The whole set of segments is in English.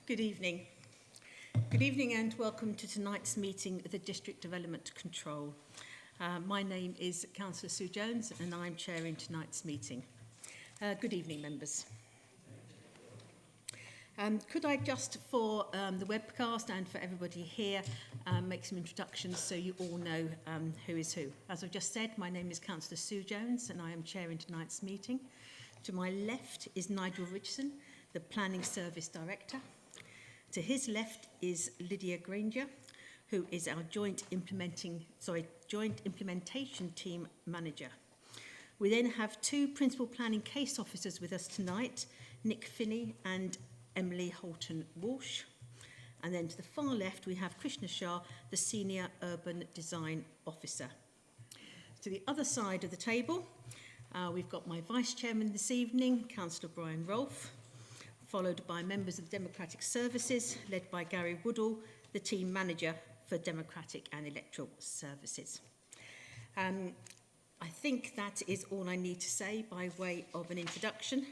Good evening. Good evening and welcome to tonight's meeting of the District Development Control. My name is Councillor Sue Jones and I'm chairing tonight's meeting. Good evening, members. Could I just, for the webcast and for everybody here, make some introductions so you all know who is who. As I've just said, my name is Councillor Sue Jones and I am chairing tonight's meeting. To my left is Nigel Richardson, the Planning Service Director. To his left is Lydia Granger, who is our Joint Implementation Team Manager. We then have two Principal Planning Case Officers with us tonight, Nick Finney and Emily Holton-Walsh. And then to the far left, we have Krishna Shah, the Senior Urban Design Officer. To the other side of the table, we've got my Vice Chairman this evening, Councillor Brian Rolfe, followed by members of the Democratic Services, led by Gary Woodall, the Team Manager for Democratic and Electoral Services. I think that is all I need to say by way of an introduction.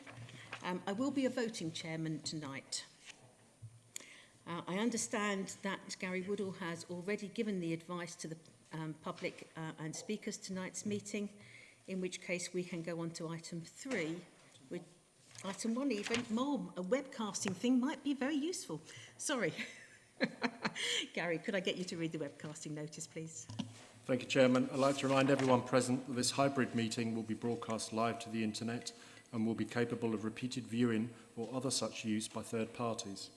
I will be a voting chairman tonight. I understand that Gary Woodall has already given the advice to the public and speakers tonight's meeting, in which case we can go on to item 3, with item 1 even. Mom, a webcasting thing might be very useful. Sorry. Gary, could I get you to read the webcasting notice, please? Thank you, Chairman. I'd like to remind everyone present that this hybrid meeting will be broadcast live to the internet and will be capable of repeated viewing or other such use by third parties.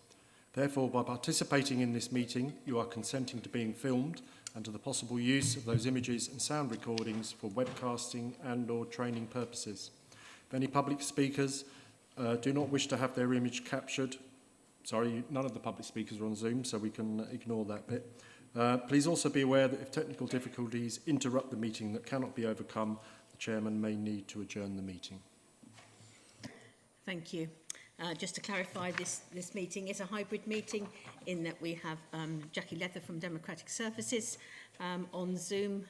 Therefore, by participating in this meeting, you are consenting to being filmed and to the possible use of those images and sound recordings for webcasting and/or training purposes. If any public speakers do not wish to have their image captured, none of the public speakers are on Zoom, so we can ignore that bit. Please also be aware that if technical difficulties interrupt the meeting that cannot be overcome, the Chairman may need to adjourn the meeting. Thank you. Just to clarify, this meeting is a hybrid meeting in that we have Jackie Leather from Democratic Services on Zoom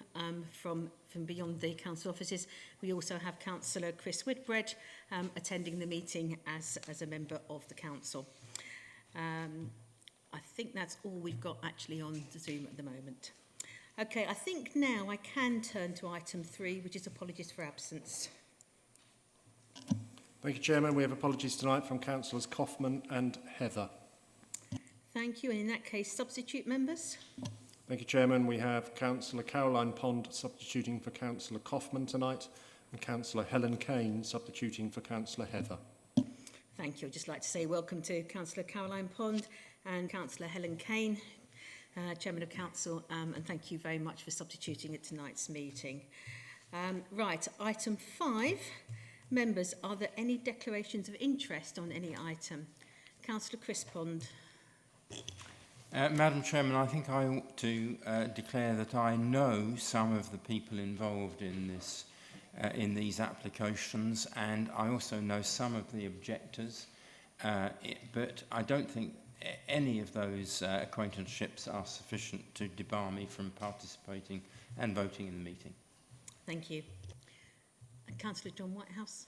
from beyond the council offices. We also have Councillor Chris Whitbread attending the meeting as a member of the council. I think that's all we've got actually on the Zoom at the moment. Okay, I think now I can turn to item 3, which is apologies for absence. Thank you, Chairman. We have apologies tonight from Councillors Kaufman and Heather. Thank you. And in that case, substitute members? Thank you, Chairman. We have Councillor Caroline Pond substituting for Councillor Kaufman tonight and Councillor Helen Kane substituting for Councillor Heather. Thank you. I'd just like to say welcome to Councillor Caroline Pond and Councillor Helen Kane, Chairman of Council, and thank you very much for substituting at tonight's meeting. Right, item 5. Members, are there any declarations of interest on any item? Councillor Chris Pond. Madam Chairman, I think I ought to declare that I know some of the people involved in this, in these applications, and I also know some of the objectors, but I don't think any of those acquaintanceships are sufficient to debar me from participating and voting in the meeting. Thank you. Councillor John Whitehouse.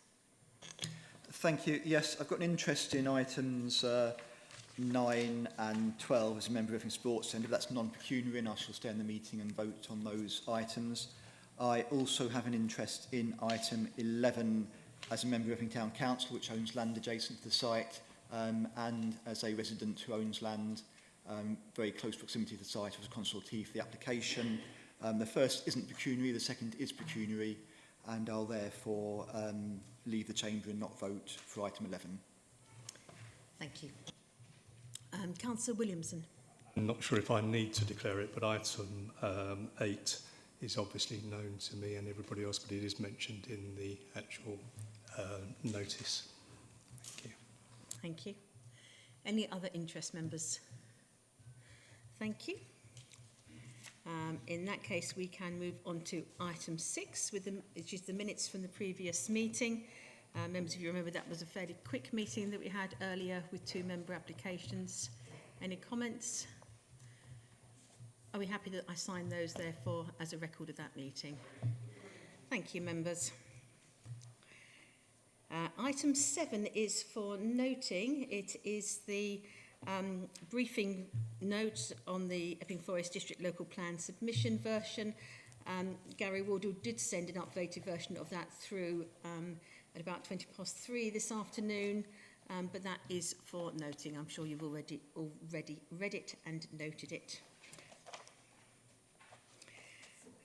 Thank you. Yes, I've got an interest in items 9 and 12 as a member of the Sports Centre. If that's non-pecuniary, and I shall stay in the meeting and vote on those items. I also have an interest in item 11 as a member of the Town Council, which owns land adjacent to the site, and as a resident who owns land very close proximity to the site, was a consultee for the application. The first isn't pecuniary, the second is pecuniary, and I'll therefore leave the chamber and not vote for item 11. Thank you. Councillor Williamson. I'm not sure if I need to declare it, but item 8 is obviously known to me and everybody else, but it is mentioned in the actual notice. Thank you. Thank you. Any other interest, members? Thank you. In that case, we can move on to item 6, which is the minutes from the previous meeting. Members, if you remember, that was a fairly quick meeting that we had earlier with 2 member applications. Any comments? Are we happy that I sign those, therefore, as a record of that meeting? Thank you, members. Item 7 is for noting. It is the Briefing notes on the Epping Forest District Local Plan submission version. Gary Wardle did send an updated version of that through at about 3:20 this afternoon, but that is for noting. I'm sure you've already read it and noted it.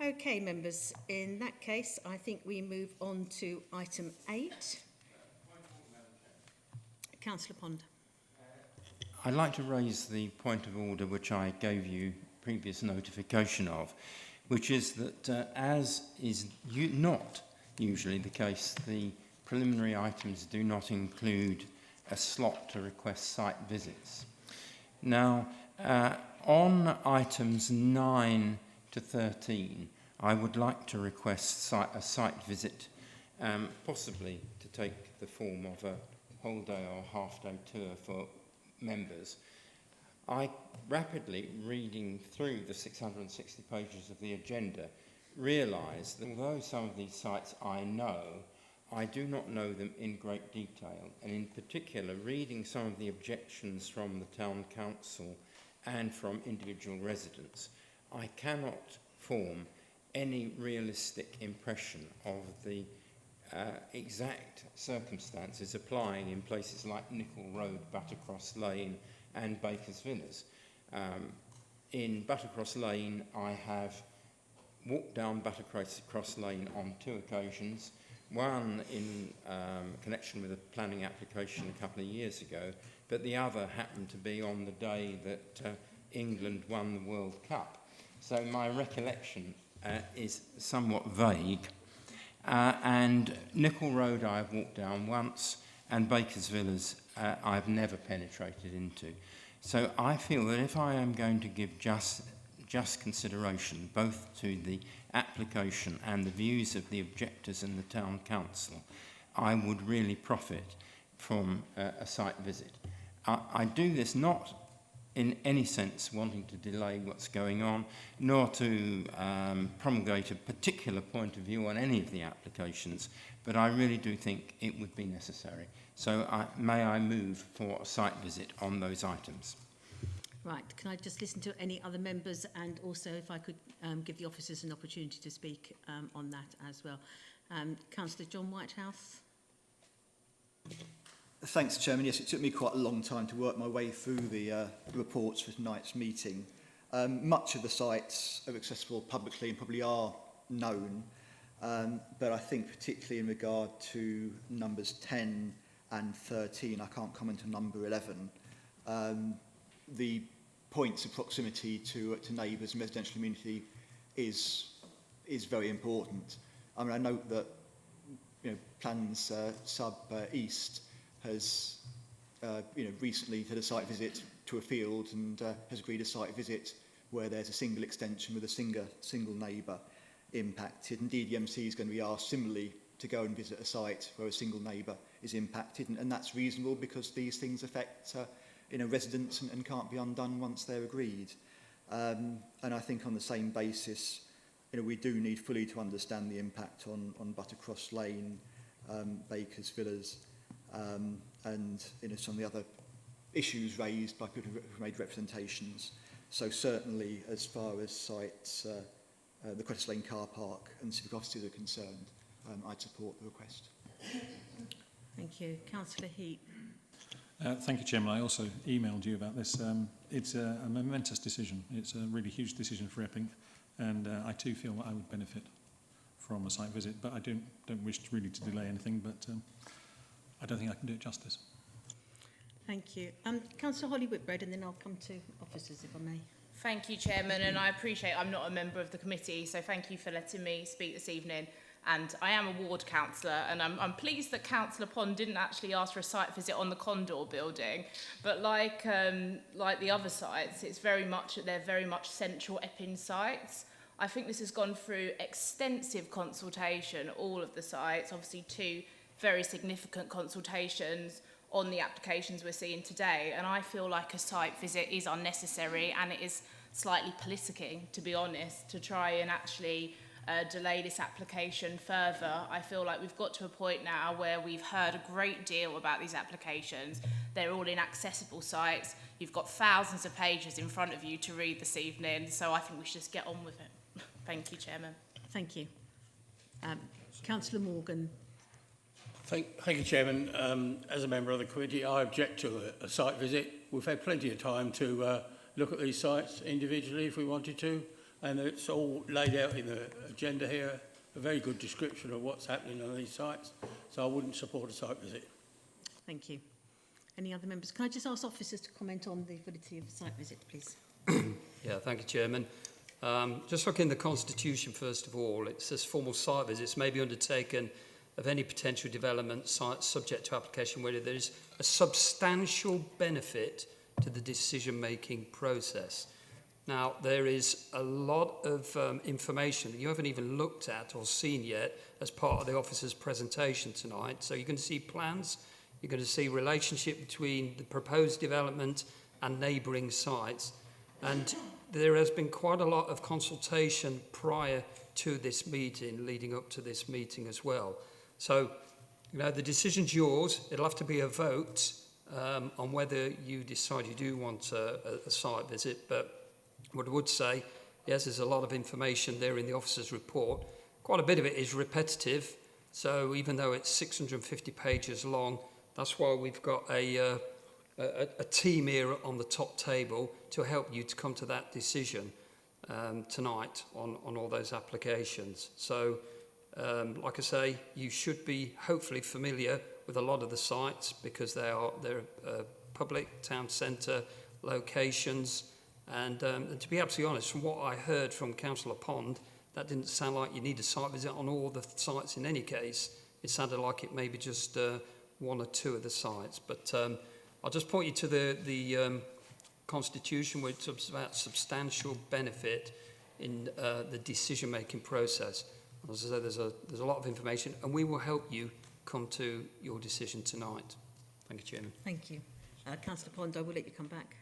Okay, members, in that case, I think we move on to item 8. Councillor Pond. I'd like to raise the point of order which I gave you previous notification of, which is that, as is not usually the case, the preliminary items do not include a slot to request site visits. Now, on items 9 to 13, I would like to request a site visit, possibly to take the form of a whole day or half day tour for members. I rapidly reading through the 660 pages of the agenda realised that although some of these sites I know, I do not know them in great detail, and in particular reading some of the objections from the Town Council and from individual residents, I cannot form any realistic impression of the exact circumstances applying in places like Nickel Road, Buttercross Lane and Baker's Villas. In Buttercross Lane, I have walked down Buttercross Lane on 2 occasions, one in connection with a planning application a couple of years ago, but the other happened to be on the day that England won the World Cup. So my recollection is somewhat vague. And Nickel Road I've walked down once, and Baker's Villas I've never penetrated into. So I feel that if I am going to give just consideration both to the application and the views of the objectors and the Town Council, I would really profit from a site visit. I do this not in any sense wanting to delay what's going on, nor to promulgate a particular point of view on any of the applications, but I really do think it would be necessary. So may I move for a site visit on those items? Right, can I just listen to any other members, and also if I could give the officers an opportunity to speak on that as well. Councillor John Whitehouse. Thanks, Chairman. Yes, it took me quite a long time to work my way through the reports for tonight's meeting. Much of the sites are accessible publicly and probably are known, but I think particularly in regard to numbers 10 and 13, I can't comment on number 11. The points of proximity to neighbours and residential community is very important. I mean, I note that Plans Sub East has recently had a site visit to a field and has agreed a site visit where there's a single extension with a single neighbour impacted. Indeed, the MC is going to be asked similarly to go and visit a site where a single neighbour is impacted, and that's reasonable because these things affect residents and can't be undone once they're agreed. And I think on the same basis, we do need fully to understand the impact on Buttercross Lane, Baker's Villas, and some of the other issues raised by people who made representations. So certainly, as far as sites, the Crescent Lane car park and civic offices are concerned, I'd support the request. Thank you. Councillor Heat. Thank you, Chairman. I also emailed you about this. It's a momentous decision. It's a really huge decision for Epping, and I too feel that I would benefit from a site visit, but I don't wish really to delay anything, but I don't think I can do it justice. Thank you. Councillor Holly Whitbread, and then I'll come to officers, if I may. Thank you, Chairman, and I appreciate I'm not a member of the committee, so thank you for letting me speak this evening. And I am a ward councillor, and I'm pleased that Councillor Pond didn't actually ask for a site visit on the Condor building, but like the other sites, they're very much central Epping sites. I think this has gone through extensive consultation, all of the sites, obviously 2 very significant consultations on the applications we're seeing today, and I feel like a site visit is unnecessary, and it is slightly politicking, to be honest, to try and actually delay this application further. I feel like we've got to a point now where we've heard a great deal about these applications. They're all inaccessible sites. You've got thousands of pages in front of you to read this evening, so I think we should just get on with it. Thank you, Chairman. Thank you. Councillor Morgan. Thank you, Chairman. As a member of the committee, I object to a site visit. We've had plenty of time to look at these sites individually if we wanted to, and it's all laid out in the agenda here, a very good description of what's happening on these sites, so I wouldn't support a site visit. Thank you. Any other members? Can I just ask officers to comment on the validity of the site visit, please? Yeah, thank you, Chairman. Just looking at the Constitution, first of all, it says formal site visits may be undertaken of any potential development site subject to application whether there is a substantial benefit to the decision-making process. Now, there is a lot of information that you haven't even looked at or seen yet as part of the officer's presentation tonight. So you're going to see plans, you're going to see relationship between the proposed development and neighbouring sites. And there has been quite a lot of consultation prior to this meeting, leading up to this meeting as well. So, you know, the decision's yours. It'll have to be a vote on whether you decide you do want a site visit. But what I would say, yes, there's a lot of information there in the officer's report. Quite a bit of it is repetitive. So even though it's 650 pages long, that's why we've got a team here on the top table to help you to come to that decision tonight on all those applications. So, like I say, you should be hopefully familiar with a lot of the sites because they're public town centre locations. And to be absolutely honest, from what I heard from Councillor Pond, that didn't sound like you need a site visit on all the sites in any case. It sounded like it may be just one or two of the sites. But I'll just point you to the Constitution, where it talks about substantial benefit in the decision-making process. As I said, there's a lot of information, and we will help you come to your decision tonight. Thank you, Chairman. Thank you. Councillor Pond, I will let you come back.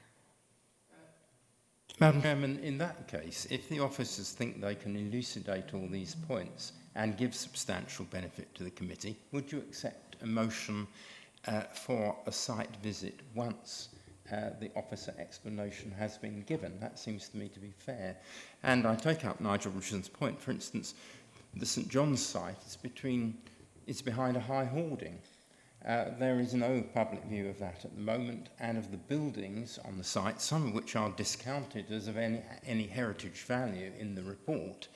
Madam Chairman, in that case, if the officers think they can elucidate all these points and give substantial benefit to the committee, would you accept a motion for a site visit once the officer explanation has been given? That seems to me to be fair. And I take up Nigel Richardson's point. For instance, the St John's site is behind a high hoarding. There is no public view of that at the moment, and of the buildings on the site, some of which are discounted as of any heritage value in the report.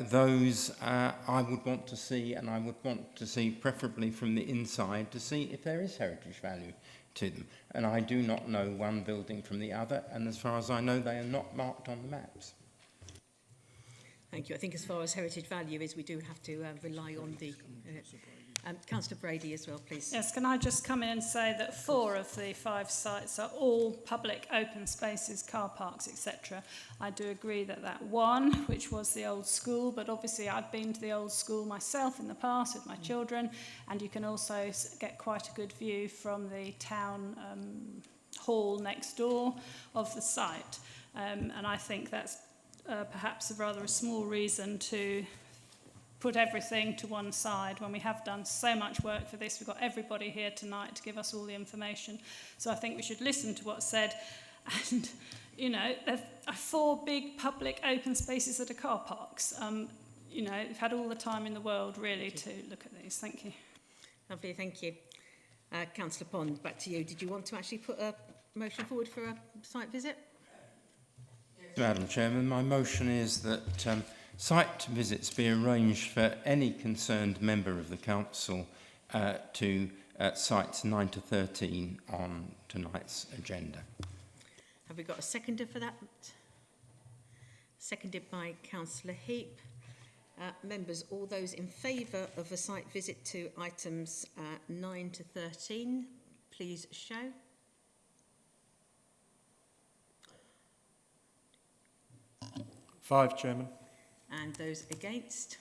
Those I would want to see, and I would want to see preferably from the inside to see if there is heritage value to them. And I do not know one building from the other, and as far as I know, they are not marked on the maps. Thank you. I think as far as heritage value is, we do have to rely on the... Councillor Brady as well, please. Yes, can I just come in and say that 4 of the 5 sites are all public open spaces, car parks, etc. I do agree that one, which was the old school, but obviously I've been to the old school myself in the past with my children, and you can also get quite a good view from the town hall next door of the site. And I think that's perhaps a small reason to put everything to one side when we have done so much work for this. We've got everybody here tonight to give us all the information. So I think we should listen to what's said. And, you know, there are 4 big public open spaces that are car parks. You know, we've had all the time in the world, really, to look at these. Thank you. Lovely, thank you. Councillor Pond, back to you. Did you want to actually put a motion forward for a site visit? Madam Chairman, my motion is that site visits be arranged for any concerned member of the council to sites 9 to 13 on tonight's agenda. Have we got a seconder for that? Seconded by Councillor Heap. Members, all those in favour of a site visit to items 9 to 13, please show. Five, Chairman. And those against?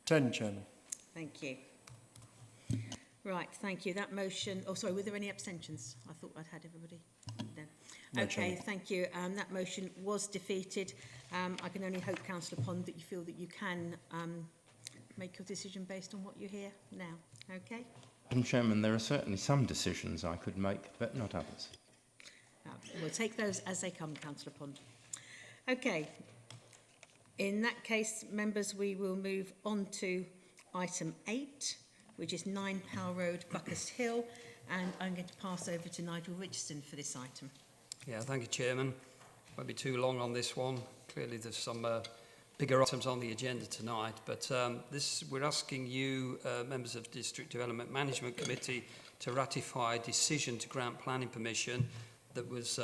10, Chairman. Thank you. Right, thank you. That motion... Oh, sorry, were there any abstentions? I thought I'd had everybody. No. No, Okay, Chairman. thank you. That motion was defeated. I can only hope, Councillor Pond, that you feel that you can make your decision based on what you hear now. Okay? Madam Chairman, there are certainly some decisions I could make, but not others. We'll take those as they come, Councillor Pond. Okay. In that case, members, we will move on to item 8, which is 9 Power Road, Buckhurst Hill, and I'm going to pass over to Nigel Richardson for this item. Yeah, thank you, Chairman. Won't be too long on this one. Clearly, there's some bigger items on the agenda tonight, but we're asking you, members of District Development Management Committee, to ratify a decision to grant planning permission that was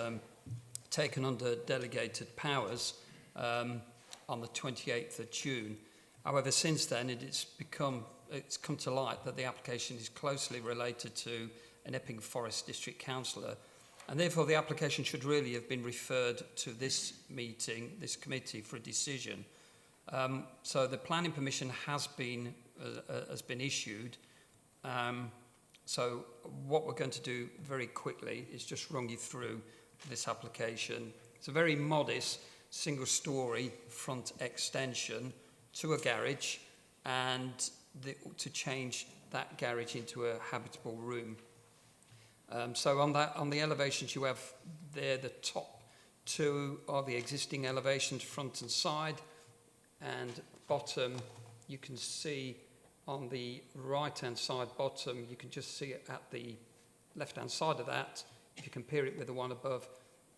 taken under delegated powers on the 28th of June. However, since then, it's come to light that the application is closely related to an Epping Forest District Councillor, and therefore the application should really have been referred to this meeting, this committee, for a decision. So the planning permission has been issued. So what we're going to do very quickly is just run you through this application. It's a very modest single-storey front extension to a garage, and to change that garage into a habitable room. So on the elevations you have there, the top two are the existing elevations, front and side, and bottom you can see on the right-hand side bottom, you can just see it at the left-hand side of that. If you compare it with the one above,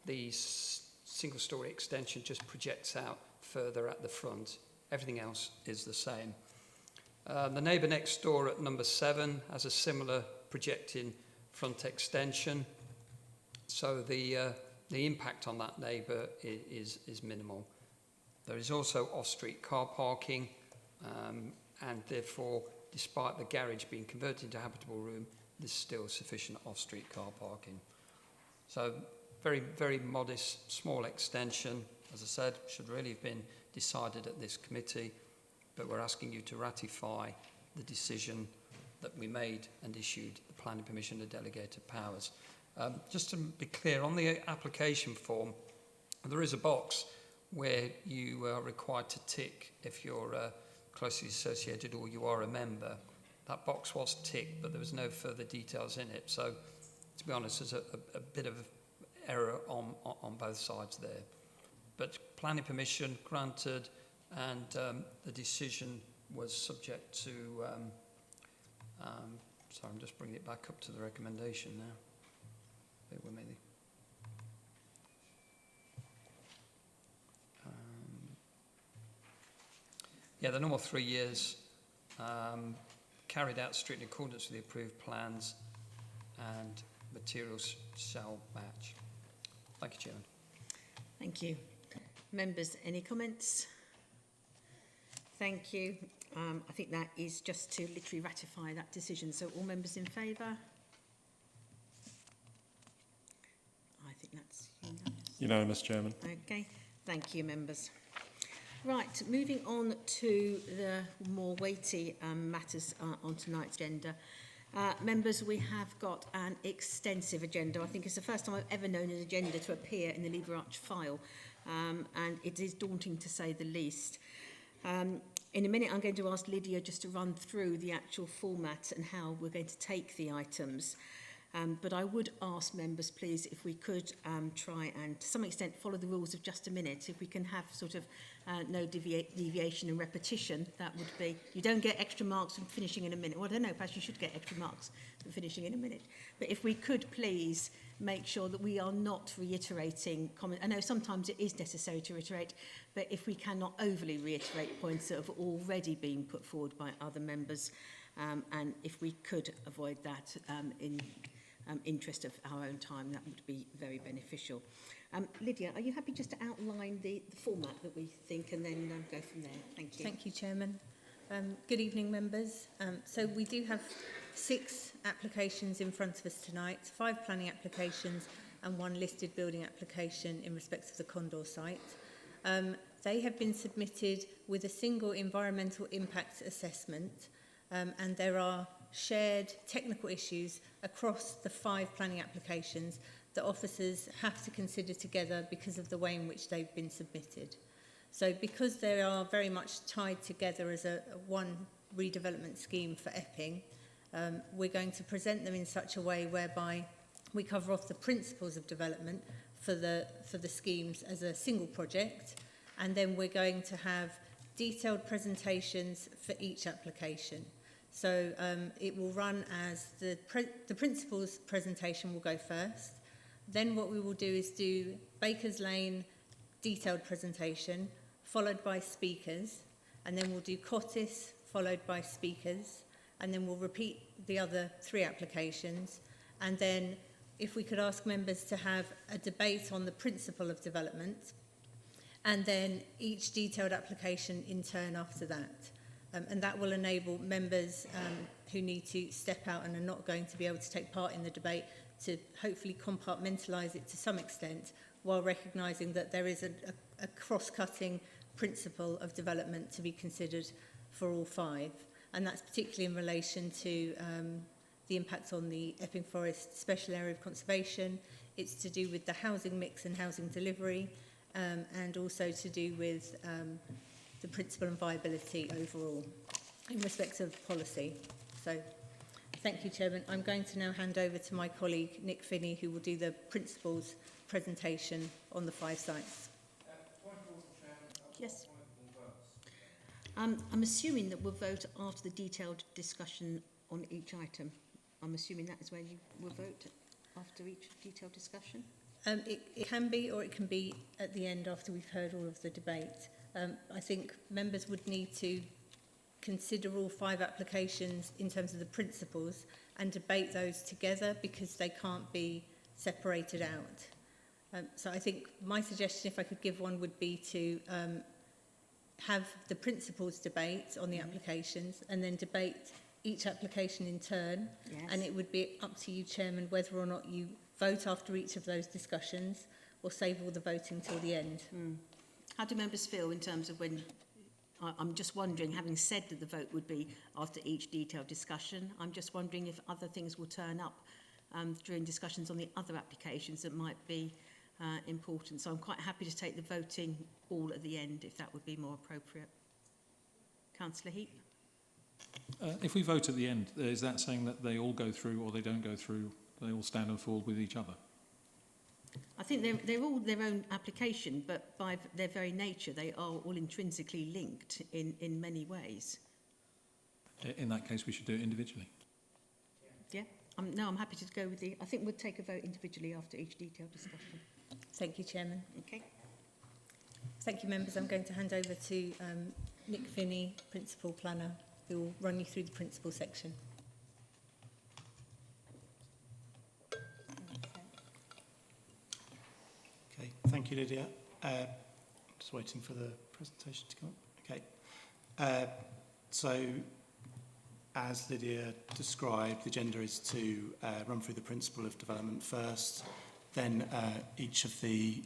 the single-storey extension just projects out further at the front. Everything else is the same. The neighbour next door at number 7 has a similar projecting front extension, so the impact on that neighbour is minimal. There is also off-street car parking, and therefore, despite the garage being converted into a habitable room, there's still sufficient off-street car parking. So very, very modest, small extension, as I said, should really have been decided at this committee, but we're asking you to ratify the decision that we made and issued the planning permission of delegated powers. Just to be clear, on the application form, there is a box where you are required to tick if you're closely associated or you are a member. That box was ticked, but there was no further details in it. So, to be honest, there's a bit of error on both sides there. But planning permission granted, and the decision was subject to... sorry, I'm just bringing it back up to the recommendation now. Bear with me. Yeah, the normal 3 years carried out strictly in accordance with the approved plans, and materials shall match. Thank you, Chairman. Thank you. Members, any comments? Thank you. I think that is just to literally ratify that decision. So all members in favour? I think that's unanimous. Unanimous, Chairman. Okay, thank you, members. Right, moving on to the more weighty matters on tonight's agenda. Members, we have got an extensive agenda. I think it's the first time I've ever known an agenda to appear in the Lever Arch file, and it is daunting to say the least. In a minute, I'm going to ask Lydia just to run through the actual format and how we're going to take the items. But I would ask members, please, if we could try and, to some extent, follow the rules of just a minute. If we can have sort of no deviation and repetition, that would be... You don't get extra marks from finishing in a minute. Well, I don't know, perhaps you should get extra marks for finishing in a minute. But if we could, please, make sure that we are not reiterating comments. I know sometimes it is necessary to reiterate, but if we cannot overly reiterate points that have already been put forward by other members, and if we could avoid that in... interest of our own time, that would be very beneficial. Lydia, are you happy just to outline the format that we think and then go from there? Thank you. Thank you, Chairman. Good evening, members. So we do have 6 applications in front of us tonight, 5 planning applications and 1 listed building application in respect of the Condor site. They have been submitted with a single environmental impact assessment, and there are shared technical issues across the 5 planning applications that officers have to consider together because of the way in which they've been submitted. So because they are very much tied together as a one redevelopment scheme for Epping, we're going to present them in such a way whereby we cover off the principles of development for the schemes as a single project, and then we're going to have detailed presentations for each application. So it will run as the principles presentation will go first. Then what we will do is do Bakers Lane detailed presentation, followed by speakers, and then we'll do Cottis, followed by speakers, and then we'll repeat the other 3 applications. And then if we could ask members to have a debate on the principle of development, and then each detailed application in turn after that. And that will enable members who need to step out and are not going to be able to take part in the debate to hopefully compartmentalise it to some extent, while recognising that there is a cross-cutting principle of development to be considered for all 5. And that's particularly in relation to the impact on the Epping Forest Special Area of Conservation. It's to do with the housing mix and housing delivery, and also to do with the principle and viability overall in respect of policy. So thank you, Chairman. I'm going to now hand over to my colleague Nick Finney, who will do the principles presentation on the 5 sites. Yes. I'm assuming that we'll vote after the detailed discussion on each item. I'm assuming that is where you will vote, after each detailed discussion? It can be, or it can be at the end after we've heard all of the debate. I think members would need to consider all 5 applications in terms of the principles and debate those together, because they can't be separated out. So I think my suggestion, if I could give one, would be to have the principles debate on the applications, and then debate each application in turn. Yes. And it would be up to you, Chairman, whether or not you vote after each of those discussions or save all the voting till the end. How do members feel in terms of when... I'm just wondering, having said that the vote would be after each detailed discussion, I'm just wondering if other things will turn up during discussions on the other applications that might be important. So I'm quite happy to take the voting all at the end, if that would be more appropriate. Councillor Heap? If we vote at the end, is that saying that they all go through or they don't go through, they all stand and fall with each other? I think they're all their own application, but by their very nature, they are all intrinsically linked in many ways. In that case, we should do it individually. Yeah? No, I'm happy to go with I think we'll take a vote individually after each detailed discussion. Thank you, Chairman. Okay. Thank you, members. I'm going to hand over to Nick Finney, Principal Planner, who will run you through the principal section. Okay, thank you, Lydia. Just waiting for the presentation to come up. Okay. So, as Lydia described, the agenda is to run through the principle of development first, then each of the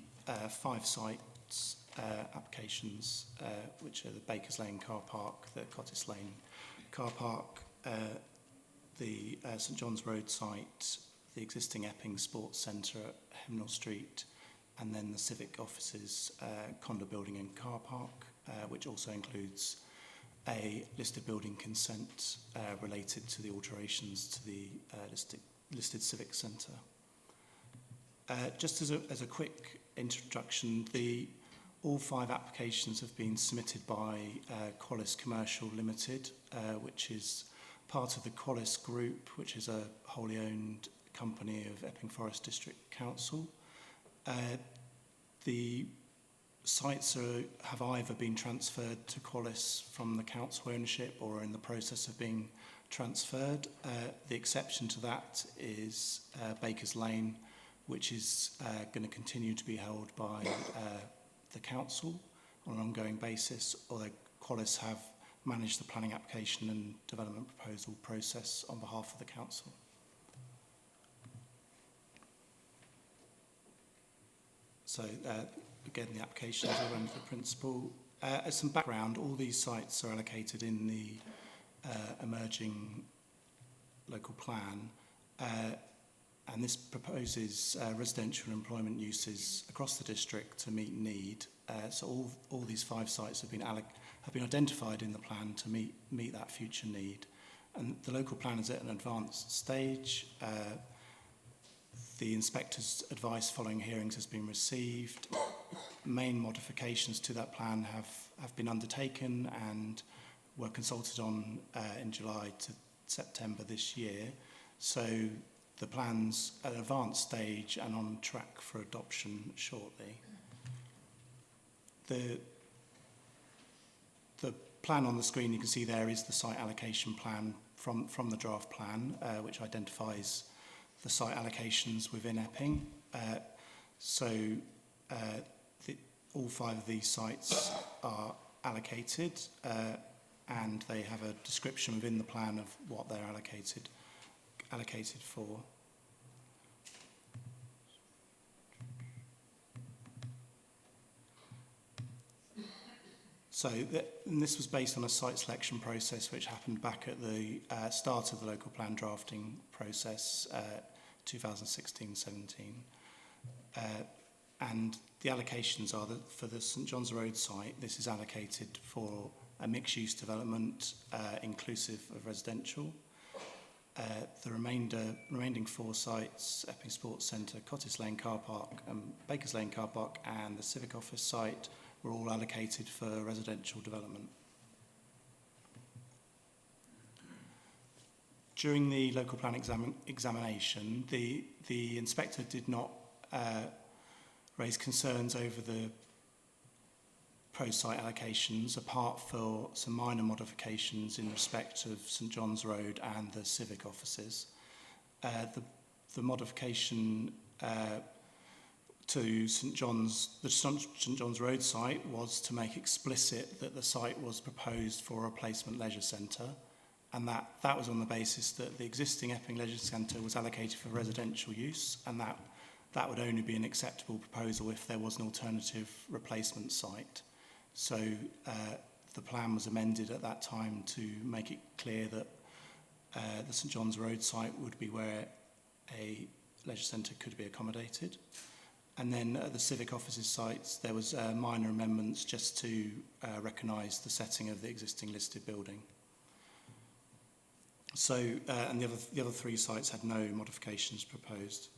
5 sites applications, which are the Bakers Lane car park, the Cottis Lane car park, the St John's Road site, the existing Epping Sports Centre at Hemnall Street, and then the Civic Offices condo building and car park, which also includes a listed building consent related to the alterations to the listed Civic Centre. Just as a quick introduction, all 5 applications have been submitted by Qualis Commercial Limited, which is part of the Qualis Group, which is a wholly owned company of Epping Forest District Council. The sites have either been transferred to Qualis from the council ownership or are in the process of being transferred. The exception to that is Bakers Lane, which is going to continue to be held by the council on an ongoing basis, although Qualis have managed the planning application and development proposal process on behalf of the council. So again, the applications are under the principle. As some background, all these sites are allocated in the emerging local plan, and this proposes residential and employment uses across the district to meet need. So all these 5 sites have been identified in the plan to meet that future need. And the local plan is at an advanced stage. The inspector's advice following hearings has been received. Main modifications to that plan have been undertaken and were consulted on in July to September this year. So the plan's at an advanced stage and on track for adoption shortly. The plan on the screen you can see there is the site allocation plan from the draft plan, which identifies the site allocations within Epping. All 5 of these sites are allocated and they have a description within the plan of what they're allocated for. So and this was based on a site selection process which happened back at the start of the local plan drafting process, 2016-17. And the allocations are that for the St John's Road site, this is allocated for a mixed-use development inclusive of residential. The remaining 4 sites, Epping Sports Centre, Cottis Lane Car Park, Bakers Lane Car Park and the Civic Office site were all allocated for residential development. During the local plan examination, the inspector did not raise concerns over the pro-site allocations, apart for some minor modifications in respect of St John's Road and the civic offices. The modification to St John's Road site was to make explicit that the site was proposed for a replacement leisure centre, and that was on the basis that the existing Epping Leisure Centre was allocated for residential use, and that would only be an acceptable proposal if there was an alternative replacement site. So the plan was amended at that time to make it clear that the St John's Road site would be where a leisure centre could be accommodated. And then at the civic offices sites, there was minor amendments just to recognise the setting of the existing listed building. So, and the other 3 sites had no modifications proposed.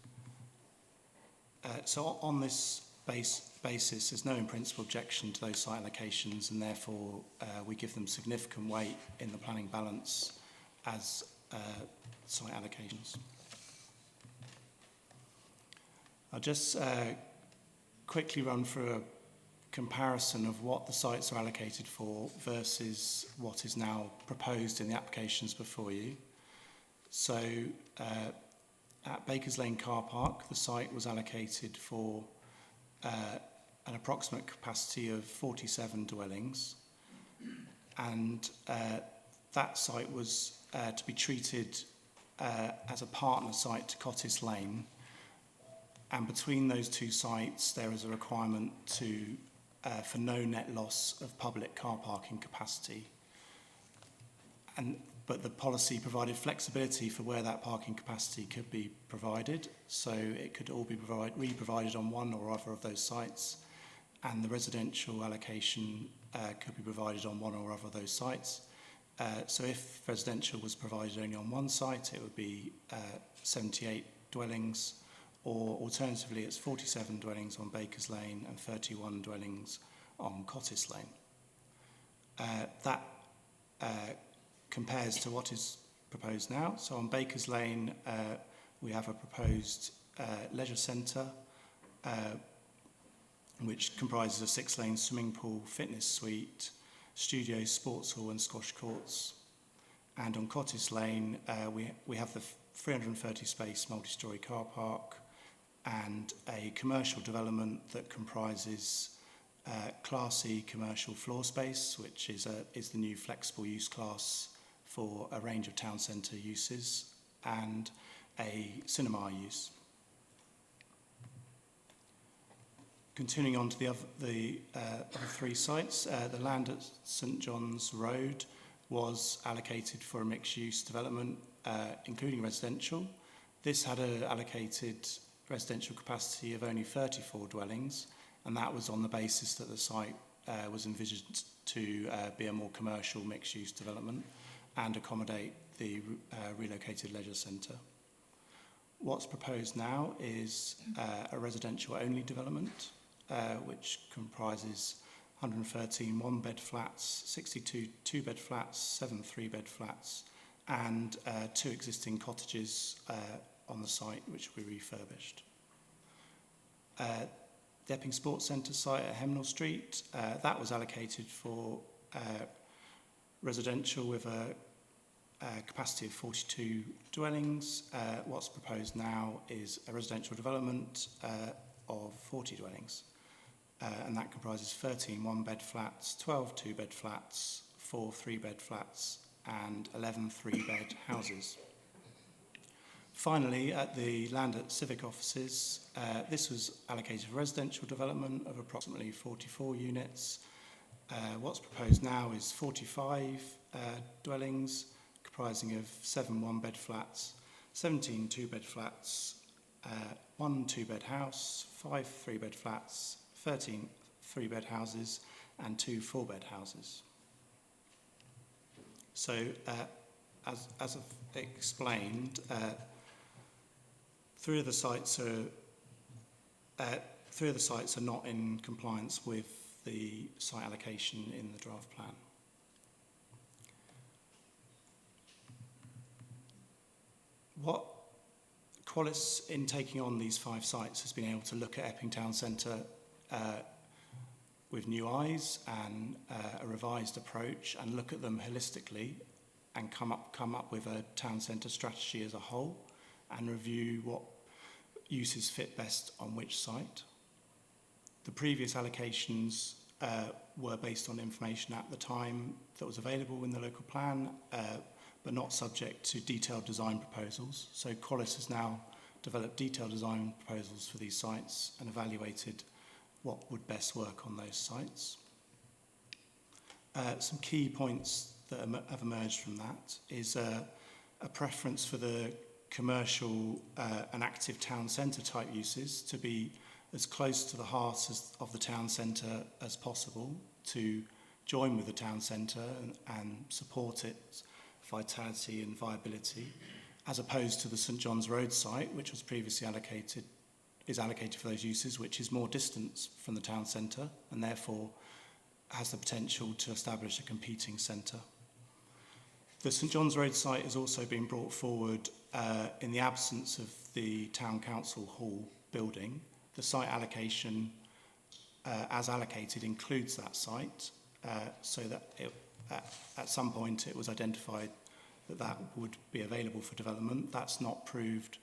So on this basis, there's no in principle objection to those site allocations, and therefore we give them significant weight in the planning balance as site allocations. I'll just quickly run through a comparison of what the sites are allocated for versus what is now proposed in the applications before you. So at Bakers Lane Car Park, the site was allocated for an approximate capacity of 47 dwellings, and that site was to be treated as a partner site to Cottis Lane. And between those 2 sites, there is a requirement for no net loss of public car parking capacity. But the policy provided flexibility for where that parking capacity could be provided, so it could all be re-provided on one or other of those sites, and the residential allocation could be provided on one or other of those sites. So if residential was provided only on one site, it would be 78 dwellings, or alternatively it's 47 dwellings on Bakers Lane and 31 dwellings on Cottis Lane. That compares to what is proposed now. So on Bakers Lane, we have a proposed leisure centre, which comprises a 6-lane swimming pool, fitness suite, studio, sports hall and squash courts. And on Cottis Lane, we have the 330 space multi-storey car park and a commercial development that comprises Class E commercial floor space, which is the new flexible use class for a range of town centre uses, and a cinema use. Continuing on to the other 3 sites, the land at St John's Road was allocated for a mixed-use development, including residential, This had an allocated residential capacity of only 34 dwellings, and that was on the basis that the site was envisioned to be a more commercial mixed-use development and accommodate the relocated leisure centre. What's proposed now is a residential-only development, which comprises 113 one-bed flats, 62 two-bed flats, 7 three-bed flats, and 2 existing cottages on the site, which will be refurbished. The Epping Sports Centre site at Hemnall Street, that was allocated for residential with a capacity of 42 dwellings. What's proposed now is a residential development of 40 dwellings. And that comprises 13 one-bed flats, 12 two-bed flats, 4 three-bed flats, and 11 three-bed houses. Finally, at the Land at Civic offices, this was allocated for residential development of approximately 44 units. What's proposed now is 45 dwellings, comprising of 7 one-bed flats, 17 two-bed flats, 1 two-bed house, 5 three-bed flats, 13 three-bed houses, and 2 four-bed houses. So, as I've explained, 3 of the sites are not in compliance with the site allocation in the draft plan. What Qualis, in taking on these 5 sites, has been able to look at Epping Town Centre with new eyes and a revised approach, and look at them holistically and come up with a town centre strategy as a whole, and review what uses fit best on which site. The previous allocations were based on information at the time that was available in the local plan, but not subject to detailed design proposals. So Qualis has now developed detailed design proposals for these sites and evaluated what would best work on those sites. Some key points that have emerged from that is a preference for the commercial and active town centre type uses to be as close to the heart of the town centre as possible, to join with the town centre and support its vitality and viability, as opposed to the St John's Road site, which was previously allocated for those uses, which is more distant from the town centre and therefore has the potential to establish a competing centre. The St John's Road site has also been brought forward in the absence of the Town Council Hall building. The site allocation, as allocated, includes that site, so that at some point it was identified that that would be available for development. That's not proved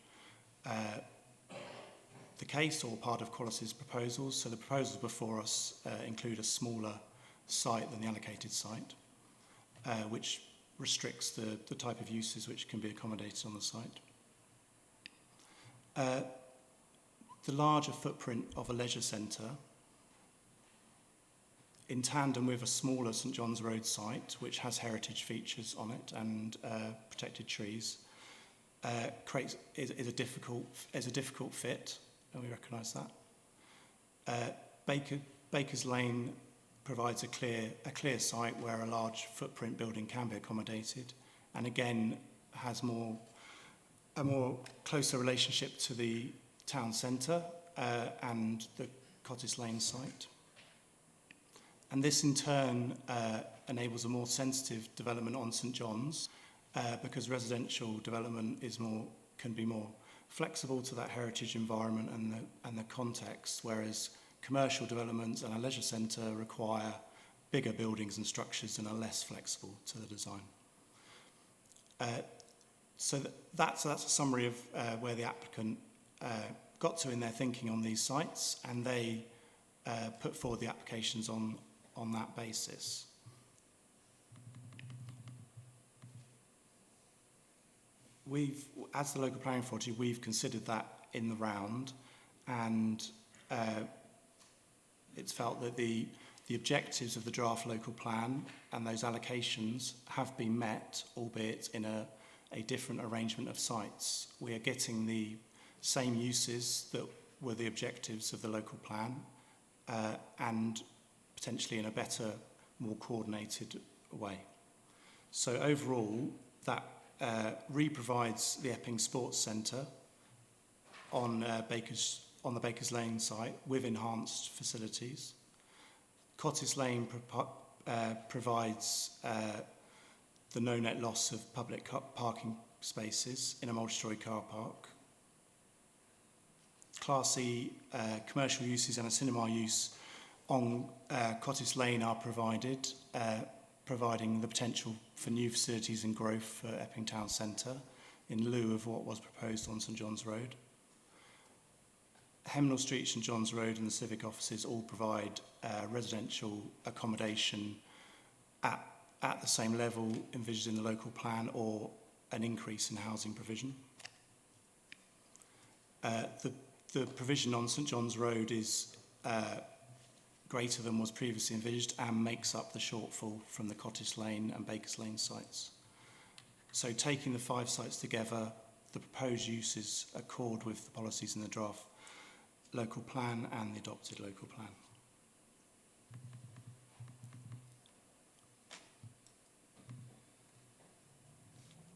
the case or part of Qualis's proposals. So the proposals before us include a smaller site than the allocated site, which restricts the type of uses which can be accommodated on the site. The larger footprint of a leisure centre, in tandem with a smaller St John's Road site, which has heritage features on it and protected trees, is a difficult fit, and we recognise that. Baker's Lane provides a clear site where a large footprint building can be accommodated, and again has a more closer relationship to the town centre and the Cottage Lane site. And this in turn enables a more sensitive development on St John's because residential development can be more flexible to that heritage environment and the context, whereas commercial developments and a leisure centre require bigger buildings and structures and are less flexible to the design. So that's a summary of where the applicant got to in their thinking on these sites, and they put forward the applications on that basis. As the local planning authority, we've considered that in the round, and it's felt that the objectives of the draft local plan and those allocations have been met, albeit in a a different arrangement of sites. We are getting the same uses that were the objectives of the local plan, and potentially in a better, more coordinated way. So overall, that re-provides the Epping Sports Centre on the Bakers Lane site with enhanced facilities. Cottis Lane provides the no net loss of public parking spaces in a multi-storey car park. Class E commercial uses and a cinema use on Cottis Lane are provided, providing the potential for new facilities and growth for Epping Town Centre in lieu of what was proposed on St John's Road. Hemnall Street, St John's Road and the civic offices all provide residential accommodation at the same level envisaged in the local plan or an increase in housing provision. The provision on St John's Road is greater than was previously envisaged and makes up the shortfall from the Cottis Lane and Bakers Lane sites. So taking the 5 sites together, the proposed uses accord with the policies in the draft local plan and the adopted local plan.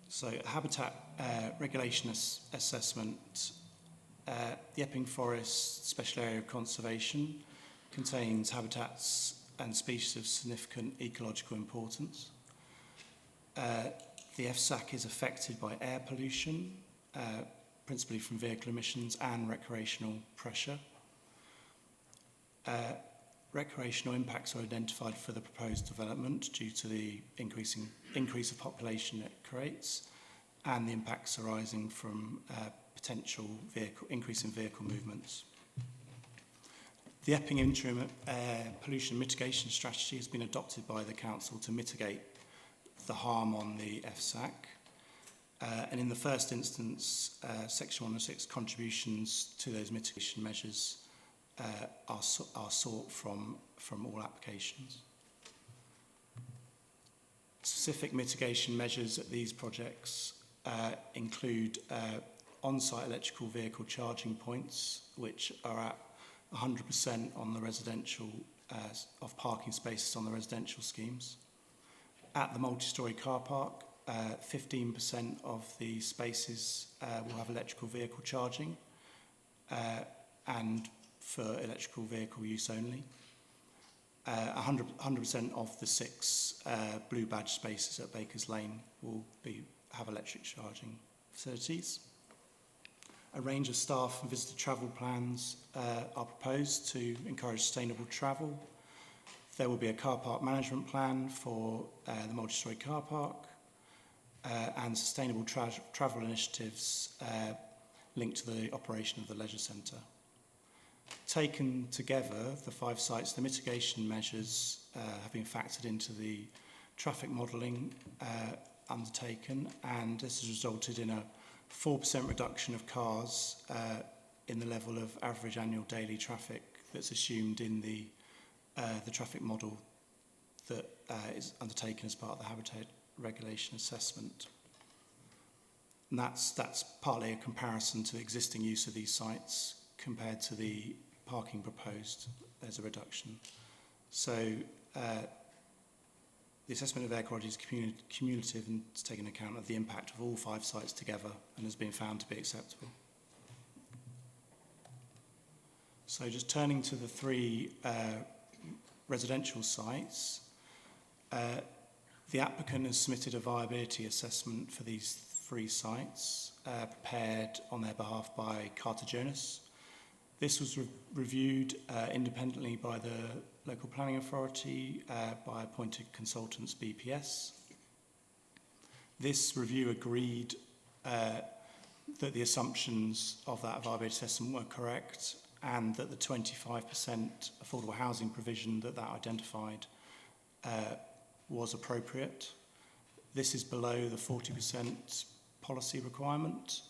So habitat regulation assessment. The Epping Forest Special Area of Conservation contains habitats and species of significant ecological importance. The FSAC is affected by air pollution, principally from vehicle emissions and recreational pressure. Recreational impacts are identified for the proposed development due to the increase of population it creates and the impacts arising from potential increase in vehicle movements. The Epping Interim Pollution Mitigation Strategy has been adopted by the Council to mitigate the harm on the FSAC. And in the first instance, Section 106 contributions to those mitigation measures are sought from all applications. Specific mitigation measures at these projects include on-site electrical vehicle charging points, which are at 100% on the residential, of parking spaces on the residential schemes. At the multi-storey car park, 15% of the spaces will have electrical vehicle charging, and for electrical vehicle use only. 100% of the 6 blue badge spaces at Bakers Lane will have electric charging facilities. A range of staff and visitor travel plans are proposed to encourage sustainable travel. There will be a car park management plan for the multi-storey car park and sustainable travel initiatives linked to the operation of the leisure centre. Taken together, the 5 sites, the mitigation measures have been factored into the traffic modelling undertaken, and this has resulted in a 4% reduction of cars in the level of average annual daily traffic that's assumed in the traffic model that is undertaken as part of the habitat regulation assessment. And that's partly a comparison to the existing use of these sites compared to the parking proposed. There's a reduction. So the assessment of air quality is cumulative and it's taken account of the impact of all 5 sites together and has been found to be acceptable. So just turning to the 3 residential sites, the applicant has submitted a viability assessment for these 3 sites prepared on their behalf by Carter Jonas. This was reviewed independently by the local planning authority by appointed consultants BPS. This review agreed that the assumptions of that viability assessment were correct and that the 25% affordable housing provision that identified was appropriate. This is below the 40% policy requirement,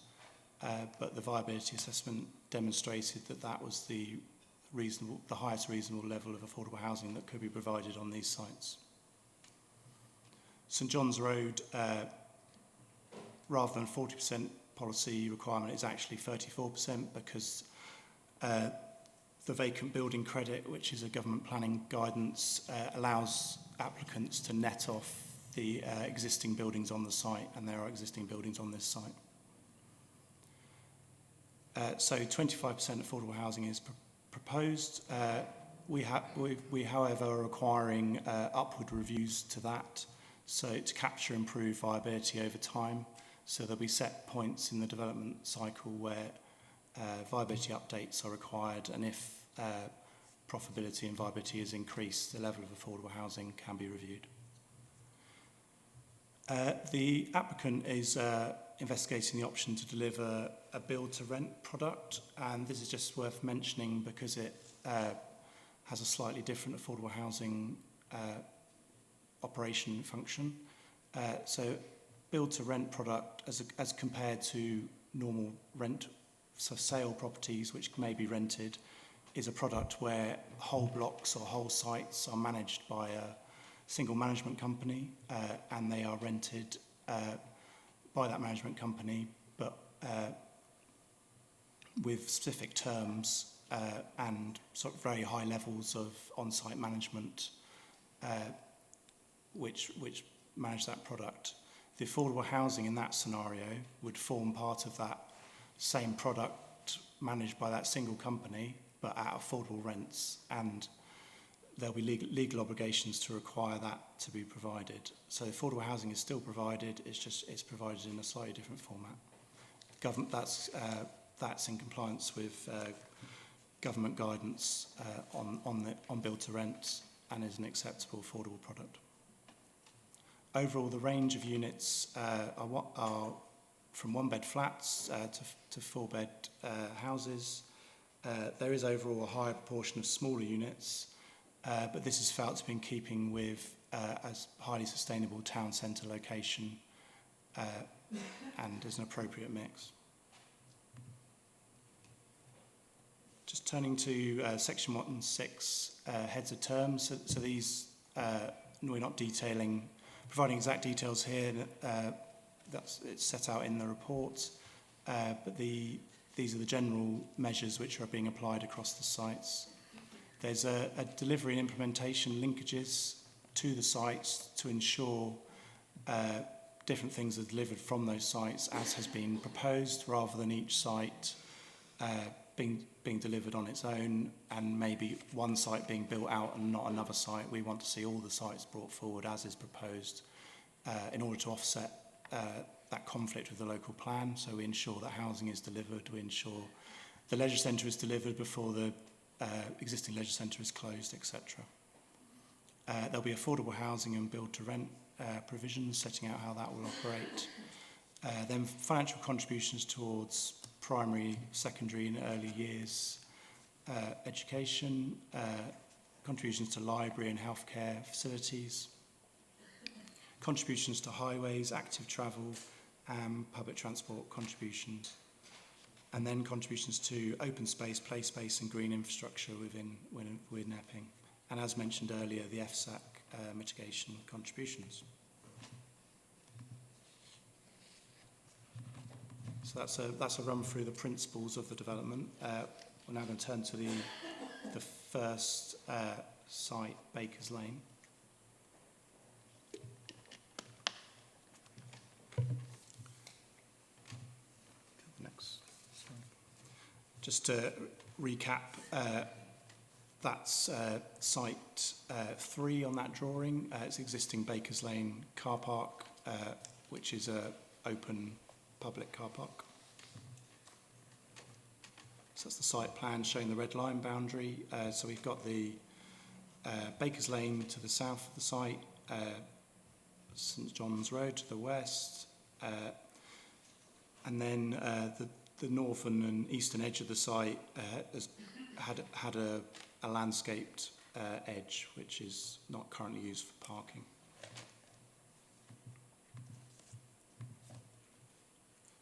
but the viability assessment demonstrated that that was the highest reasonable level of affordable housing that could be provided on these sites. St John's Road rather than 40% policy requirement, it's actually 34% because the vacant building credit, which is a government planning guidance, allows applicants to net off the existing buildings on the site, and there are existing buildings on this site. So 25% affordable housing is proposed. We, however, are requiring upward reviews to that, so to capture improved viability over time. So there'll be set points in the development cycle where viability updates are required, and if profitability and viability is increased, the level of affordable housing can be reviewed. The applicant is investigating the option to deliver a build-to-rent product, and this is just worth mentioning because it has a slightly different affordable housing operation function. So build-to-rent product as compared to normal rent, so sale properties which may be rented, is a product where whole blocks or whole sites are managed by a single management company, and they are rented by that management company, but with specific terms and sort of very high levels of on-site management which manage that product. The affordable housing in that scenario would form part of that same product managed by that single company, but at affordable rents, and there'll be legal obligations to require that to be provided. So affordable housing is still provided, it's provided in a slightly different format. That's in compliance with government guidance on build-to-rent and is an acceptable affordable product. Overall, the range of units are from one-bed flats to four-bed houses. There is overall a higher proportion of smaller units, but this is felt to be in keeping with a highly sustainable town centre location and is an appropriate mix. Just turning to section 1.6, heads of terms. So these, we're not providing exact details here. It's set out in the report, but these are the general measures which are being applied across the sites. There's a delivery and implementation linkages to the sites to ensure different things are delivered from those sites as has been proposed, rather than each site being delivered on its own and maybe one site being built out and not another site. We want to see all the sites brought forward as is proposed in order to offset that conflict with the local plan. So we ensure that housing is delivered, we ensure the leisure centre is delivered before the existing leisure centre is closed, etc. There'll be affordable housing and build-to-rent provisions, setting out how that will operate. Then financial contributions towards primary, secondary and early years education, contributions to library and healthcare facilities, contributions to highways, active travel and public transport contributions, and then contributions to open space, play space and green infrastructure within Epping, and as mentioned earlier, the FSAC mitigation contributions. So that's a run through the principles of the development. We're now going to turn to the first site, Bakers Lane. Next slide. Just to recap, that's site 3 on that drawing. It's existing Bakers Lane car park, which is a open public car park. So that's the site plan showing the red line boundary. So we've got the Bakers Lane to the south of the site, St John's Road to the west, and then the northern and eastern edge of the site has had a landscaped edge, which is not currently used for parking.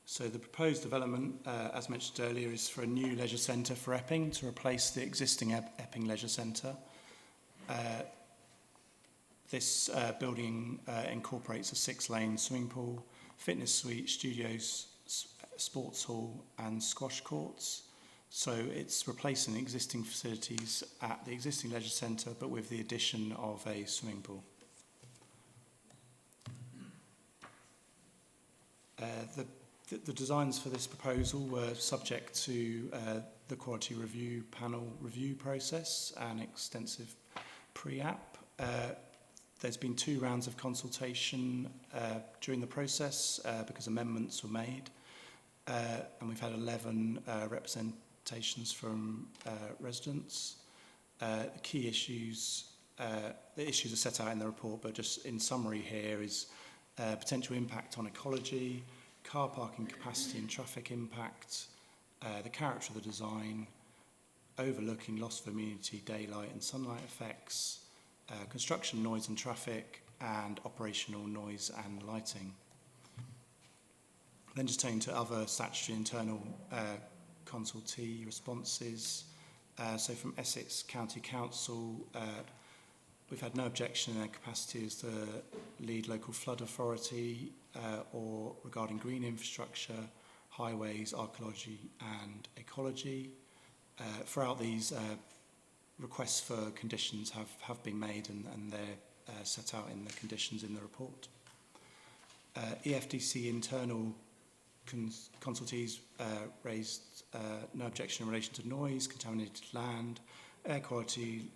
So the proposed development, as mentioned earlier, is for a new leisure centre for Epping to replace the existing Epping Leisure Centre. This building incorporates a 6-lane swimming pool, fitness suite, studios, sports hall and squash courts. So it's replacing existing facilities at the existing leisure centre, but with the addition of a swimming pool. The designs for this proposal were subject to the quality review panel review process and extensive pre-app. There's been 2 rounds of consultation during the process because amendments were made, and we've had 11 representations from residents. The key issues, the issues are set out in the report, but just in summary here is potential impact on ecology, car parking capacity and traffic impact, the character of the design, overlooking loss of amenity, daylight and sunlight effects, construction noise and traffic, and operational noise and lighting. Then just turning to other statutory internal consultee responses. So from Essex County Council, we've had no objection in their capacity as the lead local flood authority or regarding green infrastructure, highways, archaeology and ecology. Throughout these requests for conditions have been made and they're set out in the conditions in the report. EFDC internal consultees raised no objection in relation to noise, contaminated land, air quality,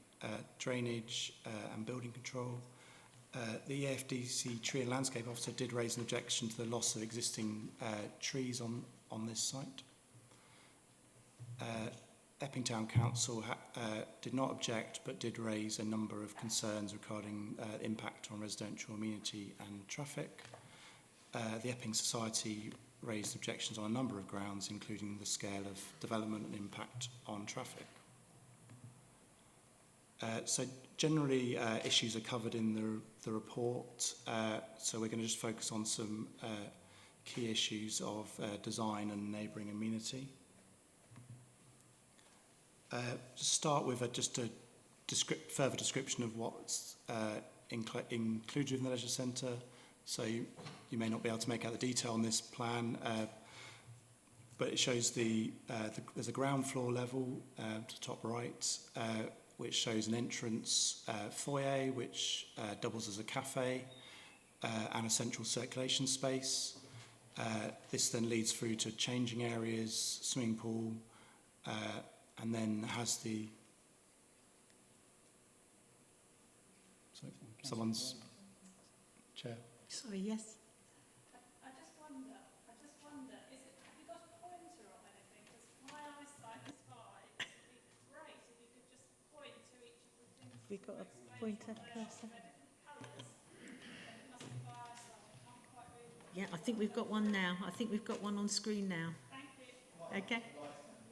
drainage and building control. The EFDC Tree and Landscape Officer did raise an objection to the loss of existing trees on this site. Epping Town Council did not object but did raise a number of concerns regarding impact on residential amenity and traffic. The Epping Society raised objections on a number of grounds, including the scale of development and impact on traffic. So generally issues are covered in the report, so we're going to just focus on some key issues of design and neighbouring amenity. To start with just a further description of what's included in the leisure centre. So you may not be able to make out the detail on this plan, but it shows there's a ground floor level to the top right, which shows an entrance foyer, which doubles as a cafe, and a central circulation space. This then leads through to changing areas, swimming pool, and then has the... Sorry, someone's chair. Sorry, yes. I just wonder, have you got a pointer or anything? Because my eyesight is fine. It would be great if you could just point to each of the things. We've got a pointer cursor. Yeah, I think we've got one now. I think we've got one on screen now. Thank you. Okay.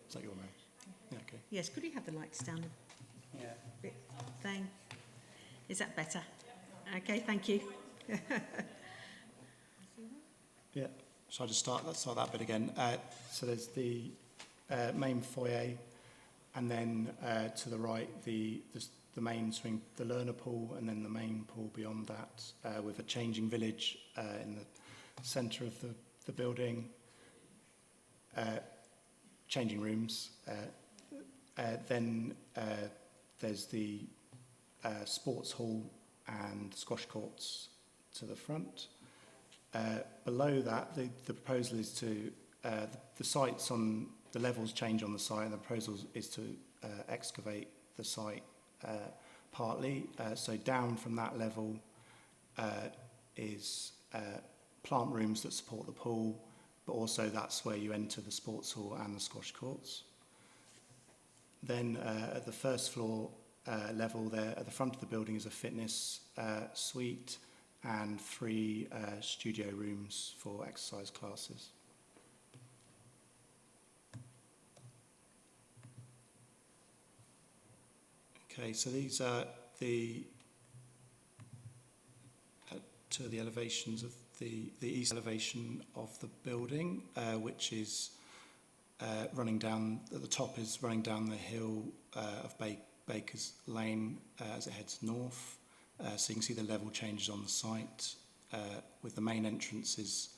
Is that your mouse? Yeah, okay. Yes, could you have the lights down a bit? Thank. Is that better? Okay, thank you. Yeah, so I'll just start that bit again. So there's the main foyer, and then to the right the main swing, the learner pool, and then the main pool beyond that, with a changing village in the centre of the building, changing rooms. Then there's the sports hall and squash courts to the front. Below that, the proposal is to, the sites on, the levels change on the site, and the proposal is to excavate the site partly. So down from that level is plant rooms that support the pool, but also that's where you enter the sports hall and the squash courts. Then at the first floor level there, at the front of the building is a fitness suite and 3 studio rooms for exercise classes. Okay, so these are the to the elevations of the east elevation of the building, which is running down, at the top is running down the hill of Baker's Lane as it heads north. So you can see the level changes on the site, with the main entrances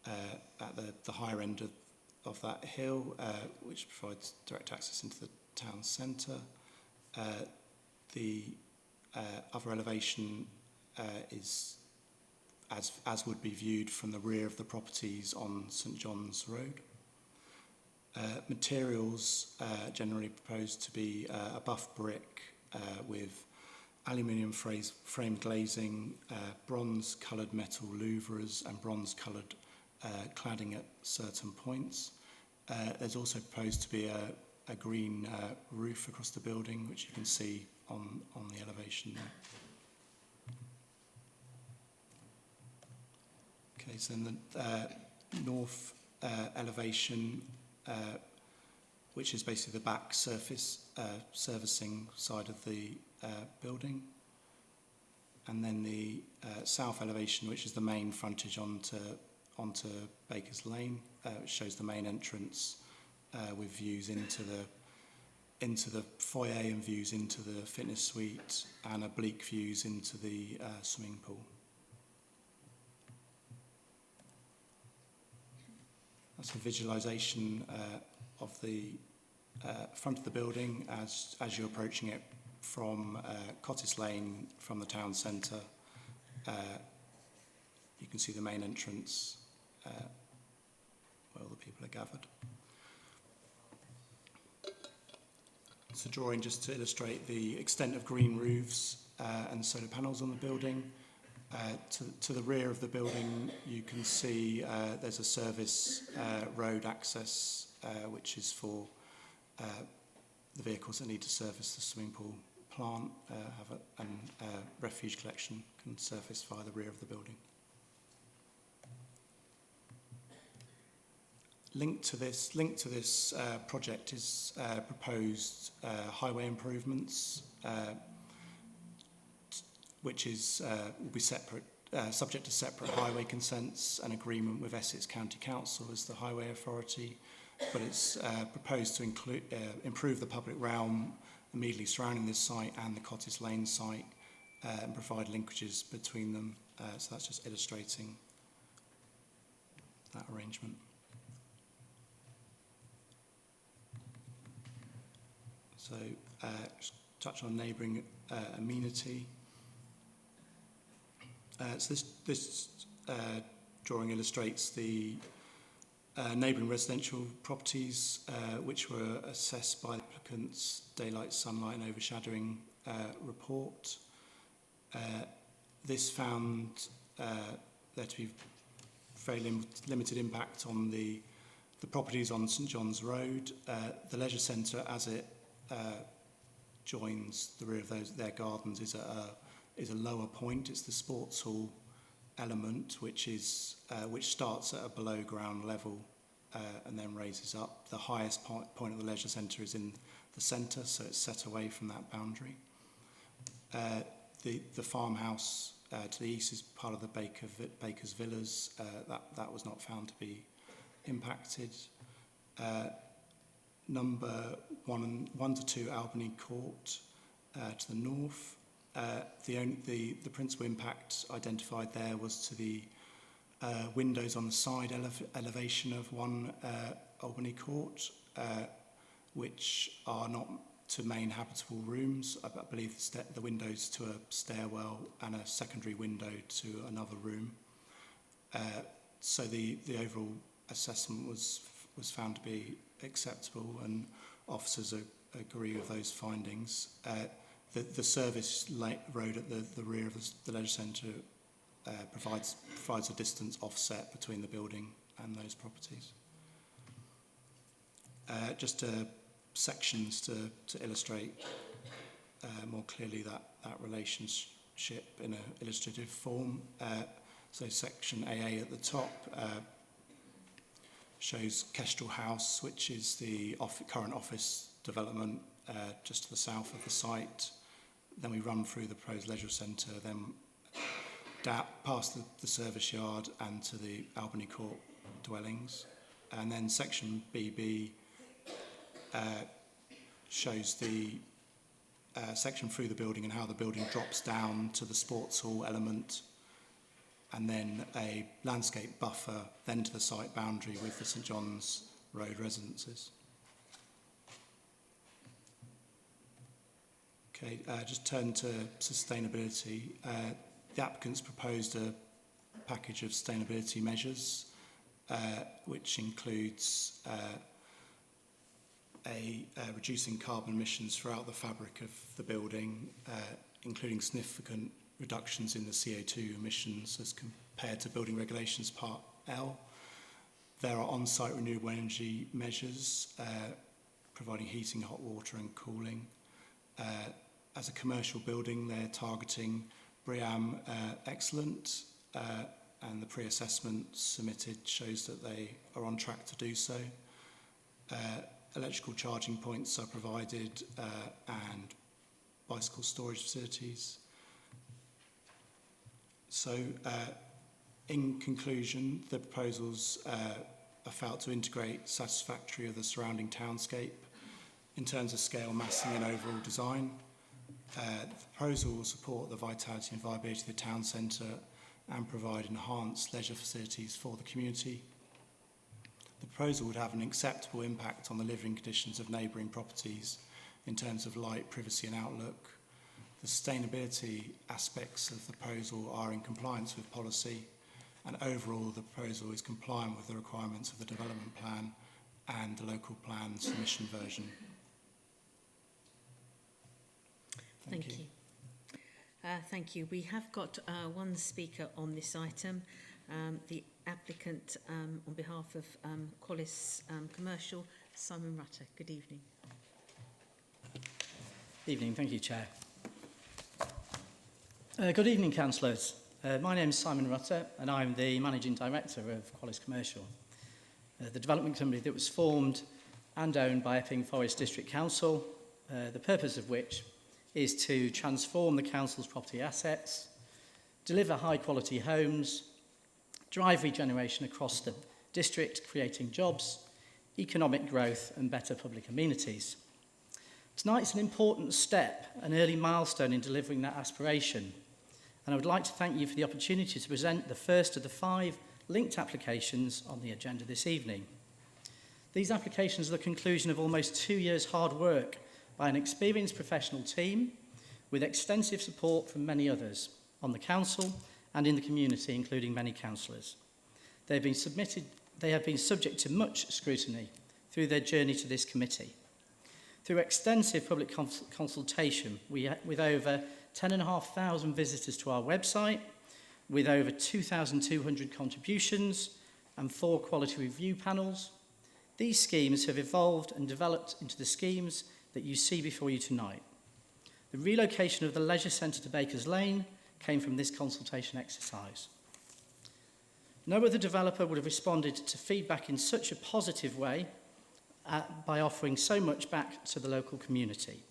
at the higher end of that hill, which provides direct access into the town centre. The other elevation is as would be viewed from the rear of the properties on St John's Road. Materials generally proposed to be a buff brick with aluminium frame glazing, bronze coloured metal louvres and bronze coloured cladding at certain points. There's also proposed to be a green roof across the building, which you can see on the elevation there. Okay, so in the north elevation, which is basically the back surface servicing side of the building, and then the south elevation, which is the main frontage onto Baker's Lane, which shows the main entrance with views into the foyer and views into the fitness suite and oblique views into the swimming pool. That's a visualisation of the front of the building as you're approaching it from Cottis Lane from the town centre. You can see the main entrance where all the people are gathered. It's a drawing just to illustrate the extent of green roofs and solar panels on the building. To the rear of the building, you can see there's a service road access, which is for the vehicles that need to service the swimming pool plant, and refuge collection can surface via the rear of the building. Linked to this project is proposed highway improvements, which will be separate, subject to separate highway consents and agreement with Essex County Council as the highway authority. But it's proposed to improve the public realm immediately surrounding this site and the Cottis Lane site, and provide linkages between them. So that's just illustrating that arrangement. So just touch on neighbouring amenity. So this drawing illustrates the neighbouring residential properties which were assessed by the applicant's daylight, sunlight and overshadowing report. This found there to be very limited impact on the properties on St John's Road. The leisure centre, as it joins the rear of their gardens, is a lower point. It's the sports hall element, which starts at a below ground level and then raises up. The highest point of the leisure centre is in the centre, so it's set away from that boundary. The farmhouse to the east is part of the Baker's Villas. That was not found to be impacted. Number 1 to 2 Albany Court to the north. The principal impact identified there was to the windows on the side elevation of 1 Albany Court, which are not to main habitable rooms. I believe the windows to a stairwell and a secondary window to another room. So the overall assessment was found to be acceptable, and officers agree with those findings. The service road at the rear of the leisure centre provides a distance offset between the building and those properties. Just sections to illustrate more clearly that relationship in an illustrative form. So section AA at the top shows Kestrel House, which is the current office development just to the south of the site. Then we run through the proposed leisure centre, then past the service yard and to the Albany Court dwellings. And then section BB shows the section through the building and how the building drops down to the sports hall element and then a landscape buffer then to the site boundary with the St John's Road residences. Okay, just turn to sustainability. The applicants proposed a package of sustainability measures, which includes reducing carbon emissions throughout the fabric of the building, including significant reductions in the CO2 emissions as compared to Building Regulations Part L. There are on-site renewable energy measures, providing heating, hot water and cooling. As a commercial building, they're targeting BREEAM Excellent, and the pre-assessment submitted shows that they are on track to do so. Electrical charging points are provided and bicycle storage facilities. So, in conclusion, the proposals are felt to integrate satisfactory of the surrounding townscape in terms of scale, massing and overall design. The proposal will support the vitality and viability of the town centre and provide enhanced leisure facilities for the community. The proposal would have an acceptable impact on the living conditions of neighbouring properties in terms of light, privacy and outlook. The sustainability aspects of the proposal are in compliance with policy, and overall the proposal is compliant with the requirements of the development plan and the local plan submission version. Thank you. Thank you. We have got one speaker on this item, the applicant on behalf of Qualis Commercial, Simon Rutter. Good evening. Evening, thank you, Chair. Good evening, councillors. My name is Simon Rutter and I'm the Managing Director of Qualis Commercial, the development company that was formed and owned by Epping Forest District Council, the purpose of which is to transform the council's property assets, deliver high-quality homes, drive regeneration across the district, creating jobs, economic growth and better public amenities. Tonight's an important step, an early milestone in delivering that aspiration, and I would like to thank you for the opportunity to present the first of the 5 linked applications on the agenda this evening. These applications are the conclusion of almost 2 years' hard work by an experienced professional team with extensive support from many others on the council and in the community, including many councillors. They have been subject to much scrutiny through their journey to this committee. Through extensive public consultation, with over 10,500 visitors to our website, with over 2,200 contributions and 4 quality review panels, these schemes have evolved and developed into the schemes that you see before you tonight. The relocation of the leisure centre to Bakers Lane came from this consultation exercise. No other developer would have responded to feedback in such a positive way by offering so much back to the local community.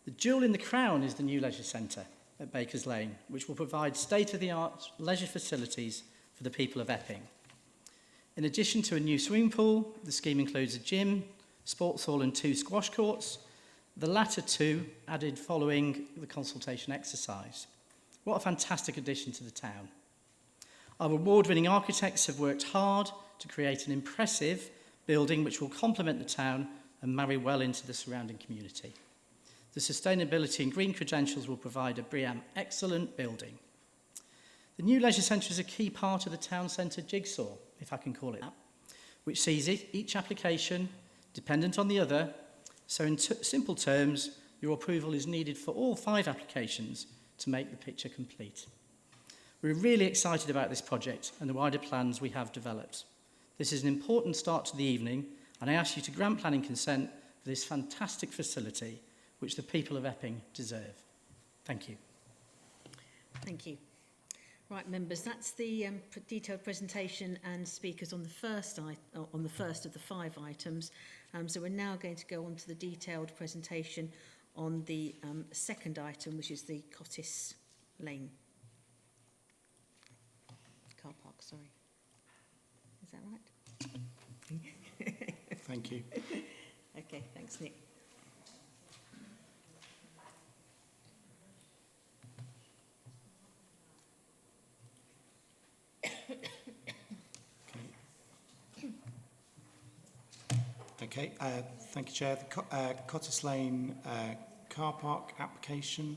The jewel in the crown is the new leisure centre at Bakers Lane, which will provide state-of-the-art leisure facilities for the people of Epping. In addition to a new swimming pool, the scheme includes a gym, sports hall and 2 squash courts, the latter 2 added following the consultation exercise. What a fantastic addition to the town. Our award-winning architects have worked hard to create an impressive building which will complement the town and marry well into the surrounding community. The sustainability and green credentials will provide a BREEAM excellent building. The new leisure centre is a key part of the town centre jigsaw, if I can call it that, which sees each application dependent on the other, so in simple terms, your approval is needed for all 5 applications to make the picture complete. We're really excited about this project and the wider plans we have developed. This is an important start to the evening, and I ask you to grant planning consent for this fantastic facility, which the people of Epping deserve. Thank you. Thank you. Right, members, that's the detailed presentation and speakers on the first of the 5 items. So we're now going to go on to the detailed presentation on the second item, which is the Cottis Lane car park. Sorry, is that right? Thank you. Okay, thanks, Nick. Okay, thank you, Chair. The Cottis Lane car park application.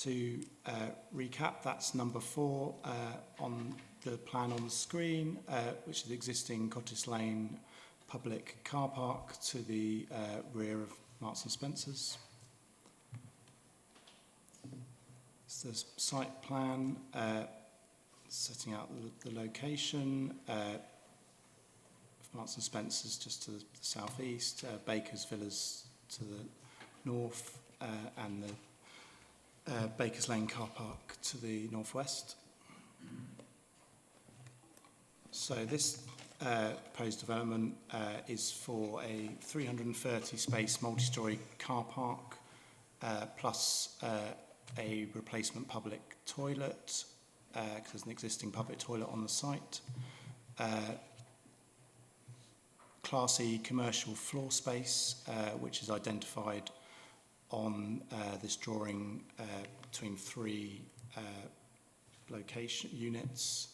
To recap, that's number 4 on the plan on the screen, which is the existing Cottis Lane public car park to the rear of Marks and Spencer's. It's the site plan setting out the location. Marks and Spencer's just to the southeast, Baker's Villas to the north, and the Baker's Lane car park to the northwest. So this proposed development is for a 330 space multi-storey car park plus a replacement public toilet, because there's an existing public toilet on the site. Class E commercial floor space, which is identified on this drawing between 3 location units,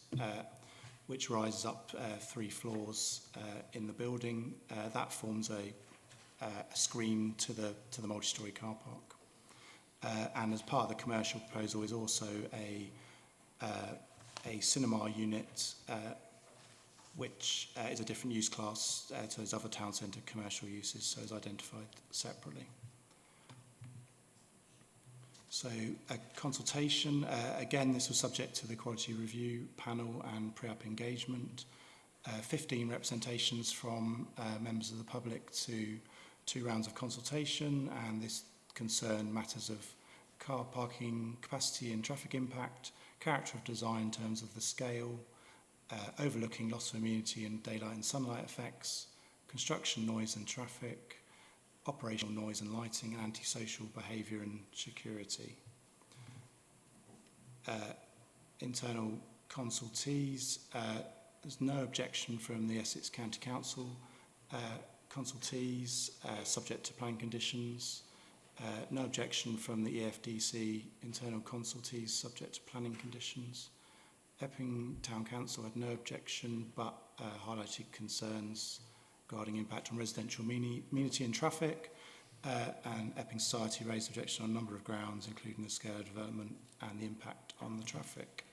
which rises up 3 floors in the building. That forms a screen to the multi-storey car park. And as part of the commercial proposal is also a cinema unit, which is a different use class to those other town centre commercial uses, so is identified separately. So a consultation, again, this was subject to the quality review panel and pre-app engagement. 15 representations from members of the public to 2 rounds of consultation, and this concerned matters of car parking capacity and traffic impact, character of design in terms of the scale, overlooking loss of immunity and daylight and sunlight effects, construction noise and traffic, operational noise and lighting, and antisocial behaviour and security. Internal consultees, there's no objection from the Essex County Council. Consultees, subject to plan conditions. No objection from the EFDC internal consultees, subject to planning conditions. Epping Town Council had no objection, but highlighted concerns regarding impact on residential amenity and traffic, and Epping Society raised objection on a number of grounds, including the scale of development and the impact on the traffic.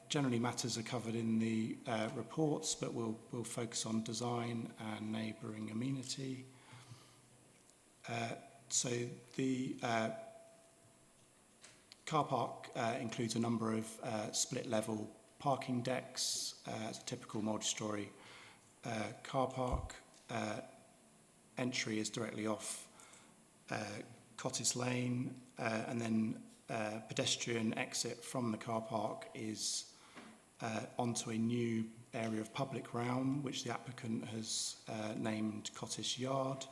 Generally, matters are covered in the reports, but we'll focus on design and neighbouring amenity. So the car park includes a number of split-level parking decks. It's a typical multi-storey car park. Entry is directly off Cottis Lane, and then pedestrian exit from the car park is onto a new area of public realm, which the applicant has named Cottis Yard.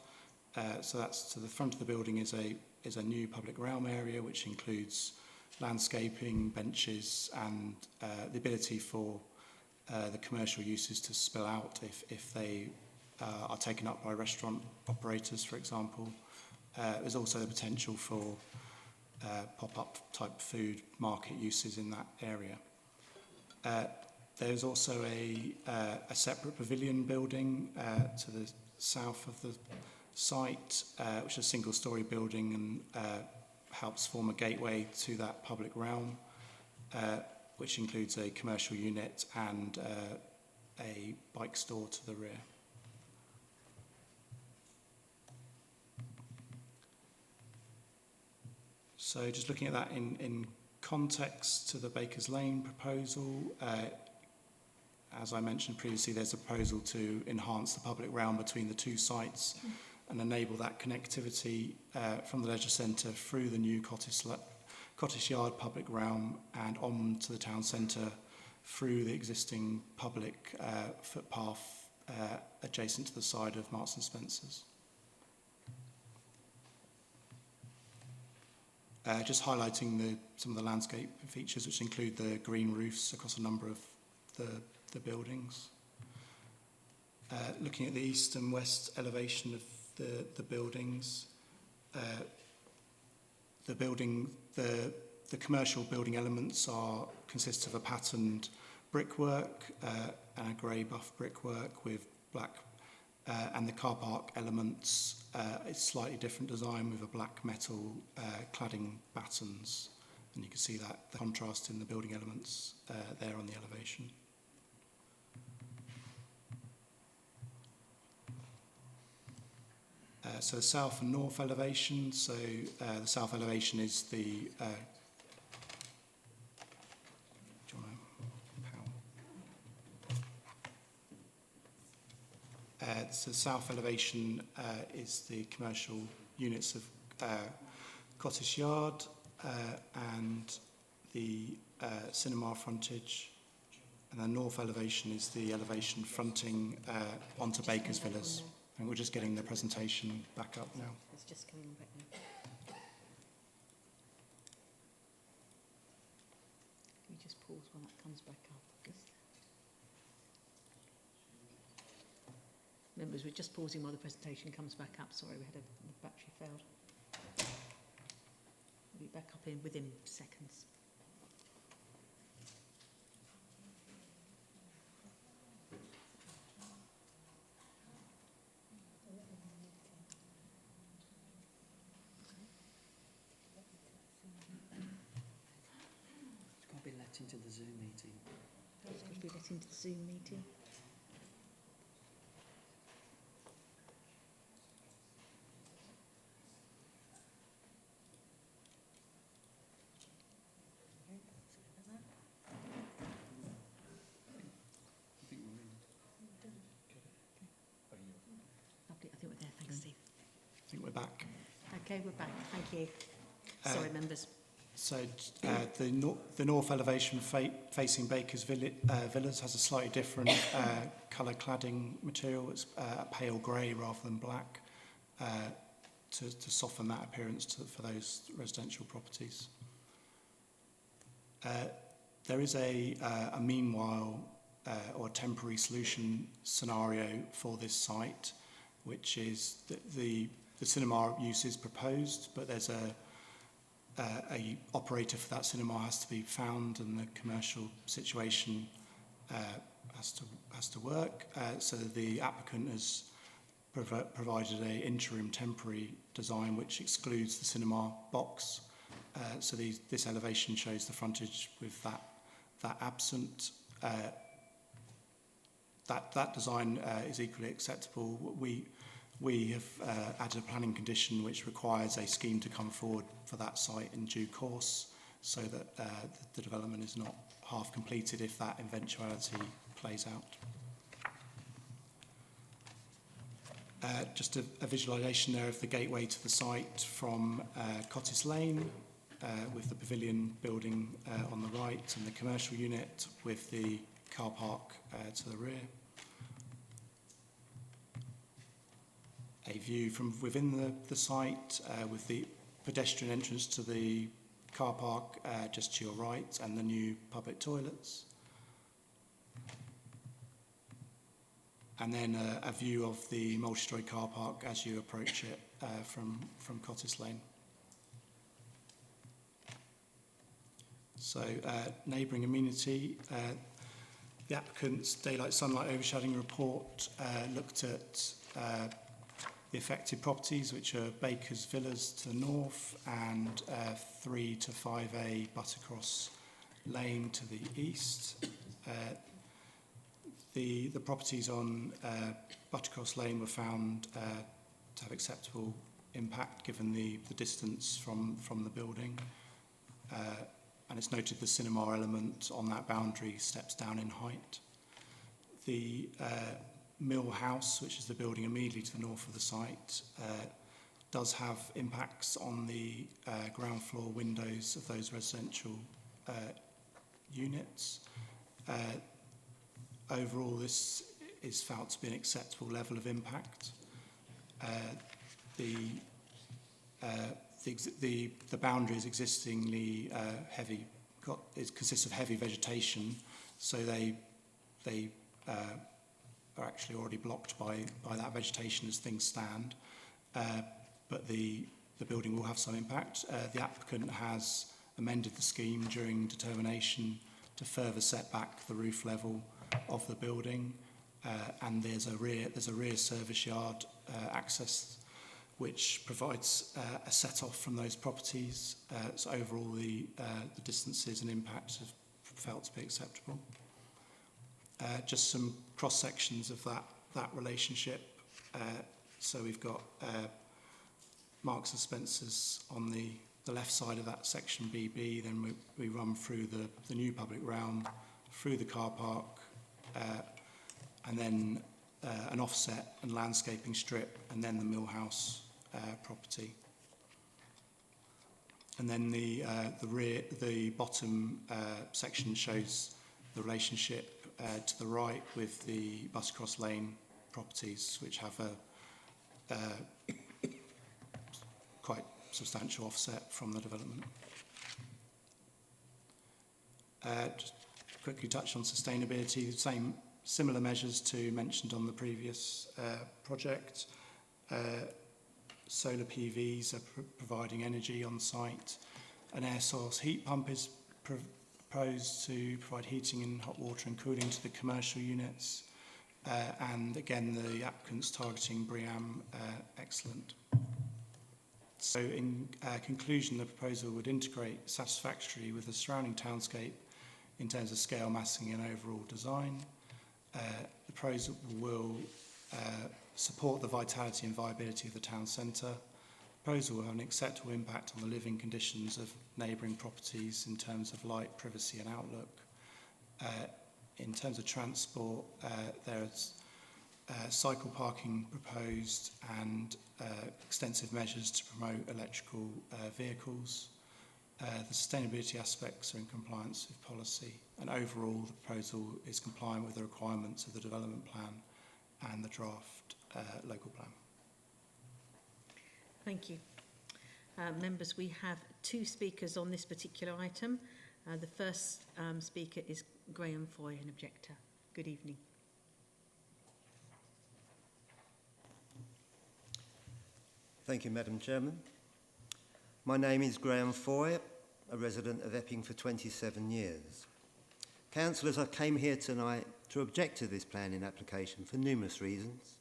So that's to the front of the building is a new public realm area, which includes landscaping, benches, and the ability for the commercial uses to spill out if they are taken up by restaurant operators, for example. There's also the potential for pop-up type food market uses in that area. There's also a separate pavilion building to the south of the site, which is a single-storey building and helps form a gateway to that public realm, which includes a commercial unit and a bike store to the rear. So just looking at that in context to the Baker's Lane proposal, as I mentioned previously, there's a proposal to enhance the public realm between the 2 sites and enable that connectivity from the leisure centre through the new Cottis Yard public realm and on to the town centre through the existing public footpath adjacent to the side of Marks and Spencer's. Just highlighting some of the landscape features, which include the green roofs across a number of the buildings. Looking at the east and west elevation of the buildings, the commercial building elements consist of a patterned brickwork and a grey buff brickwork with black. And the car park elements is slightly different design with a black metal cladding battens. And you can see that the contrast in the building elements there on the elevation. So the south and north elevation. So the south elevation is the... do you want to... so the south elevation is the commercial units of Cottish Yard and the cinema frontage. And the north elevation is the elevation fronting onto Baker's Villas. And we're just getting the presentation back up now. It's just coming back now. Can we just pause when that comes back up? Members, we're just pausing while the presentation comes back up. Sorry, the battery failed. We'll be back up within seconds. Into the Zoom meeting. It's got to be let into the Zoom meeting. Lovely. I think we're there. Thanks, Steve. I think we're back. Okay, we're back. Thank you. Sorry, members. So the north elevation facing Baker's Villas has a slightly different colour cladding material. It's pale grey rather than black to soften that appearance for those residential properties. There is a meanwhile or temporary solution scenario for this site, which is that the cinema use is proposed, but there's a operator for that cinema has to be found, and the commercial situation has to work. So the applicant has provided an interim temporary design which excludes the cinema box. So this elevation shows the frontage with that absent. That design is equally acceptable. We have added a planning condition which requires a scheme to come forward for that site in due course, so that the development is not half completed if that eventuality plays out. Just a visualisation there of the gateway to the site from Cottis Lane, with the pavilion building on the right and the commercial unit with the car park to the rear. A view from within the site with the pedestrian entrance to the car park just to your right, and the new public toilets. And then a view of the multi-storey car park as you approach it from Cottis Lane. So neighbouring amenity, the applicant's daylight sunlight overshadowing report looked at the affected properties, which are Baker's Villas to the north and 3 to 5A Buttercross Lane to the east. The properties on Buttercross Lane were found to have acceptable impact given the distance from the building. And it's noted the cinema element on that boundary steps down in height. The Mill House, which is the building immediately to the north of the site, does have impacts on the ground floor windows of those residential units. Overall, this is felt to be an acceptable level of impact. The boundary is existingly heavy. It consists of heavy vegetation, so they are actually already blocked by that vegetation as things stand. But the building will have some impact. The applicant has amended the scheme during determination to further set back the roof level of the building and there's a rear service yard access which provides a set-off from those properties. So overall, the distances and impacts have felt to be acceptable. Just some cross-sections of that relationship. So we've got Marks and Spencer's on the left side of that section BB, then we run through the new public realm, through the car park, and then an offset and landscaping strip, and then the Millhouse property. And then the bottom section shows the relationship to the right with the Buscross Lane properties, which have a quite substantial offset from the development. Just quickly touch on sustainability. Similar measures to mentioned on the previous project. Solar PVs are providing energy on site. An air source heat pump is proposed to provide heating and hot water and cooling to the commercial units. And again, the applicant's targeting BREEAM excellent. So in conclusion, the proposal would integrate satisfactorily with the surrounding townscape in terms of scale, massing and overall design. The proposal will support the vitality and viability of the town centre. The proposal will have an acceptable impact on the living conditions of neighbouring properties in terms of light, privacy and outlook. In terms of transport, there's cycle parking proposed and extensive measures to promote electrical vehicles. The sustainability aspects are in compliance with policy, and overall the proposal is compliant with the requirements of the development plan and the draft local plan. Thank you. Members, we have two speakers on this particular item. The first speaker is Graham Foy, an objector. Good evening. Thank you, Madam Chairman. My name is Graham Foy, a resident of Epping for 27 years. Councillors, I came here tonight to object to this planning application for numerous reasons,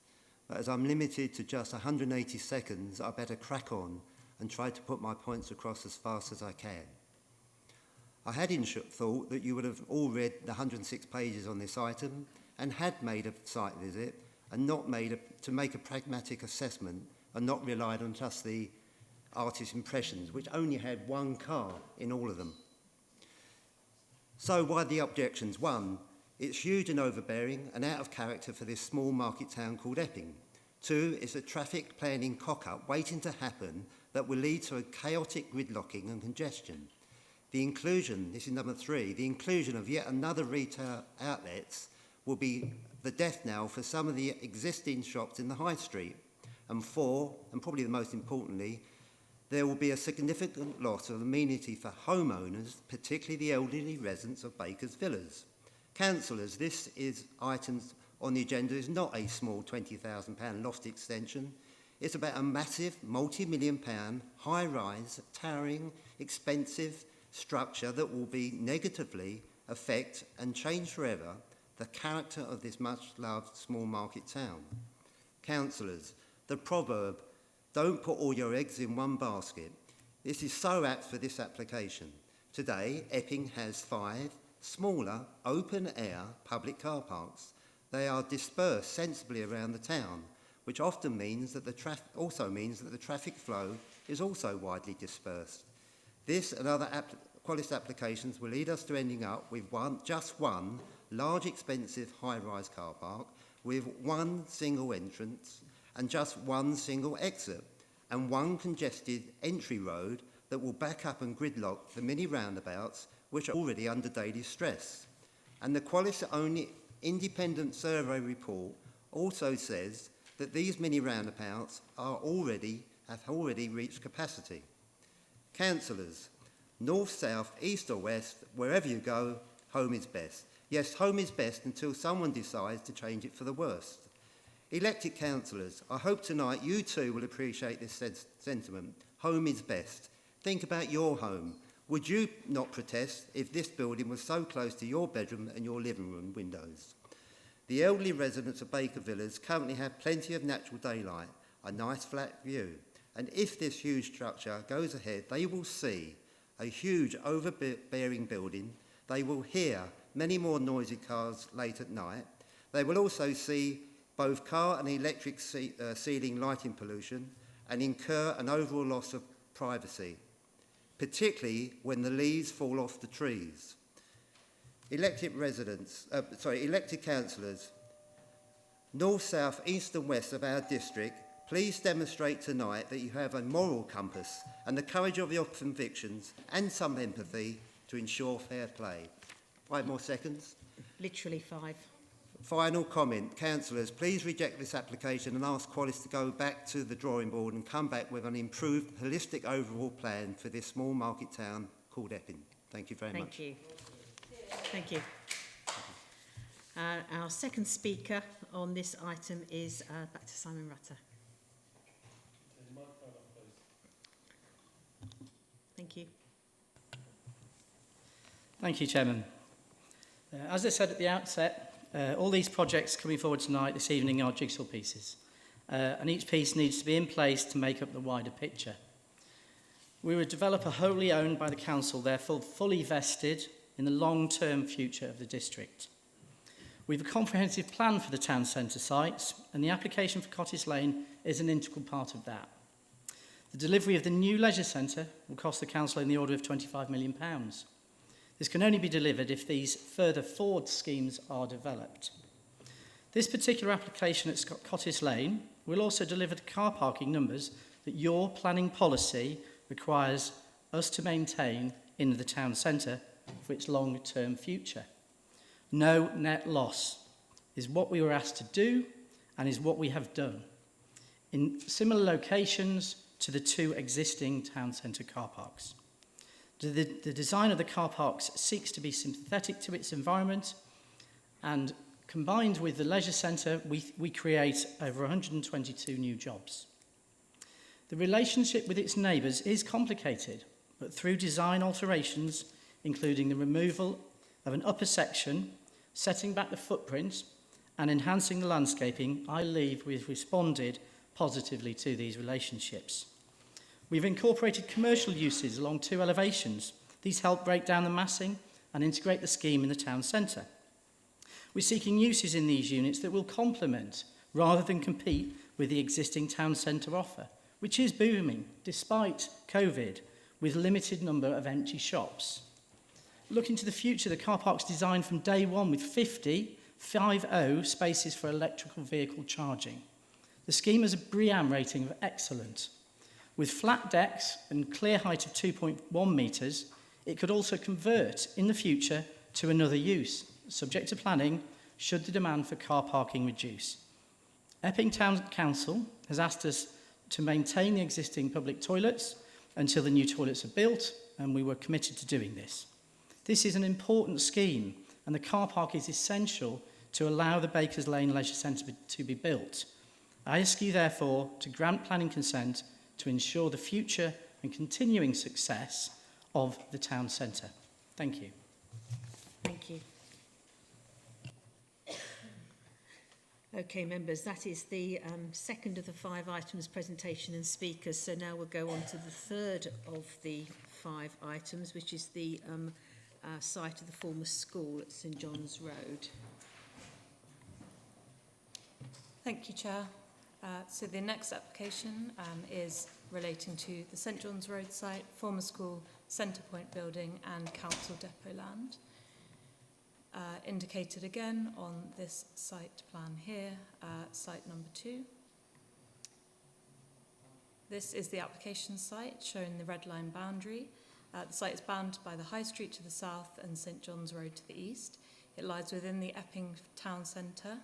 but as I'm limited to just 180 seconds, I better crack on and try to put my points across as fast as I can. I had in thought that you would have all read the 106 pages on this item and had made a site visit and not to make a pragmatic assessment and not relied on just the artist's impressions, which only had one car in all of them. So why the objections? One, it's huge and overbearing and out of character for this small market town called Epping. Two, it's a traffic planning cock-up waiting to happen that will lead to a chaotic gridlocking and congestion. The inclusion, this is number three, the inclusion of yet another retail outlets will be the death knell for some of the existing shops in the high street. And four, and probably the most importantly, there will be a significant loss of amenity for homeowners, particularly the elderly residents of Bakers Villas. Councillors, this items on the agenda is not a small £20,000 loft extension. It's about a massive multi-million pound, high-rise, towering, expensive structure that will be negatively affect and change forever the character of this much-loved small market town. Councillors, the proverb, don't put all your eggs in one basket. This is so apt for this application. Today, Epping has 5 smaller, open-air public car parks. They are dispersed sensibly around the town, which often means that the traffic flow is also widely dispersed. This and other Qualis applications will lead us to ending up with just one large, expensive, high-rise car park with one single entrance and just one single exit, and one congested entry road that will back up and gridlock the mini roundabouts, which are already under daily stress. And the Qualis-only independent survey report also says that these mini roundabouts have already reached capacity. Councillors, north, south, east or west, wherever you go, home is best. Yes, home is best until someone decides to change it for the worst. Elected councillors, I hope tonight you too will appreciate this sentiment. Home is best. Think about your home. Would you not protest if this building was so close to your bedroom and your living room windows? The elderly residents of Baker Villas currently have plenty of natural daylight, a nice flat view, and if this huge structure goes ahead, they will see a huge overbearing building. They will hear many more noisy cars late at night. They will also see both car and electric ceiling lighting pollution and incur an overall loss of privacy, particularly when the leaves fall off the trees. Elected councillors, north, south, east and west of our district, please demonstrate tonight that you have a moral compass and the courage of your convictions and some empathy to ensure fair play. 5 more seconds. Literally 5. Final comment. Councillors, please reject this application and ask Qualis to go back to the drawing board and come back with an improved holistic overall plan for this small market town called Epping. Thank you very much. Thank you. Thank you. Our second speaker on this item is back to Simon Rutter. Thank you. Thank you, Chairman. As I said at the outset, all these projects coming forward tonight, this evening, are jigsaw pieces. And each piece needs to be in place to make up the wider picture. We were a developer wholly owned by the council, therefore fully vested in the long-term future of the district. We have a comprehensive plan for the town centre sites, and the application for Cottage Lane is an integral part of that. The delivery of the new leisure centre will cost the council in the order of £25 million. This can only be delivered if these further forward schemes are developed. This particular application at Cottage Lane will also deliver the car parking numbers that your planning policy requires us to maintain in the town centre for its long-term future. No net loss is what we were asked to do and is what we have done in similar locations to the 2 existing town centre car parks. The design of the car parks seeks to be sympathetic to its environment, and combined with the leisure centre, we create over 122 new jobs. The relationship with its neighbours is complicated, but through design alterations, including the removal of an upper section, setting back the footprint, and enhancing the landscaping, I believe we've responded positively to these relationships. We've incorporated commercial uses along 2 elevations. These help break down the massing and integrate the scheme in the town centre. We're seeking uses in these units that will complement rather than compete with the existing town centre offer, which is booming despite COVID, with a limited number of empty shops. Looking to the future, the car park's designed from day one with 50 spaces for electrical vehicle charging. The scheme has a BREEAM rating of excellent. With flat decks and clear height of 2.1 metres, it could also convert in the future to another use, subject to planning, should the demand for car parking reduce. Epping Town Council has asked us to maintain the existing public toilets until the new toilets are built, and we were committed to doing this. This is an important scheme, and the car park is essential to allow the Bakers Lane Leisure Centre to be built. I ask you, therefore, to grant planning consent to ensure the future and continuing success of the town centre. Thank you. Thank you. Okay, members, that is the second of the 5 items, presentation and speakers. So now we'll go on to the third of the 5 items, which is the site of the former school at St John's Road. Thank you, Chair. So the next application is relating to the St John's Road site, former school, Centrepoint building and council depot land. Indicated again on this site plan here, site number 2. This is the application site showing the red line boundary. The site is bounded by the High Street to the south and St John's Road to the east. It lies within the Epping town centre,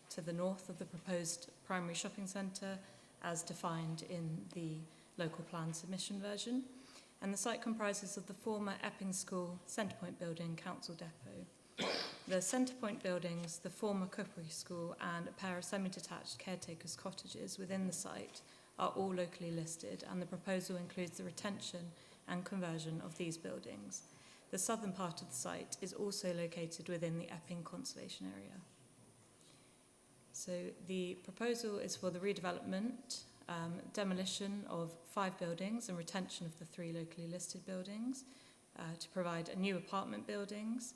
to the north of the proposed primary shopping centre as defined in the local plan submission version. And the site comprises of the former Epping School, Centrepoint building, council depot. The Centrepoint buildings, the former Cookery School and a pair of semi-detached caretakers' cottages within the site are all locally listed, and the proposal includes the retention and conversion of these buildings. The southern part of the site is also located within the Epping conservation area. So the proposal is for the redevelopment, demolition of 5 buildings and retention of the 3 locally listed buildings to provide a new apartment buildings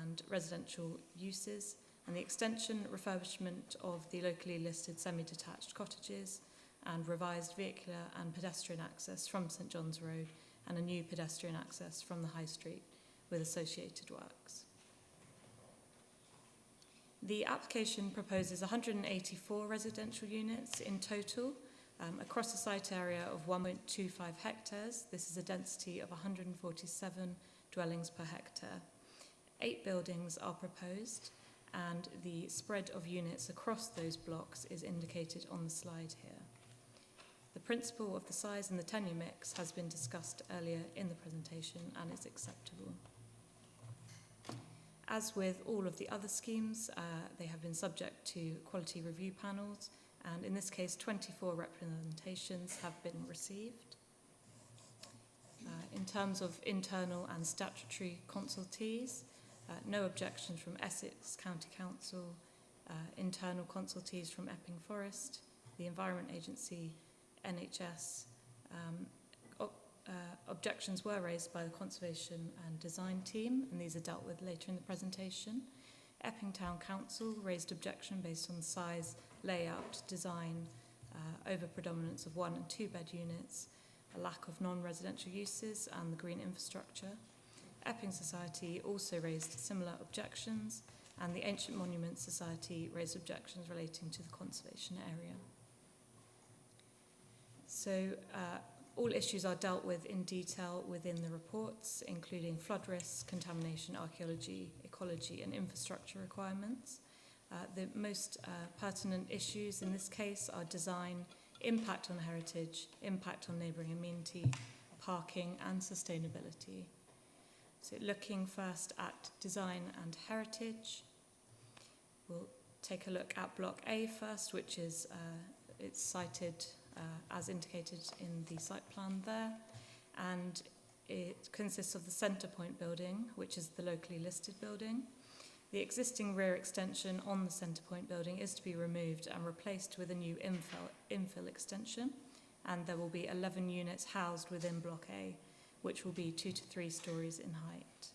and residential uses, and the extension, refurbishment of the locally listed semi-detached cottages and revised vehicular and pedestrian access from St John's Road and a new pedestrian access from the High Street with associated works. The application proposes 184 residential units in total across a site area of 1.25 hectares. This is a density of 147 dwellings per hectare. 8 buildings are proposed, and the spread of units across those blocks is indicated on the slide here. The principle of the size and the tenure mix has been discussed earlier in the presentation and is acceptable. As with all of the other schemes, they have been subject to quality review panels, and in this case 24 representations have been received. In terms of internal and statutory consultees, no objections from Essex County Council, internal consultees from Epping Forest, the Environment Agency, NHS. Objections were raised by the Conservation and Design team, and these are dealt with later in the presentation. Epping Town Council raised objection based on the size, layout, design, over predominance of 1 and 2 bed units, a lack of non-residential uses and the green infrastructure. Epping Society also raised similar objections, and the Ancient Monuments Society raised objections relating to the conservation area. So all issues are dealt with in detail within the reports, including flood risks, contamination, archaeology, ecology and infrastructure requirements. The most pertinent issues in this case are design, impact on heritage, impact on neighbouring amenity, parking and sustainability. So looking first at design and heritage, we'll take a look at Block A first, which is it's cited as indicated in the site plan there, and it consists of the Centre Point building, which is the locally listed building. The existing rear extension on the Centre Point building is to be removed and replaced with a new infill extension, and there will be 11 units housed within Block A, which will be 2 to 3 stories in height.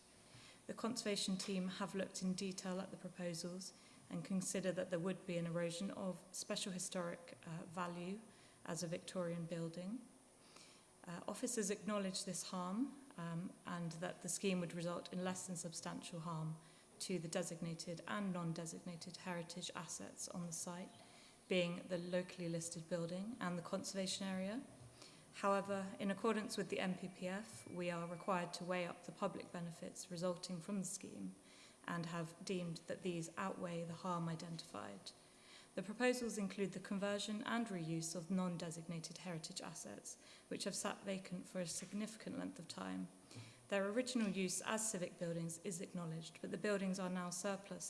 The conservation team have looked in detail at the proposals and consider that there would be an erosion of special historic value as a Victorian building. Officers acknowledge this harm and that the scheme would result in less than substantial harm to the designated and non-designated heritage assets on the site, being the locally listed building and the conservation area. However, in accordance with the MPPF, we are required to weigh up the public benefits resulting from the scheme and have deemed that these outweigh the harm identified. The proposals include the conversion and reuse of non-designated heritage assets, which have sat vacant for a significant length of time. Their original use as civic buildings is acknowledged, but the buildings are now surplus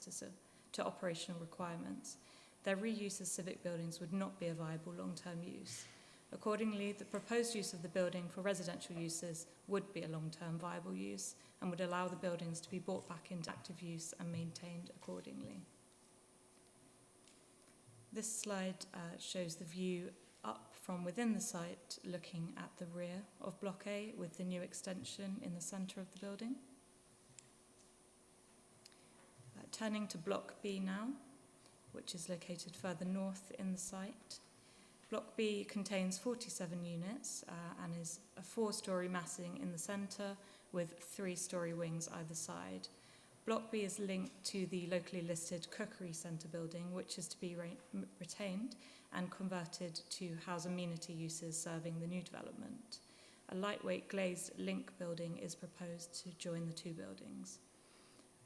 to operational requirements. Their reuse as civic buildings would not be a viable long-term use. Accordingly, the proposed use of the building for residential uses would be a long-term viable use and would allow the buildings to be brought back into active use and maintained accordingly. This slide shows the view up from within the site, looking at the rear of Block A with the new extension in the centre of the building. Turning to Block B now, which is located further north in the site. Block B contains 47 units and is a 4-storey massing in the centre with 3-storey wings either side. Block B is linked to the locally listed Cookery Centre building, which is to be retained and converted to house amenity uses serving the new development. A lightweight glazed link building is proposed to join the 2 buildings.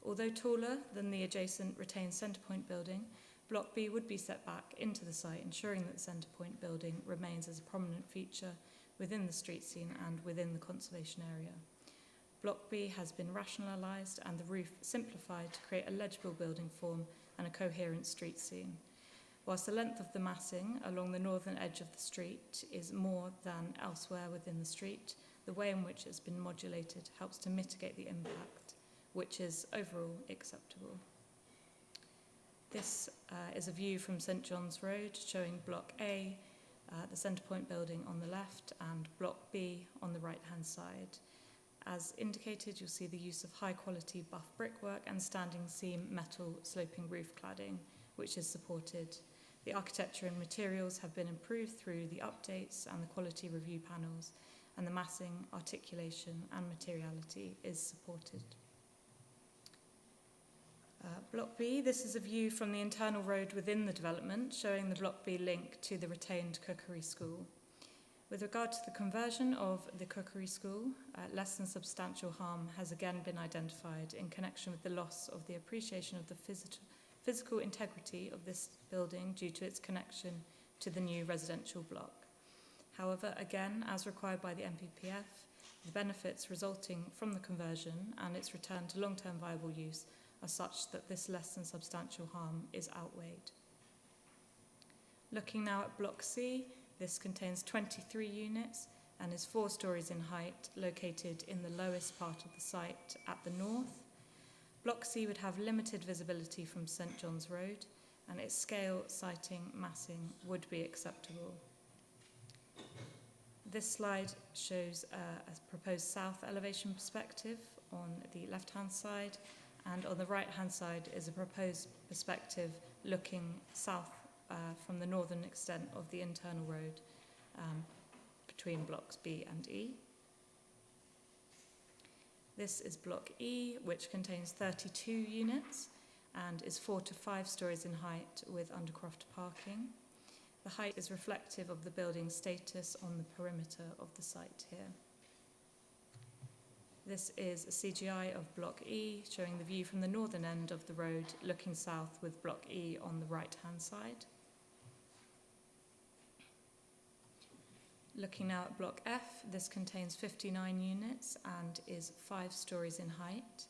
Although taller than the adjacent retained Centre Point building, Block B would be set back into the site, ensuring that the Centre Point building remains as a prominent feature within the street scene and within the conservation area. Block B has been rationalised and the roof simplified to create a legible building form and a coherent street scene. Whilst the length of the massing along the northern edge of the street is more than elsewhere within the street, the way in which it's been modulated helps to mitigate the impact, which is overall acceptable. This is a view from St John's Road showing Block A, the Centrepoint building on the left, and Block B on the right-hand side. As indicated, you'll see the use of high-quality buff brickwork and standing seam metal sloping roof cladding, which is supported. The architecture and materials have been improved through the updates and the quality review panels, and the massing, articulation and materiality is supported. Block B, this is a view from the internal road within the development, showing the Block B link to the retained cookery school. With regard to the conversion of the cookery school, less than substantial harm has again been identified in connection with the loss of the appreciation of the physical integrity of this building due to its connection to the new residential block. However, again, as required by the MPPF, the benefits resulting from the conversion and its return to long-term viable use are such that this less than substantial harm is outweighed. Looking now at Block C, this contains 23 units and is 4 stories in height, located in the lowest part of the site at the north. Block C would have limited visibility from St John's Road, and its scale, siting, massing would be acceptable. This slide shows a proposed south elevation perspective on the left-hand side, and on the right-hand side is a proposed perspective looking south from the northern extent of the internal road between blocks B and E. This is Block E, which contains 32 units and is 4 to 5 stories in height with undercroft parking. The height is reflective of the building's status on the perimeter of the site here. This is a CGI of Block E, showing the view from the northern end of the road, looking south with Block E on the right-hand side. Looking now at Block F, this contains 59 units and is 5 stories in height.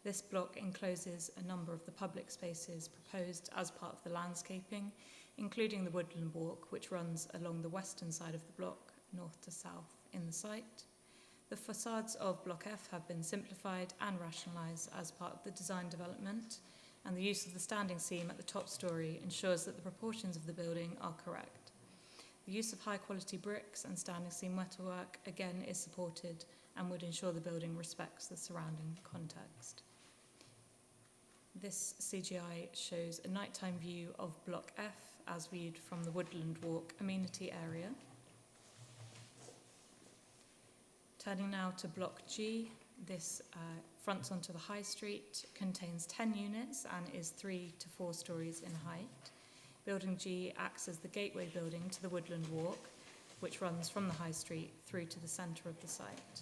This block encloses a number of the public spaces proposed as part of the landscaping, including the woodland walk, which runs along the western side of the block, north to south in the site. The facades of Block F have been simplified and rationalised as part of the design development, and the use of the standing seam at the top storey ensures that the proportions of the building are correct. The use of high-quality bricks and standing seam metalwork again is supported and would ensure the building respects the surrounding context. This CGI shows a nighttime view of Block F as viewed from the Woodland Walk amenity area. Turning now to Block G, this fronts onto the High Street, contains 10 units and is 3 to 4 stories in height. Building G acts as the gateway building to the Woodland Walk, which runs from the High Street through to the centre of the site.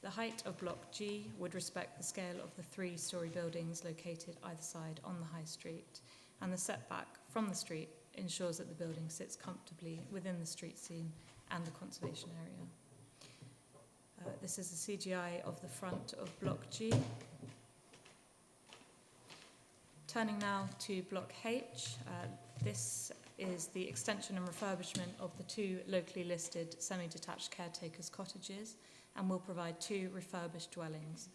The height of Block G would respect the scale of the 3-storey buildings located either side on the High Street, and the setback from the street ensures that the building sits comfortably within the street seam and the conservation area. This is a CGI of the front of Block G. Turning now to Block H, this is the extension and refurbishment of the 2 locally listed semi-detached caretakers' cottages and will provide 2 refurbished dwellings.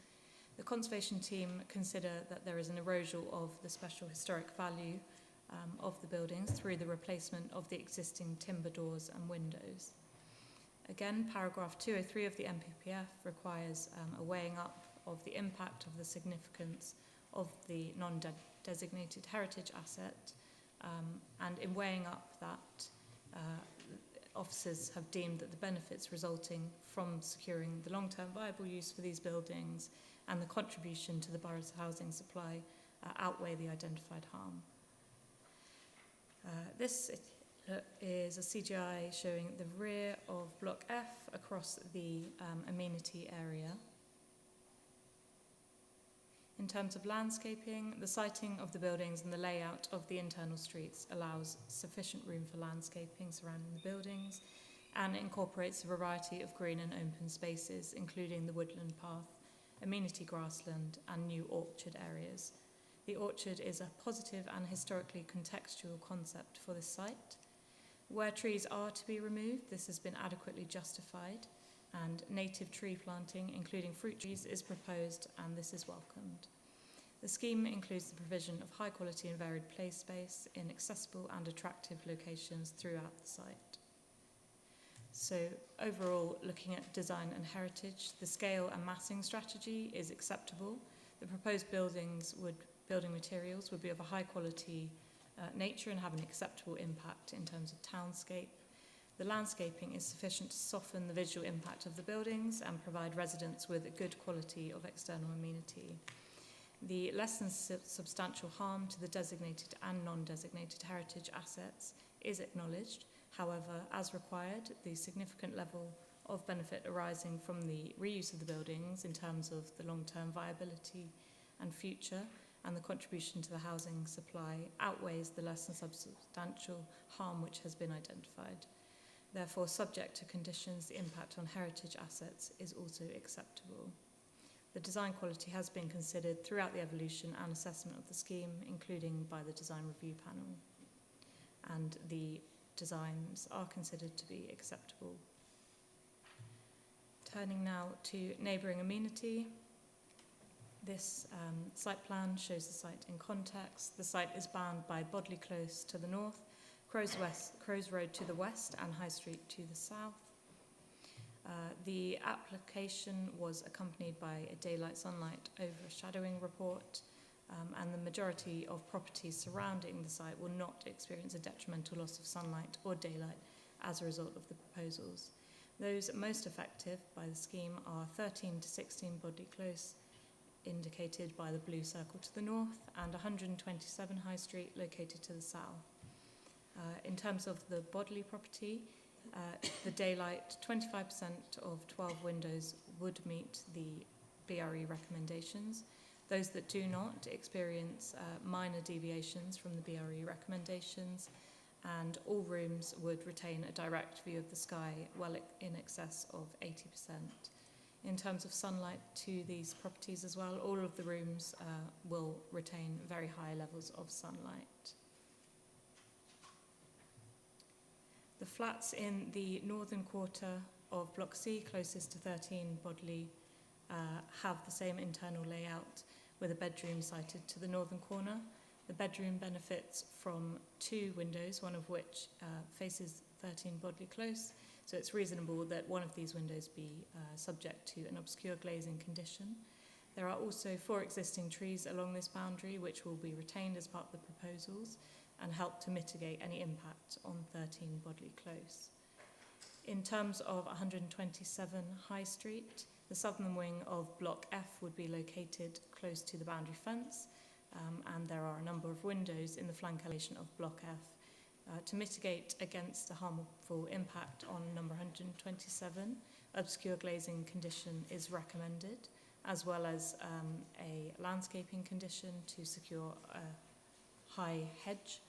The conservation team consider that there is an erosion of the special historic value of the buildings through the replacement of the existing timber doors and windows. Again, paragraph 203 of the MPPF requires a weighing up of the impact of the significance of the non-designated heritage asset, and in weighing up that, officers have deemed that the benefits resulting from securing the long-term viable use for these buildings and the contribution to the borough's housing supply outweigh the identified harm. This is a CGI showing the rear of Block F across the amenity area. In terms of landscaping, the siting of the buildings and the layout of the internal streets allows sufficient room for landscaping surrounding the buildings and incorporates a variety of green and open spaces, including the woodland path, amenity grassland and new orchard areas. The orchard is a positive and historically contextual concept for this site. Where trees are to be removed, this has been adequately justified, and native tree planting, including fruit trees, is proposed, and this is welcomed. The scheme includes the provision of high quality and varied play space in accessible and attractive locations throughout the site. So overall, looking at design and heritage, the scale and massing strategy is acceptable. The proposed building materials would be of a high quality nature and have an acceptable impact in terms of townscape. The landscaping is sufficient to soften the visual impact of the buildings and provide residents with a good quality of external amenity. The less than substantial harm to the designated and non-designated heritage assets is acknowledged. However, as required, the significant level of benefit arising from the reuse of the buildings in terms of the long-term viability and future and the contribution to the housing supply outweighs the less than substantial harm which has been identified. Therefore, subject to conditions, the impact on heritage assets is also acceptable. The design quality has been considered throughout the evolution and assessment of the scheme, including by the design review panel, and the designs are considered to be acceptable. Turning now to neighbouring amenity. This site plan shows the site in context. The site is bound by Bodley Close to the north, Crows Road to the west, and High Street to the south. The application was accompanied by a daylight sunlight overshadowing report, and the majority of properties surrounding the site will not experience a detrimental loss of sunlight or daylight as a result of the proposals. Those most affected by the scheme are 13 to 16 Bodley Close, indicated by the blue circle to the north, and 127 High Street, located to the south. In terms of the Bodley property, the daylight, 25% of 12 windows would meet the BRE recommendations. Those that do not experience minor deviations from the BRE recommendations, and all rooms would retain a direct view of the sky well in excess of 80%. In terms of sunlight to these properties as well, all of the rooms will retain very high levels of sunlight. The flats in the northern quarter of Block C, closest to 13 Bodley, have the same internal layout, with a bedroom sited to the northern corner. The bedroom benefits from 2 windows, one of which faces 13 Bodley Close, so it's reasonable that one of these windows be subject to an obscure glazing condition. There are also 4 existing trees along this boundary which will be retained as part of the proposals and help to mitigate any impact on 13 Bodley Close. In terms of 127 High Street, the southern wing of Block F would be located close to the boundary fence, and there are a number of windows in the flank elevation of Block F. To mitigate against the harmful impact on number 127, obscure glazing condition is recommended, as well as a landscaping condition to secure a high hedge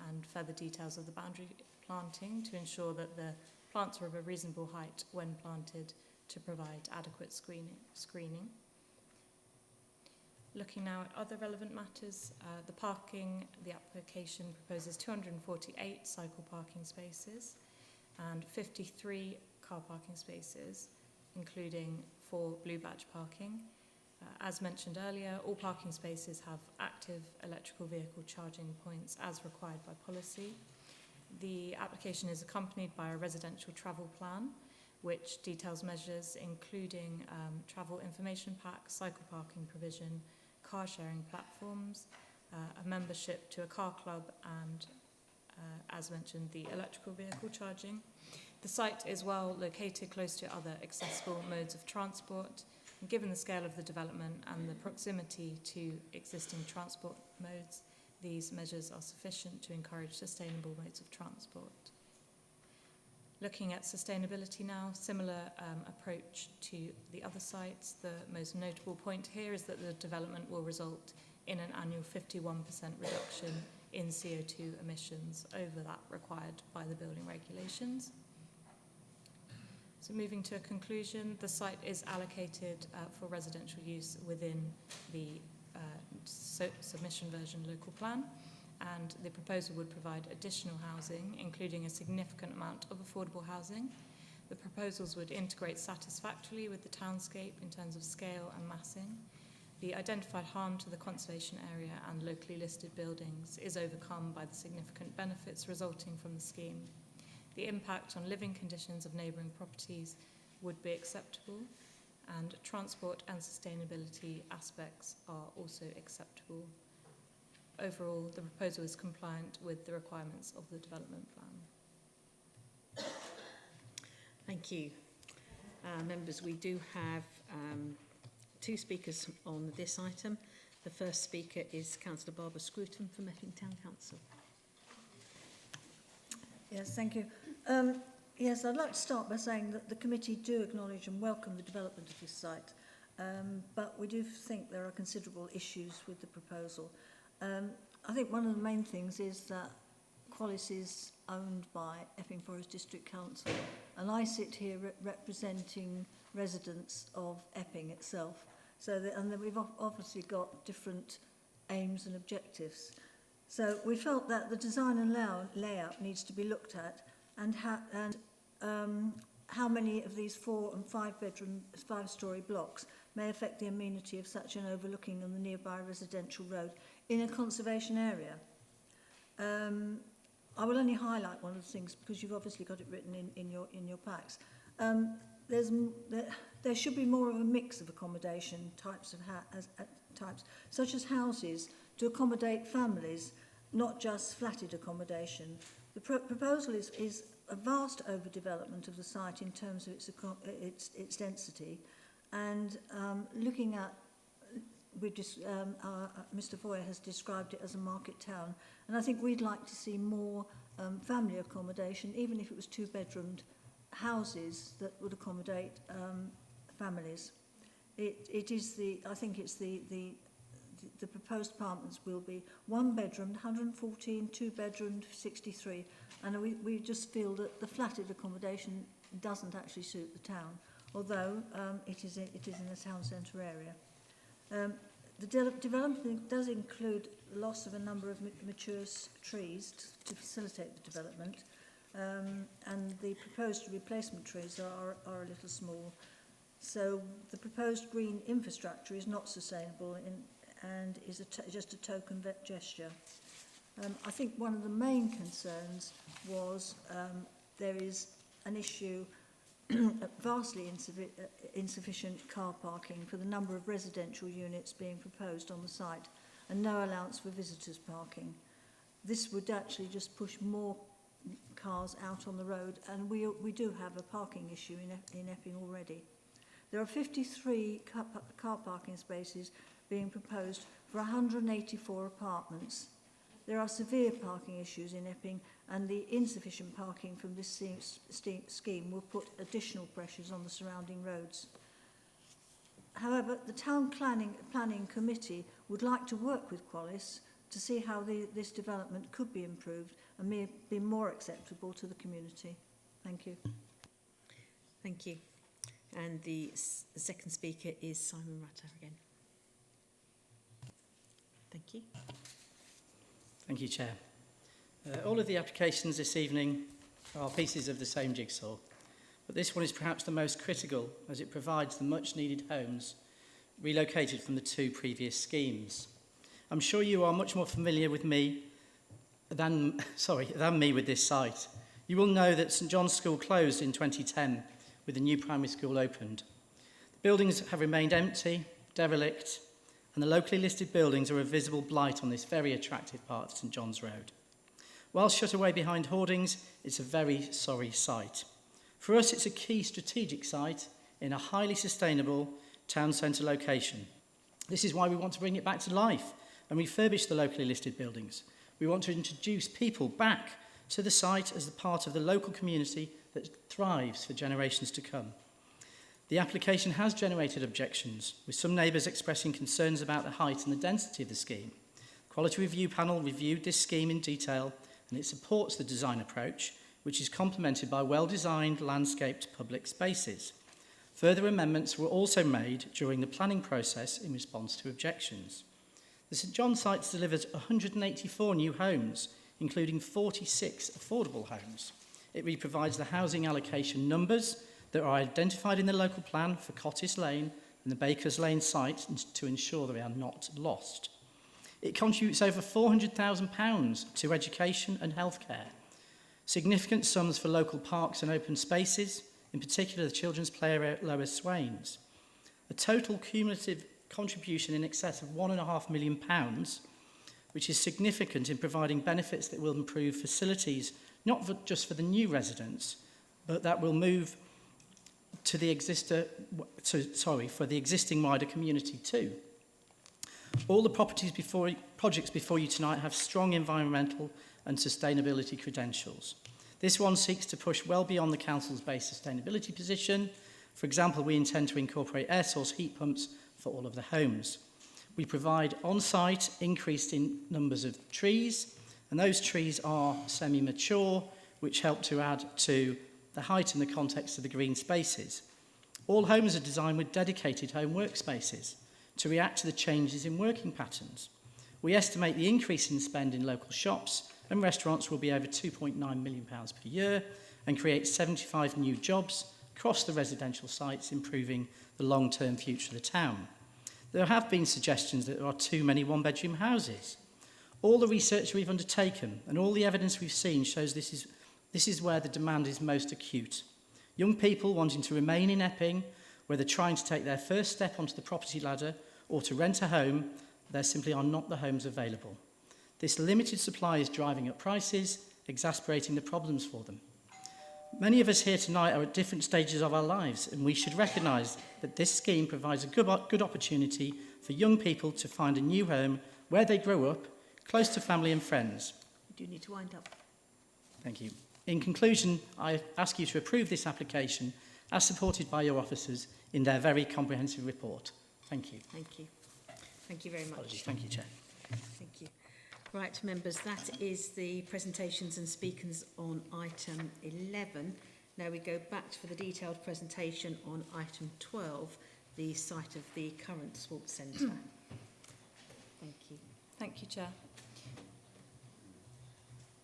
and further details of the boundary planting to ensure that the plants are of a reasonable height when planted to provide adequate screening. Looking now at other relevant matters, the parking, the application proposes 248 cycle parking spaces and 53 car parking spaces, including 4 blue badge parking. As mentioned earlier, all parking spaces have active electrical vehicle charging points as required by policy. The application is accompanied by a residential travel plan, which details measures including travel information pack, cycle parking provision, car sharing platforms, a membership to a car club, and, as mentioned, the electrical vehicle charging. The site is well located close to other accessible modes of transport. And given the scale of the development and the proximity to existing transport modes, these measures are sufficient to encourage sustainable modes of transport. Looking at sustainability now, similar approach to the other sites. The most notable point here is that the development will result in an annual 51% reduction in CO2 emissions over that required by the building regulations. So moving to a conclusion, the site is allocated for residential use within the submission version local plan, and the proposal would provide additional housing, including a significant amount of affordable housing. The proposals would integrate satisfactorily with the townscape in terms of scale and massing. the identified harm to the conservation area and locally listed buildings is overcome by the significant benefits resulting from the scheme. The impact on living conditions of neighbouring properties would be acceptable, and transport and sustainability aspects are also acceptable. Overall, the proposal is compliant with the requirements of the development plan. Thank you. Members, we do have two speakers on this item. The first speaker is Councillor Barbara Scruton from Epping Town Council. Yes, thank you. Yes, I'd like to start by saying that the committee do acknowledge and welcome the development of this site, but we do think there are considerable issues with the proposal. I think one of the main things is that Qualis is owned by Epping Forest District Council, and I sit here representing residents of Epping itself. So that we've obviously got different aims and objectives. So we felt that the design and layout needs to be looked at, and how many of these 4 and 5 bedroom, 5-storey blocks may affect the amenity of such an overlooking on the nearby residential road in a conservation area. I will only highlight one of the things because you've obviously got it written in your packs. There should be more of a mix of accommodation types, such as houses to accommodate families, not just flatted accommodation. The proposal is a vast overdevelopment of the site in terms of its density, and looking at, Mr. Foyer has described it as a market town, and I think we'd like to see more family accommodation, even if it was 2-bedroomed houses that would accommodate families. I think it's the proposed apartments will be 1-bedroom, 114, 2-bedroom, 63, and we just feel that the flatted accommodation doesn't actually suit the town, although it is in a town centre area. The development does include loss of a number of mature trees to facilitate the development, and the proposed replacement trees are a little small. So the proposed green infrastructure is not sustainable and is just a token gesture. I think one of the main concerns was there is an issue vastly insufficient car parking for the number of residential units being proposed on the site, and no allowance for visitors parking. This would actually just push more cars out on the road, and we do have a parking issue in Epping already. There are 53 car parking spaces being proposed for 184 apartments. There are severe parking issues in Epping, and the insufficient parking from this scheme will put additional pressures on the surrounding roads. However, the Town Planning Committee would like to work with Qualis to see how this development could be improved and may be more acceptable to the community. Thank you. Thank you. And the second speaker is Simon Rutter again. Thank you. Thank you, Chair. All of the applications this evening are pieces of the same jigsaw, but this one is perhaps the most critical as it provides the much-needed homes relocated from the 2 previous schemes. I'm sure you are much more familiar with me than me with this site. You will know that St John's School closed in 2010 with the new primary school opened. The buildings have remained empty, derelict, and the locally listed buildings are a visible blight on this very attractive part of St John's Road. While shut away behind hoardings, it's a very sorry site. For us, it's a key strategic site in a highly sustainable town centre location. This is why we want to bring it back to life and refurbish the locally listed buildings. We want to introduce people back to the site as a part of the local community that thrives for generations to come. The application has generated objections, with some neighbours expressing concerns about the height and the density of the scheme. The Quality Review Panel reviewed this scheme in detail, and it supports the design approach, which is complemented by well-designed landscaped public spaces. Further amendments were also made during the planning process in response to objections. The St John site delivers 184 new homes, including 46 affordable homes. It provides the housing allocation numbers that are identified in the local plan for Cottis Lane and the Bakers Lane site to ensure they are not lost. It contributes over £400,000 to education and healthcare, significant sums for local parks and open spaces, in particular the children's play area at Lower Swains. A total cumulative contribution in excess of £1.5 million, which is significant in providing benefits that will improve facilities, not just for the new residents, but that will move to the for the existing wider community too. All the projects before you tonight have strong environmental and sustainability credentials. This one seeks to push well beyond the Council's base sustainability position. For example, we intend to incorporate air source heat pumps for all of the homes. We provide on-site increased in numbers of trees, and those trees are semi-mature, which help to add to the height and the context of the green spaces. All homes are designed with dedicated home workspaces to react to the changes in working patterns. We estimate the increase in spend in local shops and restaurants will be over £2.9 million per year and create 75 new jobs across the residential sites, improving the long-term future of the town. There have been suggestions that there are too many one-bedroom houses. All the research we've undertaken and all the evidence we've seen shows this is where the demand is most acute. Young people wanting to remain in Epping, whether trying to take their first step onto the property ladder or to rent a home, there simply are not the homes available. This limited supply is driving up prices, exasperating the problems for them. Many of us here tonight are at different stages of our lives, and we should recognise that this scheme provides a good opportunity for young people to find a new home where they grow up, close to family and friends. We do need to wind up. Thank you. In conclusion, I ask you to approve this application as supported by your officers in their very comprehensive report. Thank you. Thank you. Thank you very much. Apologies. Thank you, Chair. Thank you. Right, members, that is the presentations and speakers on item 11. Now we go back for the detailed presentation on item 12, the site of the current sports centre. Thank you. Thank you, Chair.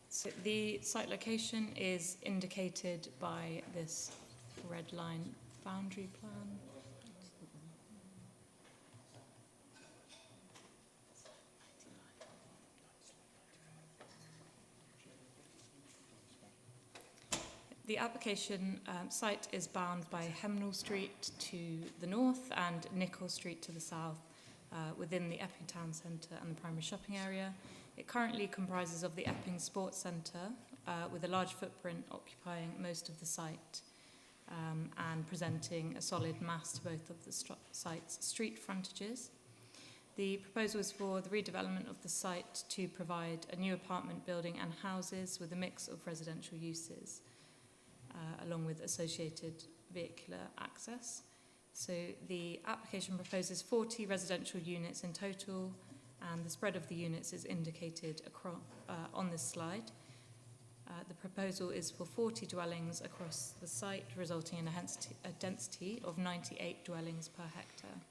So the site location is indicated by this red line boundary plan. The application site is bound by Hemnall Street to the north and Nicholl Street to the south within the Epping Town Centre and the primary shopping area. It currently comprises of the Epping Sports Centre with a large footprint occupying most of the site and presenting a solid mass to both of the site's street frontages. The proposal is for the redevelopment of the site to provide a new apartment building and houses with a mix of residential uses, along with associated vehicular access. So the application proposes 40 residential units in total, and the spread of the units is indicated on this slide. The proposal is for 40 dwellings across the site, resulting in a density of 98 dwellings per hectare.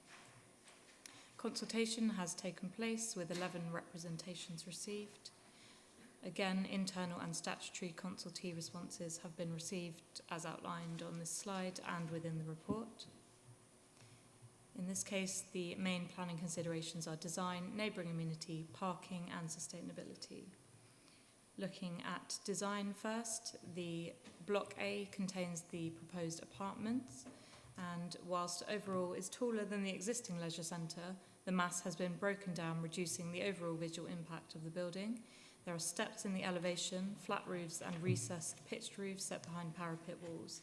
Consultation has taken place with 11 representations received. Again, internal and statutory consultee responses have been received as outlined on this slide and within the report. In this case, the main planning considerations are design, neighbouring amenity, parking and sustainability. Looking at design first, the Block A contains the proposed apartments, and whilst overall is taller than the existing leisure centre, the mass has been broken down, reducing the overall visual impact of the building. There are steps in the elevation, flat roofs and recessed pitched roofs set behind parapet walls.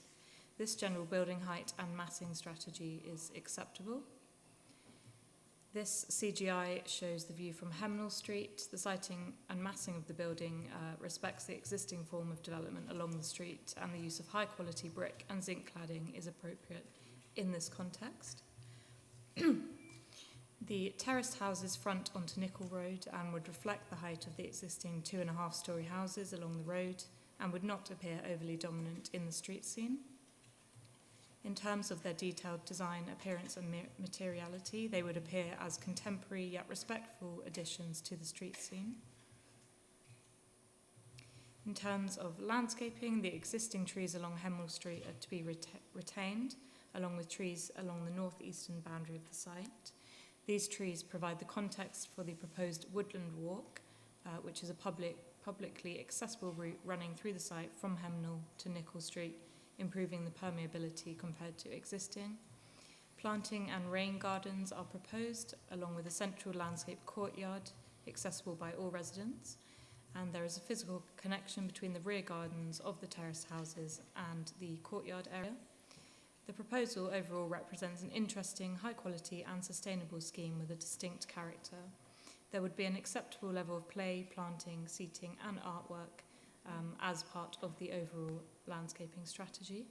This general building height and massing strategy is acceptable. This CGI shows the view from Hemnall Street. The siting and massing of the building respects the existing form of development along the street, and the use of high quality brick and zinc cladding is appropriate in this context. The terraced houses front onto Nicholl Road and would reflect the height of the existing 2.5-storey houses along the road and would not appear overly dominant in the street scene. In terms of their detailed design, appearance and materiality, they would appear as contemporary yet respectful additions to the street scene. In terms of landscaping, the existing trees along Hemnall Street are to be retained, along with trees along the northeastern boundary of the site. These trees provide the context for the proposed woodland walk, which is a publicly accessible route running through the site from Hemnall to Nicholl Street, improving the permeability compared to existing. Planting and rain gardens are proposed, along with a central landscape courtyard, accessible by all residents, and there is a physical connection between the rear gardens of the terraced houses and the courtyard area. The proposal overall represents an interesting, high quality and sustainable scheme with a distinct character. There would be an acceptable level of play, planting, seating and artwork as part of the overall landscaping strategy.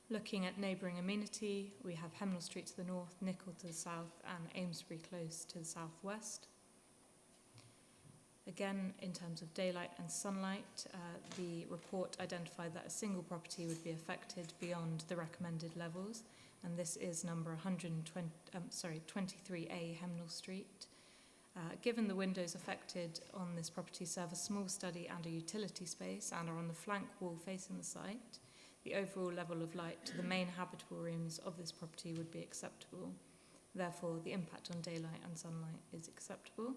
Looking at neighbouring amenity, we have Hemnall Street to the north, Nicholl to the south and Amesbury Close to the southwest. Again, in terms of daylight and sunlight, the report identified that a single property would be affected beyond the recommended levels, and this is number 23A Hemnall Street. Given the windows affected on this property serve a small study and a utility space and are on the flank wall facing the site, the overall level of light to the main habitable rooms of this property would be acceptable. Therefore, the impact on daylight and sunlight is acceptable.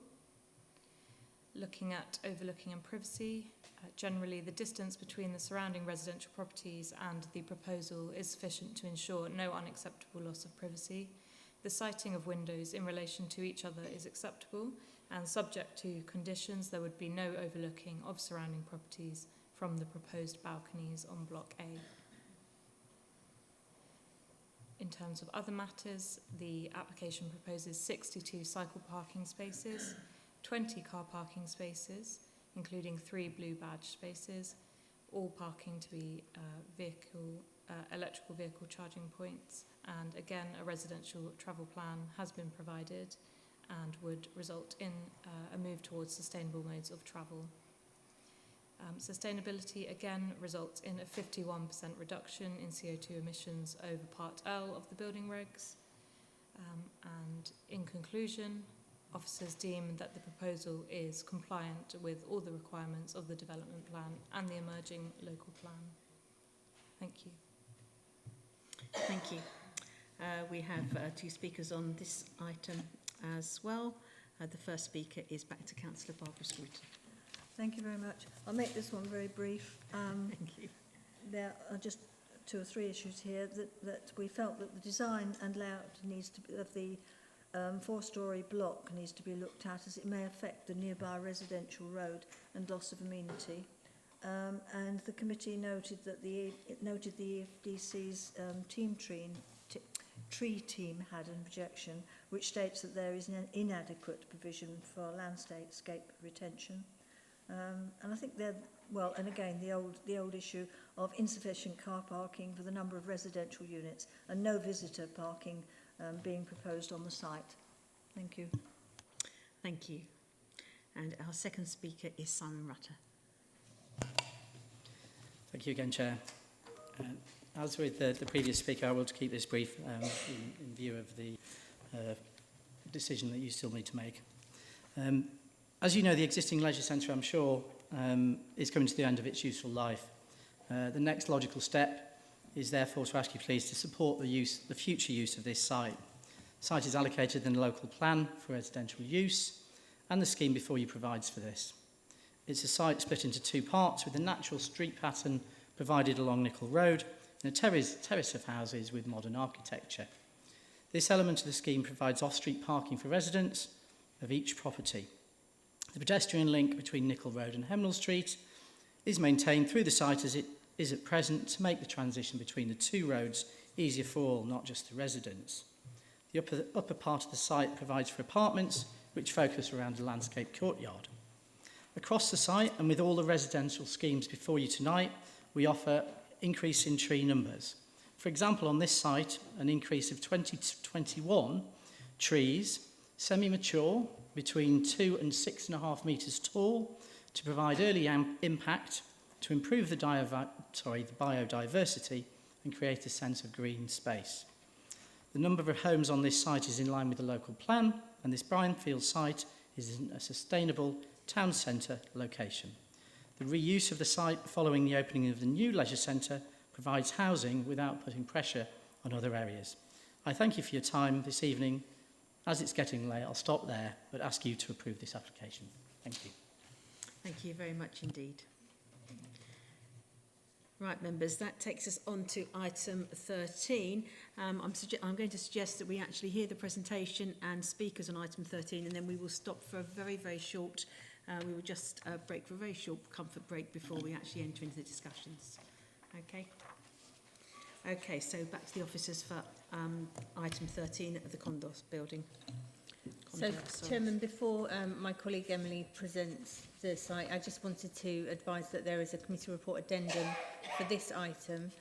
Looking at overlooking and privacy, generally the distance between the surrounding residential properties and the proposal is sufficient to ensure no unacceptable loss of privacy. The siting of windows in relation to each other is acceptable, and subject to conditions, there would be no overlooking of surrounding properties from the proposed balconies on Block A. In terms of other matters, the application proposes 62 cycle parking spaces, 20 car parking spaces, including 3 blue badge spaces, all parking to be electrical vehicle charging points, and again a residential travel plan has been provided and would result in a move towards sustainable modes of travel. Sustainability again results in a 51% reduction in CO2 emissions over Part L of the building regs, and in conclusion, officers deem that the proposal is compliant with all the requirements of the development plan and the emerging local plan. Thank you. Thank you. We have 2 speakers on this item as well. The first speaker is back to Councillor Barbara Scruton. Thank you very much. I'll make this one very brief. Thank you. There are just 2 or 3 issues here that we felt that the design and layout needs to be, of the 4-storey block needs to be looked at, as it may affect the nearby residential road and loss of amenity. And the committee noted that the EFDC's tree team had an objection, which states that there is an inadequate provision for landscape retention. And I think well, and again, the old issue of insufficient car parking for the number of residential units and no visitor parking being proposed on the site. Thank you. Thank you. And our second speaker is Simon Rutter. Thank you again, Chair. As with the previous speaker, I will keep this brief in view of the decision that you still need to make. As you know, the existing leisure centre, I'm sure, is coming to the end of its useful life. The next logical step is therefore to ask you please to support the future use of this site. The site is allocated in the local plan for residential use, and the scheme before you provides for this. It's a site split into 2 parts with a natural street pattern provided along Nicholl Road and a terrace of houses with modern architecture. This element of the scheme provides off-street parking for residents of each property. The pedestrian link between Nicholl Road and Hemnall Street is maintained through the site as it is at present to make the transition between the 2 roads easier for all, not just the residents. The upper part of the site provides for apartments which focus around a landscape courtyard. Across the site, and with all the residential schemes before you tonight, we offer increase in tree numbers. For example, on this site, an increase of 20 to 21 trees, semi-mature, between 2 and 6.5 metres tall, to provide early impact, to improve the biodiversity and create a sense of green space. The number of homes on this site is in line with the local plan, and this brownfield site is in a sustainable town centre location. The reuse of the site following the opening of the new leisure centre provides housing without putting pressure on other areas. I thank you for your time this evening. As it's getting late, I'll stop there, but ask you to approve this application. Thank you. Thank you very much indeed. Right, members, that takes us on to item 13. I'm going to suggest that we actually hear the presentation and speakers on item 13, and then we will stop for a very, very short, we will just break for a very short comfort break before we actually enter into the discussions. Okay? Okay, so back to the officers for item 13 of the Condos building. So, Chairman, before my colleague Emily presents the site, I just wanted to advise that there is a committee report addendum for this item,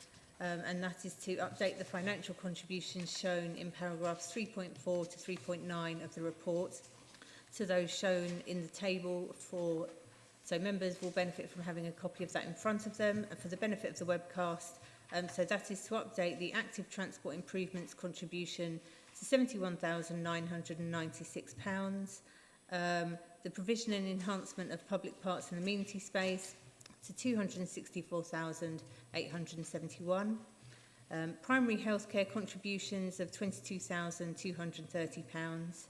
and that is to update the financial contributions shown in paragraphs 3.4 to 3.9 of the report to those shown in the table so members will benefit from having a copy of that in front of them, and for the benefit of the webcast. So that is to update the active transport improvements contribution to £71,996. The provision and enhancement of public parks and amenity space to £264,871. Primary healthcare contributions of £22,230.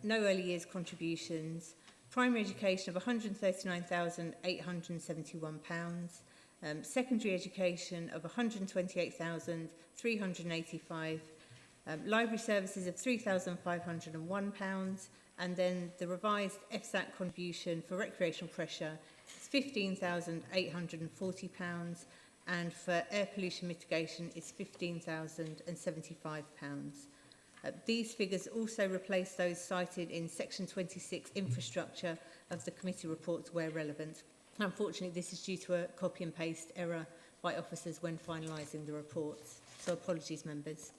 No early years contributions. Primary education of £139,871. Secondary education of £128,385. Library services of £3,501, and then the revised FSAT contribution for recreational pressure is £15,840, and for air pollution mitigation is £15,075. These figures also replace those cited in section 26 infrastructure of the committee reports where relevant. Unfortunately, this is due to a copy and paste error by officers when finalising the reports, so apologies, members.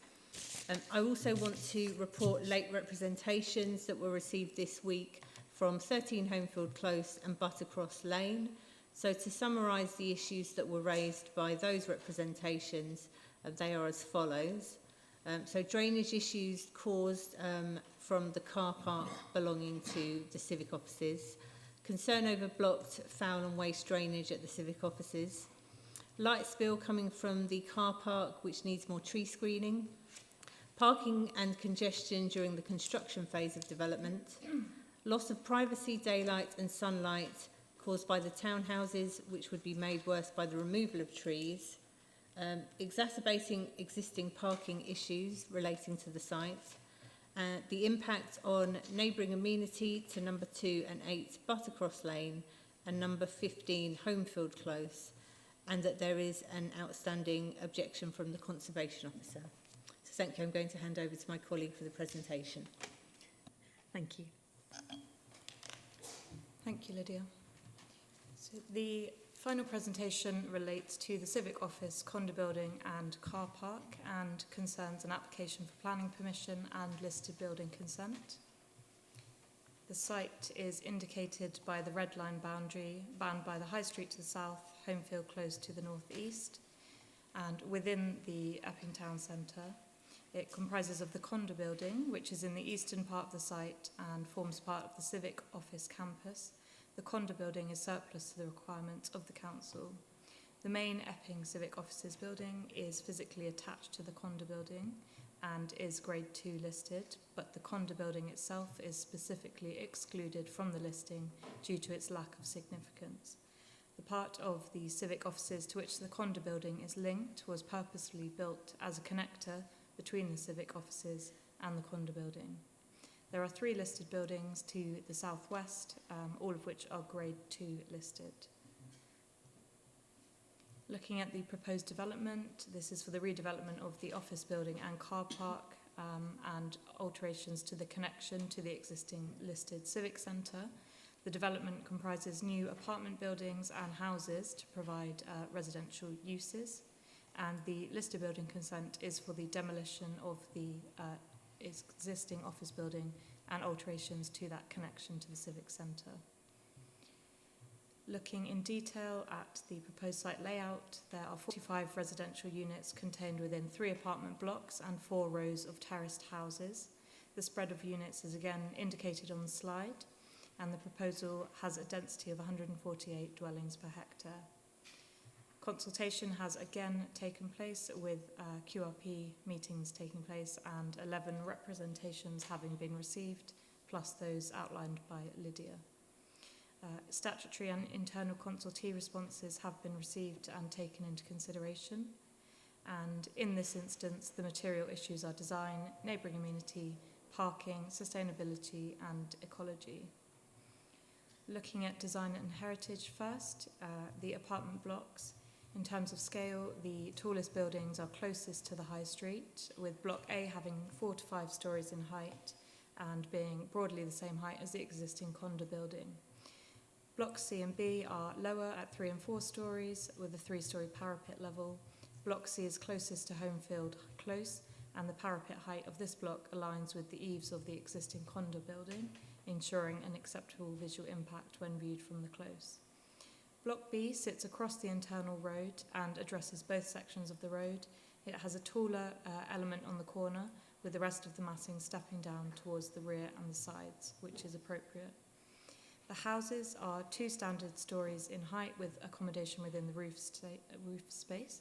I also want to report late representations that were received this week from 13 Homefield Close and Buttercross Lane. So to summarise the issues that were raised by those representations, they are as follows. So drainage issues caused from the car park belonging to the civic offices. Concern over blocked foul and waste drainage at the civic offices. Light spill coming from the car park which needs more tree screening. Parking and congestion during the construction phase of development. Loss of privacy, daylight and sunlight caused by the townhouses, which would be made worse by the removal of trees. Exacerbating existing parking issues relating to the site. The impact on neighbouring amenity to number 2 and 8 Buttercross Lane and number 15 Homefield Close, and that there is an outstanding objection from the Conservation Officer. So thank you. I'm going to hand over to my colleague for the presentation. Thank you. Thank you, Lydia. So the final presentation relates to the Civic Office, condo building and car park, and concerns an application for planning permission and listed building consent. The site is indicated by the red line boundary, bound by the High Street to the south, Homefield Close to the northeast, and within the Epping Town Centre. It comprises of the condo building, which is in the eastern part of the site and forms part of the Civic Office campus. The condo building is surplus to the requirements of the council. The main Epping Civic Offices building is physically attached to the condo building and is grade 2 listed, but the condo building itself is specifically excluded from the listing due to its lack of significance. The part of the Civic Offices to which the condo building is linked was purposely built as a connector between the Civic Offices and the condo building. There are 3 listed buildings to the southwest, all of which are grade 2 listed. Looking at the proposed development, this is for the redevelopment of the office building and car park, and alterations to the connection to the existing listed civic centre. The development comprises new apartment buildings and houses to provide residential uses, and the listed building consent is for the demolition of the existing office building and alterations to that connection to the civic centre. Looking in detail at the proposed site layout, there are 45 residential units contained within 3 apartment blocks and 4 rows of terraced houses. The spread of units is again indicated on the slide, and the proposal has a density of 148 dwellings per hectare. Consultation has again taken place with QRP meetings taking place and 11 representations having been received, plus those outlined by Lydia. Statutory and internal consultee responses have been received and taken into consideration. And in this instance, the material issues are design, neighbouring amenity, parking, sustainability and ecology. Looking at design and heritage first, the apartment blocks. In terms of scale, the tallest buildings are closest to the high street, with Block A having 4 to 5 stories in height and being broadly the same height as the existing condo building. Blocks C and B are lower at 3 and 4 stories with a 3-storey parapet level. Block C is closest to Homefield Close, and the parapet height of this block aligns with the eaves of the existing condo building, ensuring an acceptable visual impact when viewed from the close. Block B sits across the internal road and addresses both sections of the road. It has a taller element on the corner, with the rest of the massing stepping down towards the rear and the sides, which is appropriate. The houses are 2 standard stories in height with accommodation within the roof space.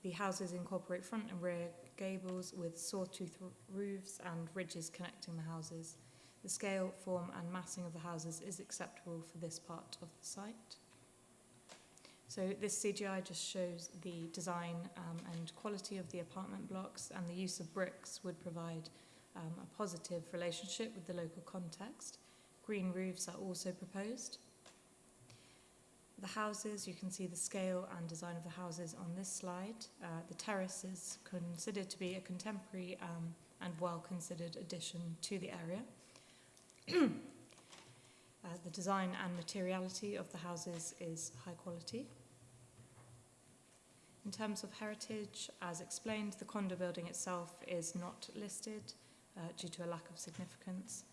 The houses incorporate front and rear gables with sawtooth roofs and ridges connecting the houses. The scale, form and massing of the houses is acceptable for this part of the site. So this CGI just shows the design and quality of the apartment blocks, and the use of bricks would provide a positive relationship with the local context. Green roofs are also proposed. The houses, you can see the scale and design of the houses on this slide. The terrace is considered to be a contemporary and well-considered addition to the area. The design and materiality of the houses is high quality. In terms of heritage, as explained, the condo building itself is not listed due to a lack of significance.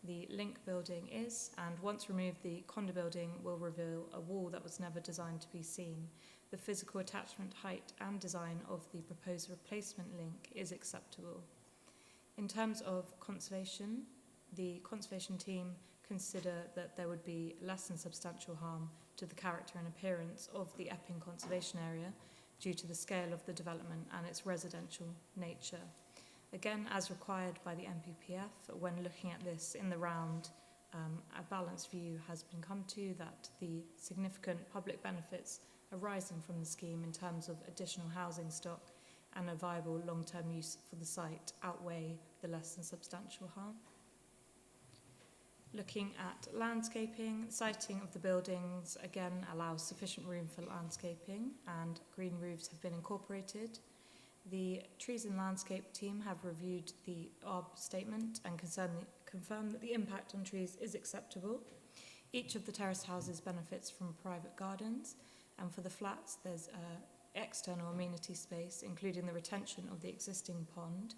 The link building is, and once removed, the condo building will reveal a wall that was never designed to be seen. The physical attachment height and design of the proposed replacement link is acceptable. In terms of conservation, the conservation team consider that there would be less than substantial harm to the character and appearance of the Epping Conservation Area due to the scale of the development and its residential nature. Again, as required by the NPPF, when looking at this in the round, a balanced view has been come to that the significant public benefits arising from the scheme in terms of additional housing stock and a viable long-term use for the site outweigh the less than substantial harm. Looking at landscaping, siting of the buildings again allows sufficient room for landscaping, and green roofs have been incorporated. The Trees and Landscape team have reviewed the ARB statement and confirmed that the impact on trees is acceptable. Each of the terraced houses benefits from private gardens, and for the flats there's external amenity space, including the retention of the existing pond,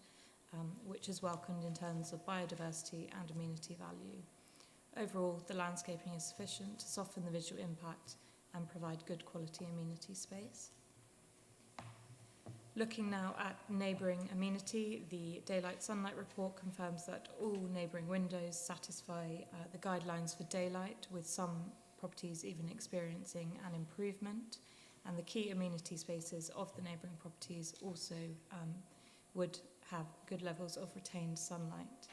which is welcomed in terms of biodiversity and amenity value. Overall, the landscaping is sufficient to soften the visual impact and provide good quality amenity space. Looking now at neighbouring amenity, the Daylight Sunlight report confirms that all neighbouring windows satisfy the guidelines for daylight, with some properties even experiencing an improvement, and the key amenity spaces of the neighbouring properties also would have good levels of retained sunlight.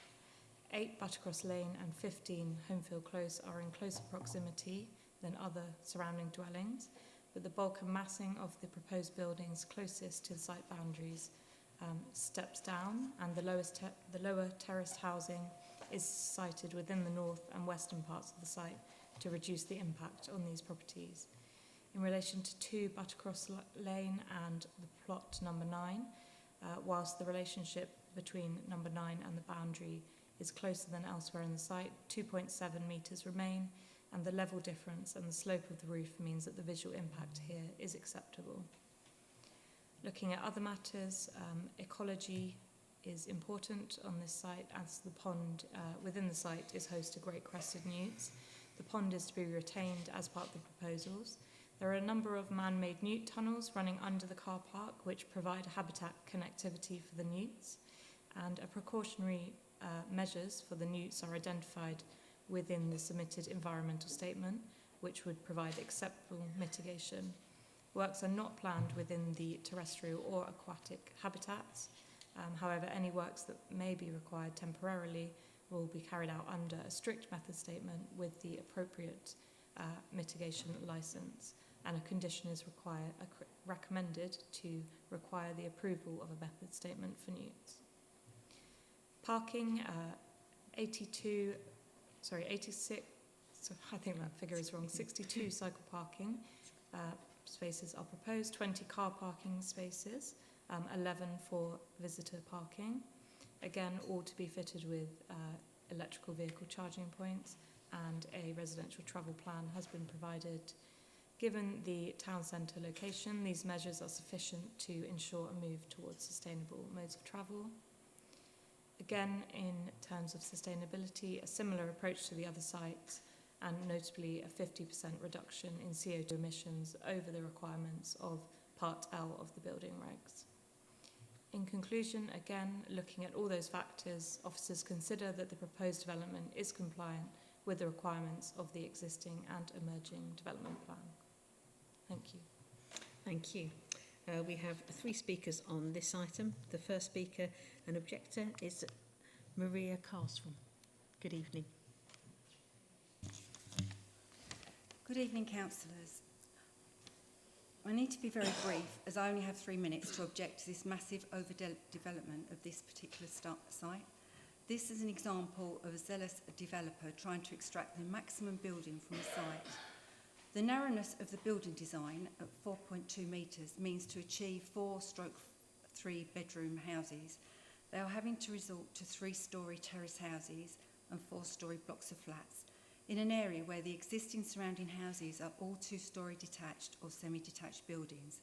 8 Buttercross Lane and 15 Homefield Close are in closer proximity than other surrounding dwellings, but the bulk and massing of the proposed buildings closest to the site boundaries steps down, and the lower terraced housing is sited within the north and western parts of the site to reduce the impact on these properties. In relation to 2 Buttercross Lane and the plot number 9, whilst the relationship between number 9 and the boundary is closer than elsewhere in the site, 2.7 metres remain, and the level difference and the slope of the roof means that the visual impact here is acceptable. Looking at other matters, ecology is important on this site, as the pond within the site is host to great crested newts. The pond is to be retained as part of the proposals. There are a number of man-made newt tunnels running under the car park which provide habitat connectivity for the newts, and a precautionary measures for the newts are identified within the submitted environmental statement, which would provide acceptable mitigation. Works are not planned within the terrestrial or aquatic habitats. However, any works that may be required temporarily will be carried out under a strict method statement with the appropriate mitigation licence, and a condition is recommended to require the approval of a method statement for newts. Parking, 86, so I think that figure is wrong, 62 cycle parking spaces are proposed, 20 car parking spaces, 11 for visitor parking. Again, all to be fitted with electrical vehicle charging points, and a residential travel plan has been provided. Given the town centre location, these measures are sufficient to ensure a move towards sustainable modes of travel. Again, in terms of sustainability, a similar approach to the other sites, and notably a 50% reduction in CO2 emissions over the requirements of Part L of the building regs. In conclusion, again, looking at all those factors, officers consider that the proposed development is compliant with the requirements of the existing and emerging development plan. Thank you. Thank you. We have 3 speakers on this item. The first speaker and objector is Maria Carstrom. Good evening. Good evening, councillors. I need to be very brief, as I only have 3 minutes to object to this massive overdevelopment of this particular site. This is an example of a zealous developer trying to extract the maximum building from a site. The narrowness of the building design at 4.2 metres means to achieve 4/3 bedroom houses, they are having to resort to 3-storey terrace houses and 4-storey blocks of flats in an area where the existing surrounding houses are all 2-storey detached or semi-detached buildings.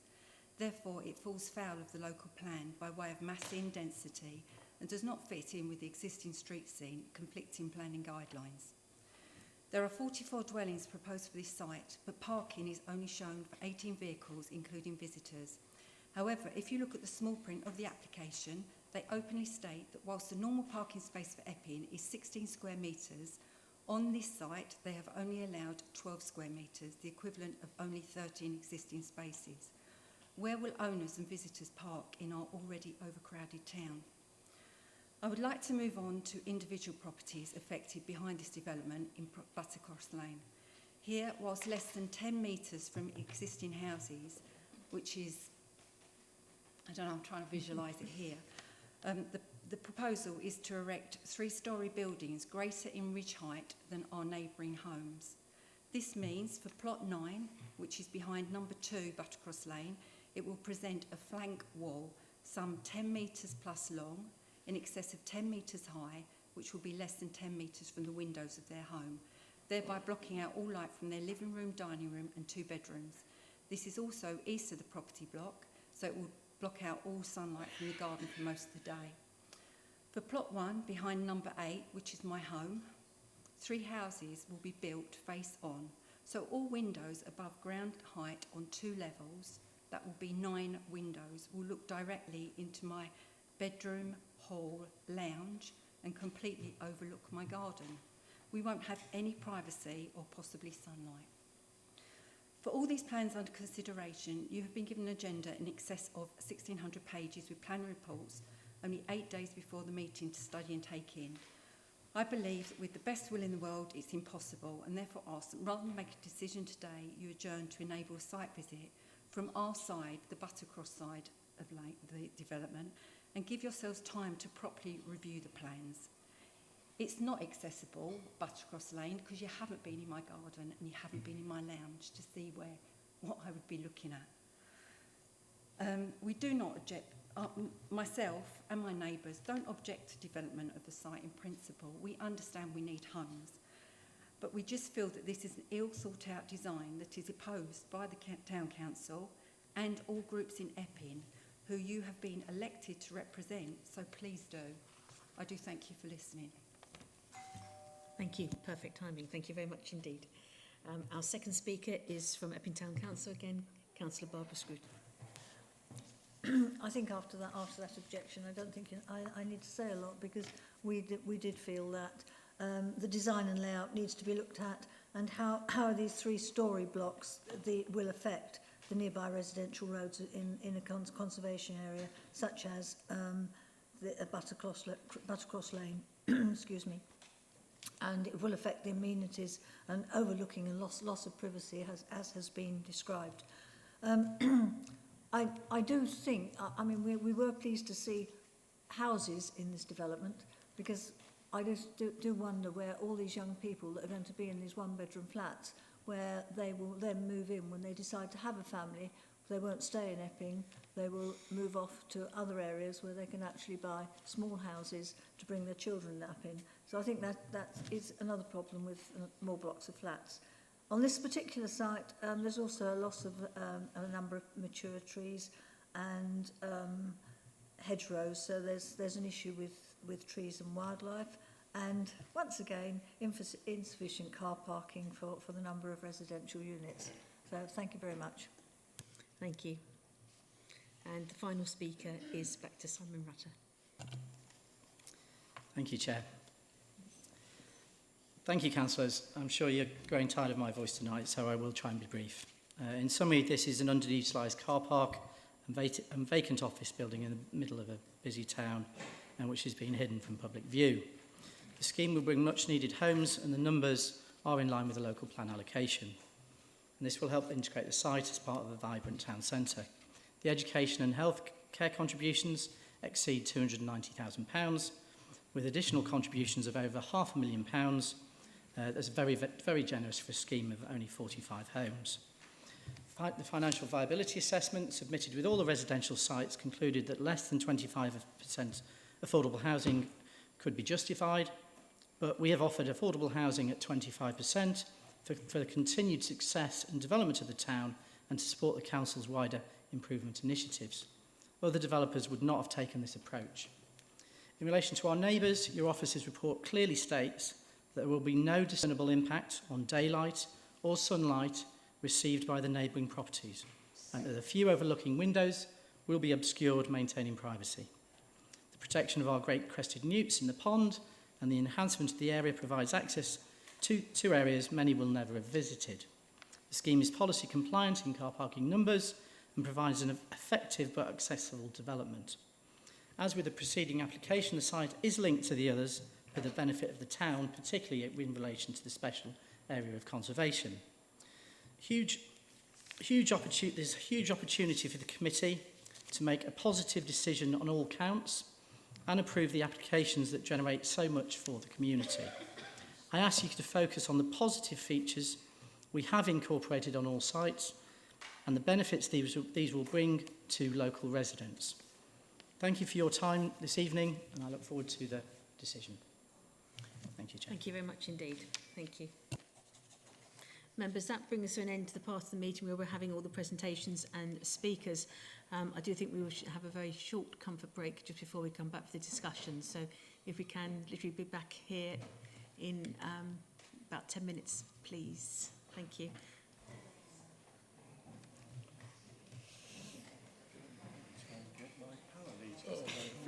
Therefore, it falls foul of the local plan by way of massing density and does not fit in with the existing street scene, conflicting planning guidelines. There are 44 dwellings proposed for this site, but parking is only shown for 18 vehicles, including visitors. However, if you look at the small print of the application, they openly state that whilst the normal parking space for Epping is 16 square metres, on this site they have only allowed 12 square metres, the equivalent of only 13 existing spaces. Where will owners and visitors park in our already overcrowded town? I would like to move on to individual properties affected behind this development in Buttercross Lane. Here, whilst less than 10 metres from existing houses, which is, I don't know, I'm trying to visualise it here, the proposal is to erect 3-storey buildings greater in ridge height than our neighbouring homes. This means for plot 9, which is behind number 2 Buttercross Lane, it will present a flank wall some 10 metres plus long, in excess of 10 metres high, which will be less than 10 metres from the windows of their home, thereby blocking out all light from their living room, dining room and 2 bedrooms. This is also east of the property block, so it will block out all sunlight from the garden for most of the day. For plot 1, behind number 8, which is my home, 3 houses will be built face on, so all windows above ground height on 2 levels, that will be 9 windows, will look directly into my bedroom, hall, lounge and completely overlook my garden. We won't have any privacy or possibly sunlight. For all these plans under consideration, you have been given an agenda in excess of 1,600 pages with plan reports only 8 days before the meeting to study and take in. I believe that with the best will in the world, it's impossible, and therefore ask that rather than make a decision today, you adjourn to enable a site visit from our side, the Buttercross side of the development, and give yourselves time to properly review the plans. It's not accessible, Buttercross Lane, because you haven't been in my garden and you haven't been in my lounge to see what I would be looking at. We do not object, myself and my neighbours don't object to development of the site in principle. We understand we need homes, but we just feel that this is an ill thought out design that is opposed by the Town Council and all groups in Epping, who you have been elected to represent, so please do. I do thank you for listening. Thank you. Perfect timing. Thank you very much indeed. Our second speaker is from Epping Town Council again, Councillor Barbara Scruton. I think after that objection, I don't think I need to say a lot, because we did feel that the design and layout needs to be looked at, and how these 3-storey blocks will affect the nearby residential roads in a conservation area, such as the Buttercross Lane, excuse me. And it will affect the amenities and overlooking and loss of privacy as has been described. I do think, I mean, we were pleased to see houses in this development, because I just do wonder where all these young people that are going to be in these one-bedroom flats, where they will then move in when they decide to have a family. They won't stay in Epping, they will move off to other areas where they can actually buy small houses to bring their children up in. So I think that is another problem with more blocks of flats. On this particular site, there's also a loss of a number of mature trees and hedgerows, so there's an issue with trees and wildlife, and once again insufficient car parking for the number of residential units. So thank you very much. Thank you. And the final speaker is back to Simon Rutter. Thank you, Chair. Thank you, councillors. I'm sure you're growing tired of my voice tonight, so I will try and be brief. In summary, this is an underutilised car park and vacant office building in the middle of a busy town, which has been hidden from public view. The scheme will bring much needed homes, and the numbers are in line with the local plan allocation. And this will help integrate the site as part of a vibrant town centre. The education and health care contributions exceed £290,000, with additional contributions of over £500,000. That's very, very generous for a scheme of only 45 homes. The financial viability assessment submitted with all the residential sites concluded that less than 25% affordable housing could be justified, but we have offered affordable housing at 25% for the continued success and development of the town and to support the council's wider improvement initiatives. Other developers would not have taken this approach. In relation to our neighbours, your office's report clearly states that there will be no discernible impact on daylight or sunlight received by the neighbouring properties, and that the few overlooking windows will be obscured, maintaining privacy. The protection of our great crested newts in the pond and the enhancement of the area provides access to two areas many will never have visited. The scheme is policy compliant in car parking numbers and provides an effective but accessible development. As with the preceding application, the site is linked to the others for the benefit of the town, particularly in relation to the special area of conservation. There's a huge opportunity for the committee to make a positive decision on all counts and approve the applications that generate so much for the community. I ask you to focus on the positive features we have incorporated on all sites and the benefits these will bring to local residents. Thank you for your time this evening, and I look forward to the decision. Thank you, Chair. Thank you very much indeed. Thank you. Members, that brings us to an end to the part of the meeting where we're having all the presentations and speakers. I do think we should have a very short comfort break just before we come back for the discussion. So if we can literally be back here in about 10 minutes, please. Thank you.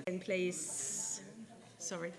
And please. Sorry.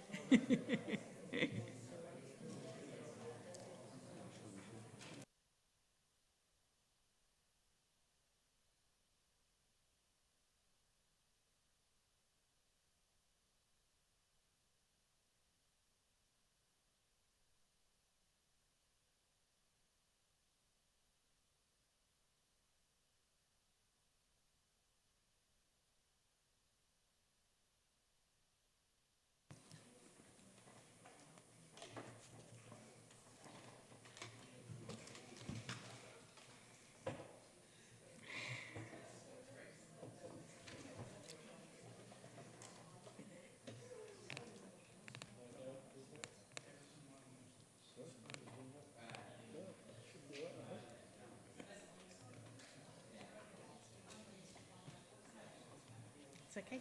It's okay.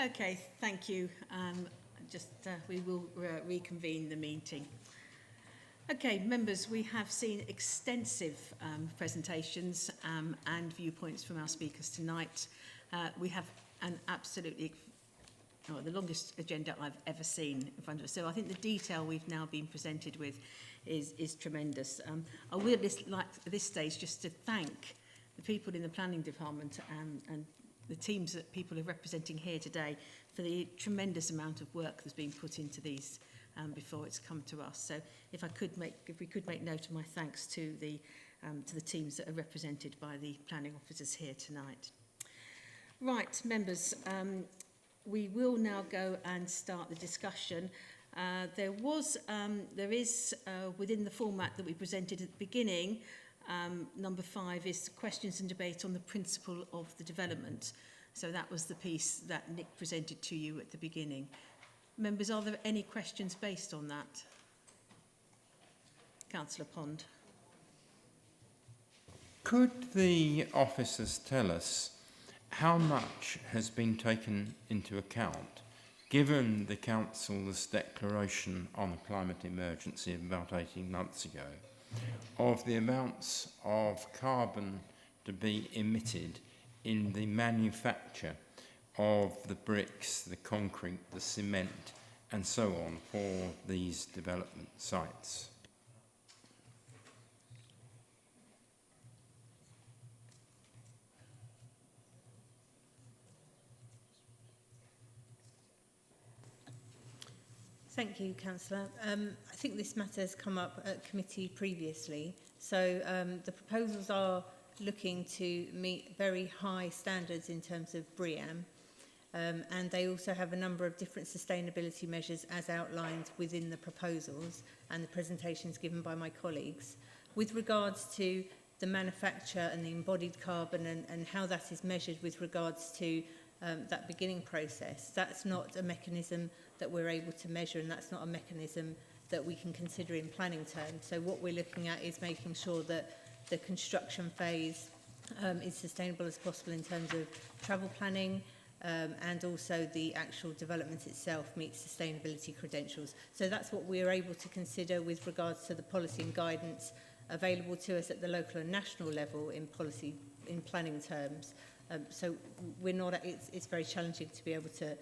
Okay, thank you. We will reconvene the meeting. Okay, members, we have seen extensive presentations and viewpoints from our speakers tonight. We have an absolutely the longest agenda I've ever seen in front of us. So I think the detail we've now been presented with is tremendous. I would like at this stage just to thank the people in the planning department and the teams that people are representing here today for the tremendous amount of work that's been put into these before it's come to us. So if we could make note of my thanks to the teams that are represented by the planning officers here tonight. Right, members, we will now go and start the discussion. There is within the format that we presented at the beginning, number 5 is questions and debate on the principle of the development. So that was the piece that Nick presented to you at the beginning. Members, are there any questions based on that? Councillor Pond. Could the officers tell us how much has been taken into account, given the Council's declaration on a climate emergency about 18 months ago, of the amounts of carbon to be emitted in the manufacture of the bricks, the concrete, the cement, and so on for these development sites? Thank you, Councillor. I think this matter has come up at committee previously. So the proposals are looking to meet very high standards in terms of BREEAM, and they also have a number of different sustainability measures as outlined within the proposals and the presentations given by my colleagues. With regards to the manufacture and the embodied carbon and how that is measured with regards to that beginning process, that's not a mechanism that we're able to measure, and that's not a mechanism that we can consider in planning terms. So what we're looking at is making sure that the construction phase is sustainable as possible in terms of travel planning, and also the actual development itself meets sustainability credentials. So that's what we're able to consider with regards to the policy and guidance available to us at the local and national level in policy, in planning terms. So we're not, it's very challenging to be able to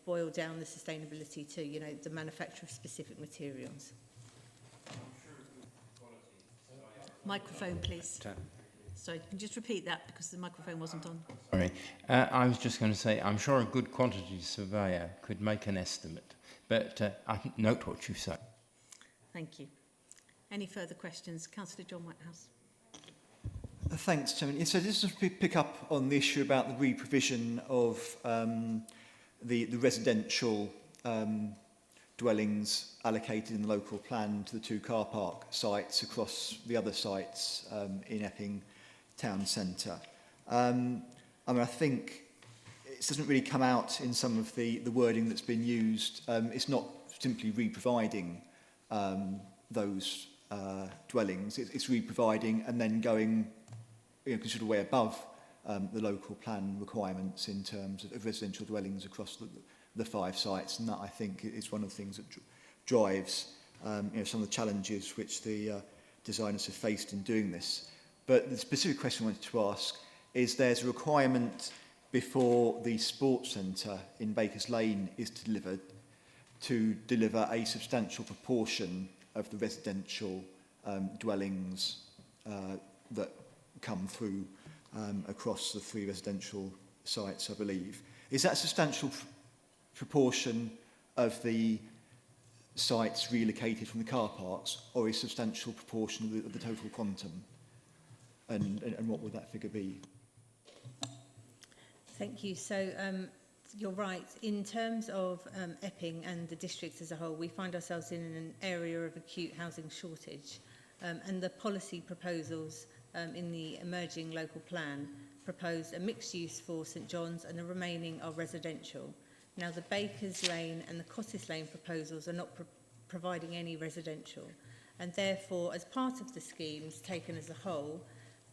boil down the sustainability to, the manufacture of specific materials. Microphone, please. Sorry, can you just repeat that because the microphone wasn't on? Sorry, I was just going to say, I'm sure a good quantity surveyor could make an estimate, but I note what you say. Thank you. Any further questions? Councillor John Whitehouse. Thanks, Chairman. So just to pick up on the issue about the re-provision of the residential dwellings allocated in the local plan to the 2 car park sites across the other sites in Epping Town Centre. I think it doesn't really come out in some of the wording that's been used. It's not simply re-providing those dwellings. It's re-providing and then going considerably way above the local plan requirements in terms of residential dwellings across the 5 sites, and that I think is one of the things that drives some of the challenges which the designers have faced in doing this. But the specific question I wanted to ask is there's a requirement before the sports centre in Bakers Lane is delivered to deliver a substantial proportion of the residential dwellings that come through across the 3 residential sites, I believe. Is that a substantial proportion of the sites relocated from the car parks, or a substantial proportion of the total quantum? And what would that figure be? Thank you. So you're right. In terms of Epping and the district as a whole, we find ourselves in an area of acute housing shortage, and the policy proposals in the emerging local plan proposed a mixed use for St John's, and the remaining are residential. Now the Bakers Lane and the Cottis Lane proposals are not providing any residential, and therefore as part of the schemes taken as a whole,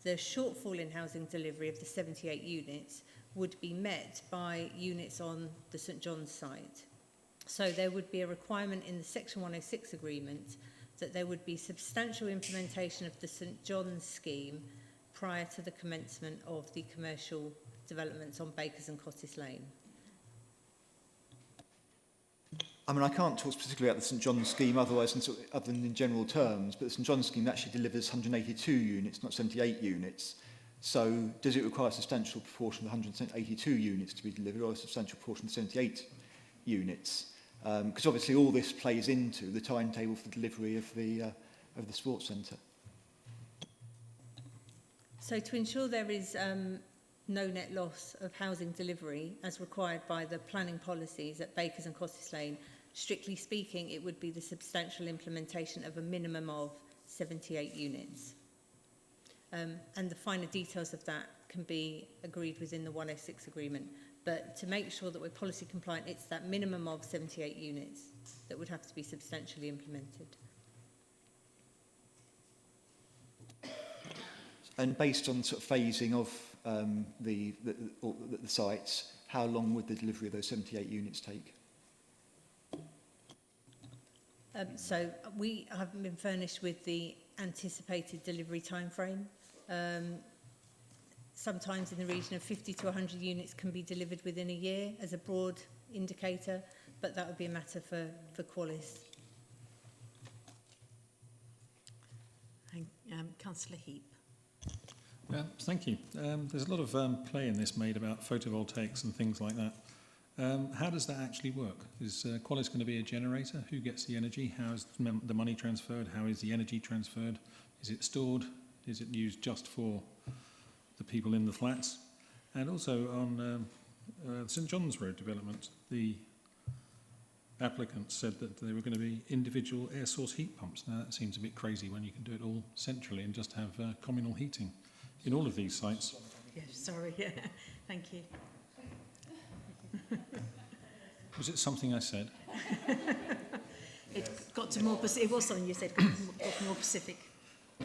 the shortfall in housing delivery of the 78 units would be met by units on the St John's site. So there would be a requirement in the Section 106 agreement that there would be substantial implementation of the St John's scheme prior to the commencement of the commercial developments on Bakers and Cottis Lane. I mean, I can't talk specifically about the St John's scheme other than in general terms, but the St John's scheme actually delivers 182 units, not 78 units. So does it require a substantial proportion of the 182 units to be delivered, or a substantial proportion of 78 units? Because obviously all this plays into the timetable for the delivery of the sports centre. So to ensure there is no net loss of housing delivery as required by the planning policies at Bakers and Cottis Lane, strictly speaking, it would be the substantial implementation of a minimum of 78 units. And the finer details of that can be agreed within the 106 agreement. But to make sure that we're policy compliant, it's that minimum of 78 units that would have to be substantially implemented. And based on sort of phasing of the sites, how long would the delivery of those 78 units take? So we haven't been furnished with the anticipated delivery timeframe. Sometimes in the region of 50 to 100 units can be delivered within a year as a broad indicator, but that would be a matter for Qualis. Councillor Heap. Thank you. There's a lot of play in this made about photovoltaics and things like that. How does that actually work? Is Qualis going to be a generator? Who gets the energy? How is the money transferred? How is the energy transferred? Is it stored? Is it used just for the people in the flats? And also on St John's Road development, the applicants said that there were going to be individual air source heat pumps. Now that seems a bit crazy when you can do it all centrally and just have communal heating in all of these sites. Yeah, sorry, yeah, thank you. Was it something I said? It got to more, it was something you said, got more specific.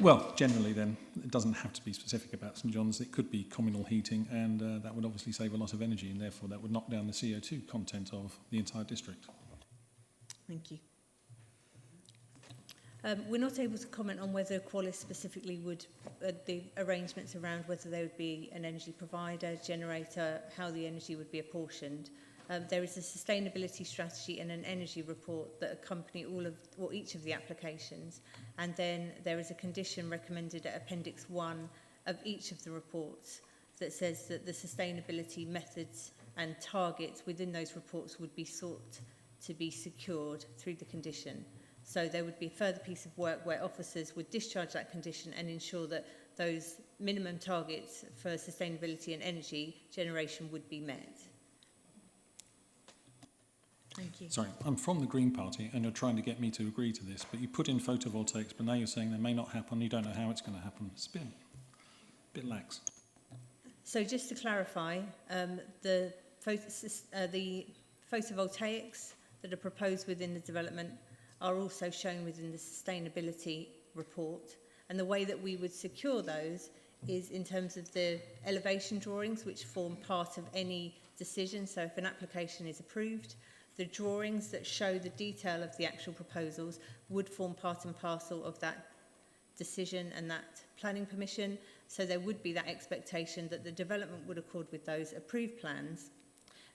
Well, generally then, it doesn't have to be specific about St John's. It could be communal heating, and that would obviously save a lot of energy, and therefore that would knock down the CO2 content of the entire district. Thank you. We're not able to comment on whether Qualis specifically would, the arrangements around whether there would be an energy provider, generator, how the energy would be apportioned. There is a sustainability strategy and an energy report that accompany each of the applications, and then there is a condition recommended at Appendix 1 of each of the reports that says that the sustainability methods and targets within those reports would be sought to be secured through the condition. So there would be a further piece of work where officers would discharge that condition and ensure that those minimum targets for sustainability and energy generation would be met. Thank you. Sorry, I'm from the Green Party and you're trying to get me to agree to this, but you put in photovoltaics, but now you're saying they may not happen, you don't know how it's going to happen. It's a bit lax. So just to clarify, the photovoltaics that are proposed within the development are also shown within the sustainability report. And the way that we would secure those is in terms of the elevation drawings, which form part of any decision. So if an application is approved, the drawings that show the detail of the actual proposals would form part and parcel of that decision and that planning permission. So there would be that expectation that the development would accord with those approved plans.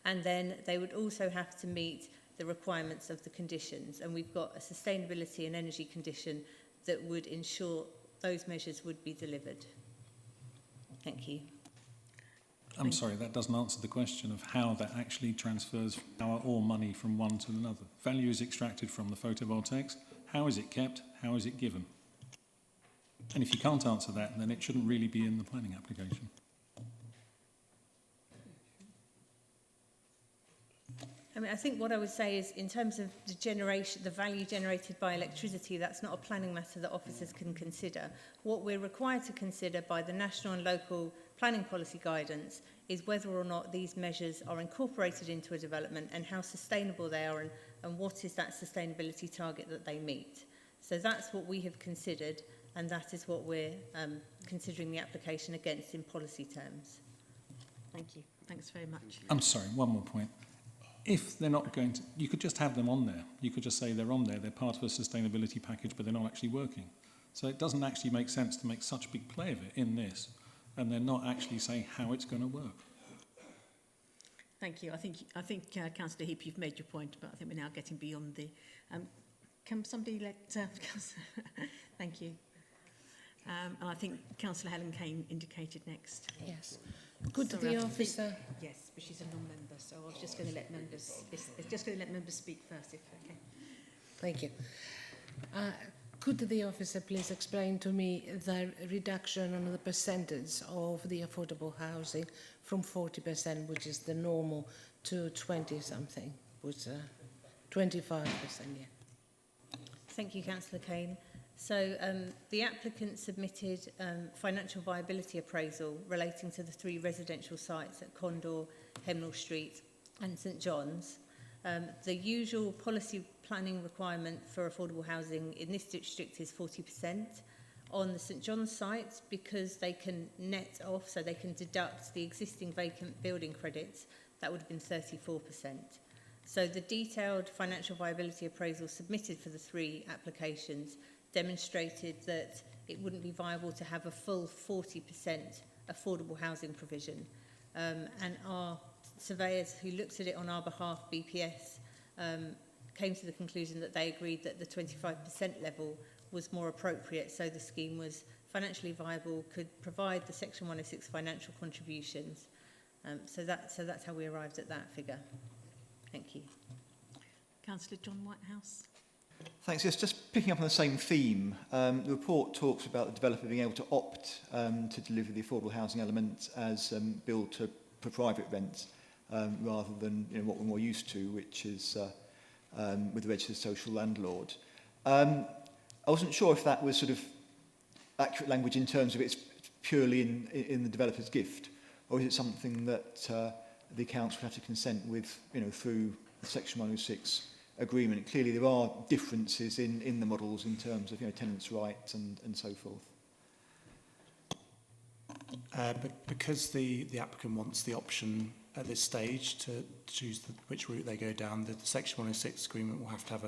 And then they would also have to meet the requirements of the conditions. And we've got a sustainability and energy condition that would ensure those measures would be delivered. Thank you. I'm sorry, that doesn't answer the question of how that actually transfers power or money from one to another. Value is extracted from the photovoltaics. How is it kept? How is it given? And if you can't answer that, then it shouldn't really be in the planning application. I mean, I think what I would say is in terms of the generation, the value generated by electricity, that's not a planning matter that officers can consider. What we're required to consider by the national and local planning policy guidance is whether or not these measures are incorporated into a development and how sustainable they are and what is that sustainability target that they meet. So that's what we have considered, and that is what we're considering the application against in policy terms. Thank you. Thanks very much. I'm sorry, one more point. If they're not going to, you could just have them on there. You could just say they're on there, they're part of a sustainability package, but they're not actually working. So it doesn't actually make sense to make such a big play of it in this, and they're not actually saying how it's going to work. Thank you. I think Councillor Heap, you've made your point, but I think we're now getting beyond the... can somebody let... thank you. And I think Councillor Helen Kane indicated next. Yes. Could Sorry, the officer... Yes, but she's a non-member, so I was just going to let members... Just going to let members speak first, if okay. Thank you. Could the officer please explain to me the reduction on the percentage of the affordable housing from 40%, which is the normal, to 20-something, which 25%, yeah. Thank you, Councillor Kane. So the applicant submitted financial viability appraisal relating to the 3 residential sites at Condor, Hemnall Street and St John's. The usual policy planning requirement for affordable housing in this district is 40%. On the St John's site, because they can net off, so they can deduct the existing vacant building credits, that would have been 34%. So the detailed financial viability appraisal submitted for the 3 applications demonstrated that it wouldn't be viable to have a full 40% affordable housing provision. And our surveyors who looked at it on our behalf, BPS, came to the conclusion that they agreed that the 25% level was more appropriate, so the scheme was financially viable, could provide the Section 106 financial contributions. So that's how we arrived at that figure. Thank you. Councillor John Whitehouse. Thanks. Yes, just picking up on the same theme, the report talks about the developer being able to opt to deliver the affordable housing element as build for private rent, rather than what we're more used to, which is with the registered social landlord. I wasn't sure if that was sort of accurate language in terms of it's purely in the developer's gift, or is it something that the council would have to consent with, through the Section 106 agreement? Clearly there are differences in the models in terms of tenants' rights and so forth. But because the applicant wants the option at this stage to choose which route they go down, the Section 106 agreement will have to have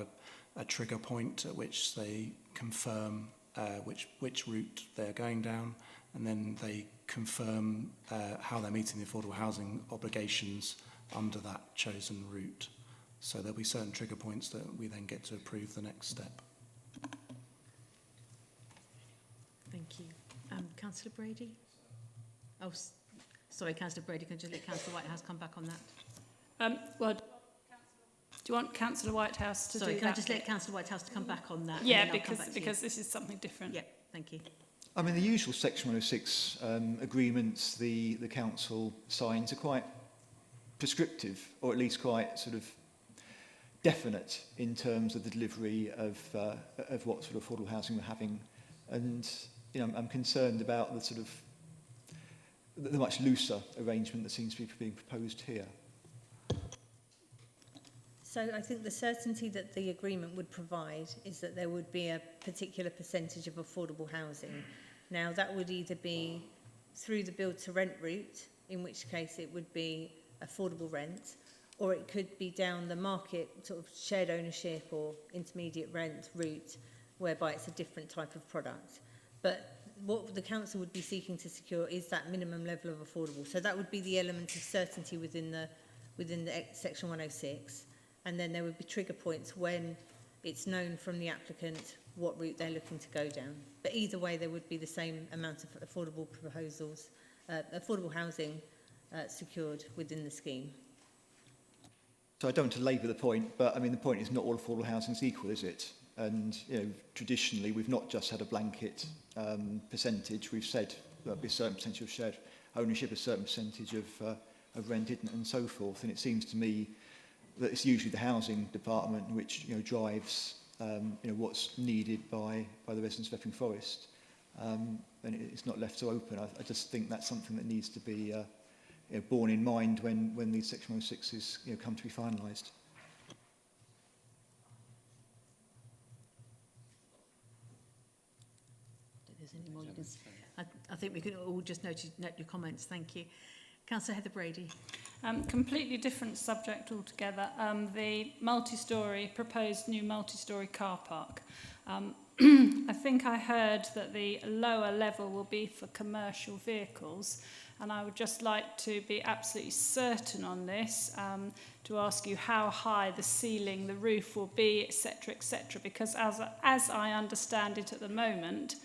a trigger point at which they confirm which route they're going down, and then they confirm how they're meeting the affordable housing obligations under that chosen route. So there'll be certain trigger points that we then get to approve the next step. Thank you. Councillor Brady? Oh, sorry, Councillor Brady. Can you just let Councillor Whitehouse come back on that? Well, do you want Councillor Whitehouse to do that? Sorry, can I just let Councillor Whitehouse to come back on that? Yeah, because this is something different. Yeah, thank you. I mean, the usual Section 106 agreements the council signs are quite prescriptive, or at least quite sort of definite in terms of the delivery of what sort of affordable housing we're having. And I'm concerned about the sort of the much looser arrangement that seems to be being proposed here. So I think the certainty that the agreement would provide is that there would be a particular percentage of affordable housing. Now, that would either be through the build-to-rent route, in which case it would be affordable rent, or it could be down the market sort of shared ownership or intermediate rent route, whereby it's a different type of product. But what the council would be seeking to secure is that minimum level of affordable. So that would be the element of certainty within the Section 106. And then there would be trigger points when it's known from the applicant what route they're looking to go down. But either way, there would be the same amount of affordable proposals, affordable housing secured within the scheme. So I don't want to labour the point, but I mean the point is not all affordable housing is equal, is it? And traditionally we've not just had a blanket percentage. We've said there'll be a certain percentage of shared ownership, a certain percentage of rented and so forth. And it seems to me that it's usually the housing department which drives what's needed by the residents of Epping Forest, and it's not left so open. I just think that's something that needs to be borne in mind when these Section 106s come to be finalised. There's any more you can I think we can all just note your comments. Thank you. Councillor Heather Brady. Completely different subject altogether. The proposed new multi-storey car park. I think I heard that the lower level will be for commercial vehicles, and I would just like to be absolutely certain on this, to ask you how high the ceiling, the roof will be, etc., because as I understand it at the moment,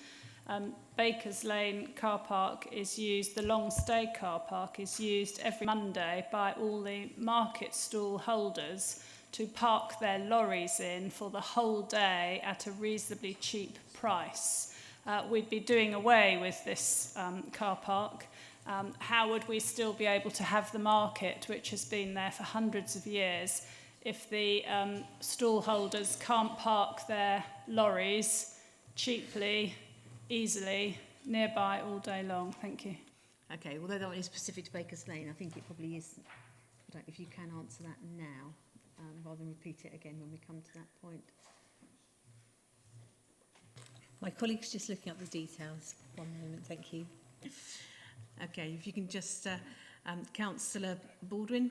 Bakers Lane car park is used, the long stay car park is used every Monday by all the market stall holders to park their lorries in for the whole day at a reasonably cheap price. We'd be doing away with this car park. How would we still be able to have the market, which has been there for hundreds of years, if the stall holders can't park their lorries cheaply, easily, nearby all day long? Thank you. Okay, although that one is specific to Bakers Lane, I think it probably is. I don't know if you can answer that now, rather than repeat it again when we come to that point. My colleague's just looking up the details. One moment, thank you. Okay, if you can just, Councillor Baldwin.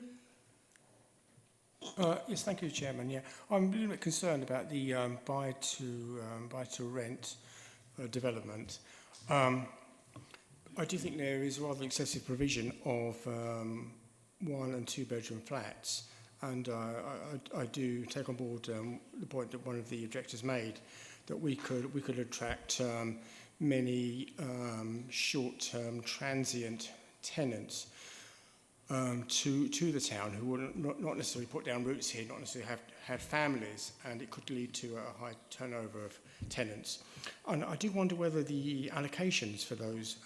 Yes, thank you, Chairman. Yeah, I'm a little bit concerned about the buy to rent development. I do think there is rather excessive provision of 1 and 2 bedroom flats, and I do take on board the point that one of the objectors made, that we could attract many short-term transient tenants to the town who would not necessarily put down roots here, not necessarily have families, and it could lead to a high turnover of tenants. And I do wonder whether the allocations for those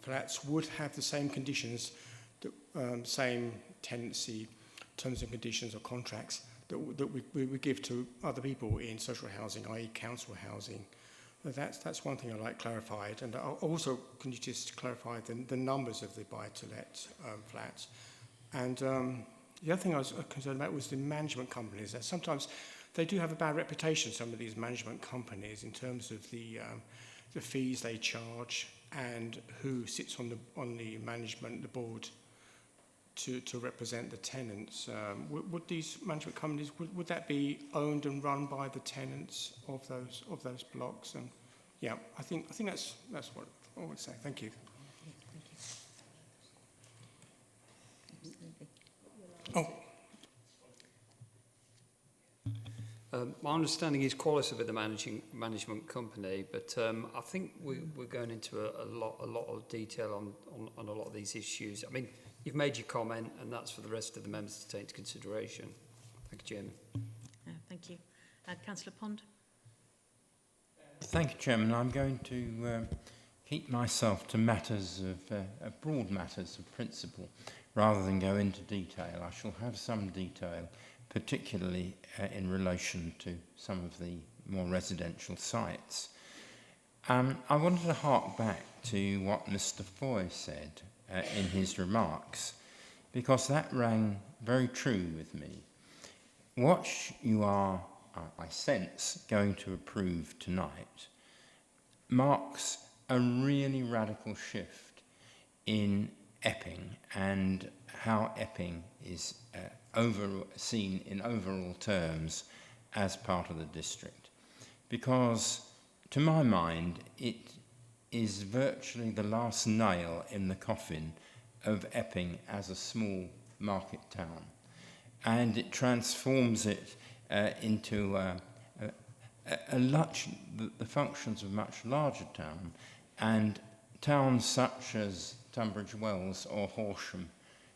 flats would have the same conditions, same tenancy terms and conditions or contracts that we would give to other people in social housing, i.e. council housing. That's one thing I'd like clarified. And also, can you just clarify the numbers of the buy-to-let flats? And the other thing I was concerned about was the management companies. That sometimes they do have a bad reputation, some of these management companies, in terms of the fees they charge and who sits on the management, the board, to represent the tenants. Would these management companies, would that be owned and run by the tenants of those blocks? And yeah, I think that's what I would say. Thank you. Oh. My understanding is Qualis are the management company, but I think we're going into a lot of detail on a lot of these issues. I mean, you've made your comment, and that's for the rest of the members to take into consideration. Thank you, Chairman. Thank you. Councillor Pond. Thank you, Chairman. I'm going to keep myself to matters of broad matters of principle, rather than go into detail. I shall have some detail, particularly in relation to some of the more residential sites. I wanted to hark back to what Mr. Foy said in his remarks, because that rang very true with me. What you are, I sense, going to approve tonight marks a really radical shift in Epping and how Epping is seen in overall terms as part of the district. Because, to my mind, it is virtually the last nail in the coffin of Epping as a small market town. And it transforms it into the functions of a much larger town, and towns such as Tunbridge Wells or Horsham,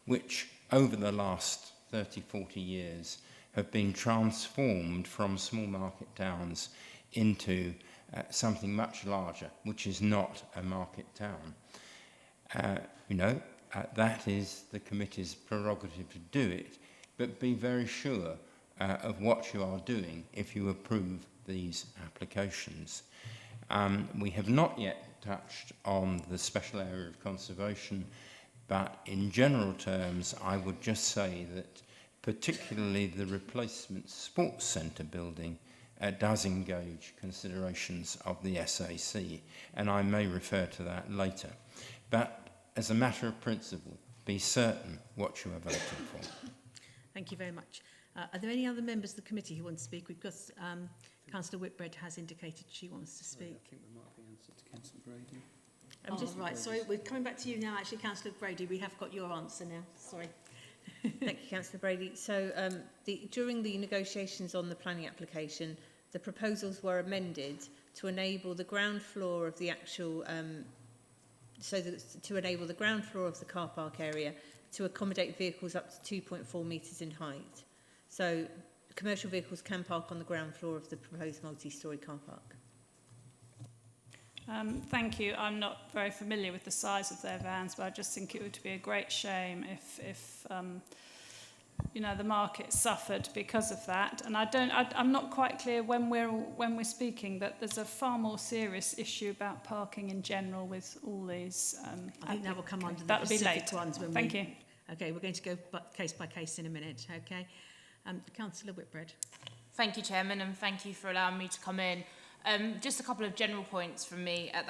which over the last 30, 40 years have been transformed from small market towns into something much larger, which is not a market town. That is the committee's prerogative to do it, but be very sure of what you are doing if you approve these applications. We have not yet touched on the special area of conservation, but in general terms, I would just say that particularly the replacement sports centre building does engage considerations of the SAC, and I may refer to that later. But as a matter of principle, be certain what you are voting for. Thank you very much. Are there any other members of the committee who want to speak? We've got Councillor Whitbread has indicated she wants to speak. I think we might be answered to Councillor Brady. Right, sorry, we're coming back to you now, actually, Councillor Brady. We have got your answer now. Sorry. Thank you, Councillor Brady. So during the negotiations on the planning application, the proposals were amended to enable the ground floor of the actual, to enable the ground floor of the car park area to accommodate vehicles up to 2.4 metres in height. So commercial vehicles can park on the ground floor of the proposed multi-storey car park. Thank you. I'm not very familiar with the size of their vans, but I just think it would be a great shame if you know, the market suffered because of that. And I'm not quite clear when we're speaking that there's a far more serious issue about parking in general with all these. I think that will come under the that would be specific later. ones when Thank you. Okay, we're going to go case by case in a minute. Okay, Councillor Whitbread. Thank you, Chairman, and thank you for allowing me to come in. Just a couple of general points from me at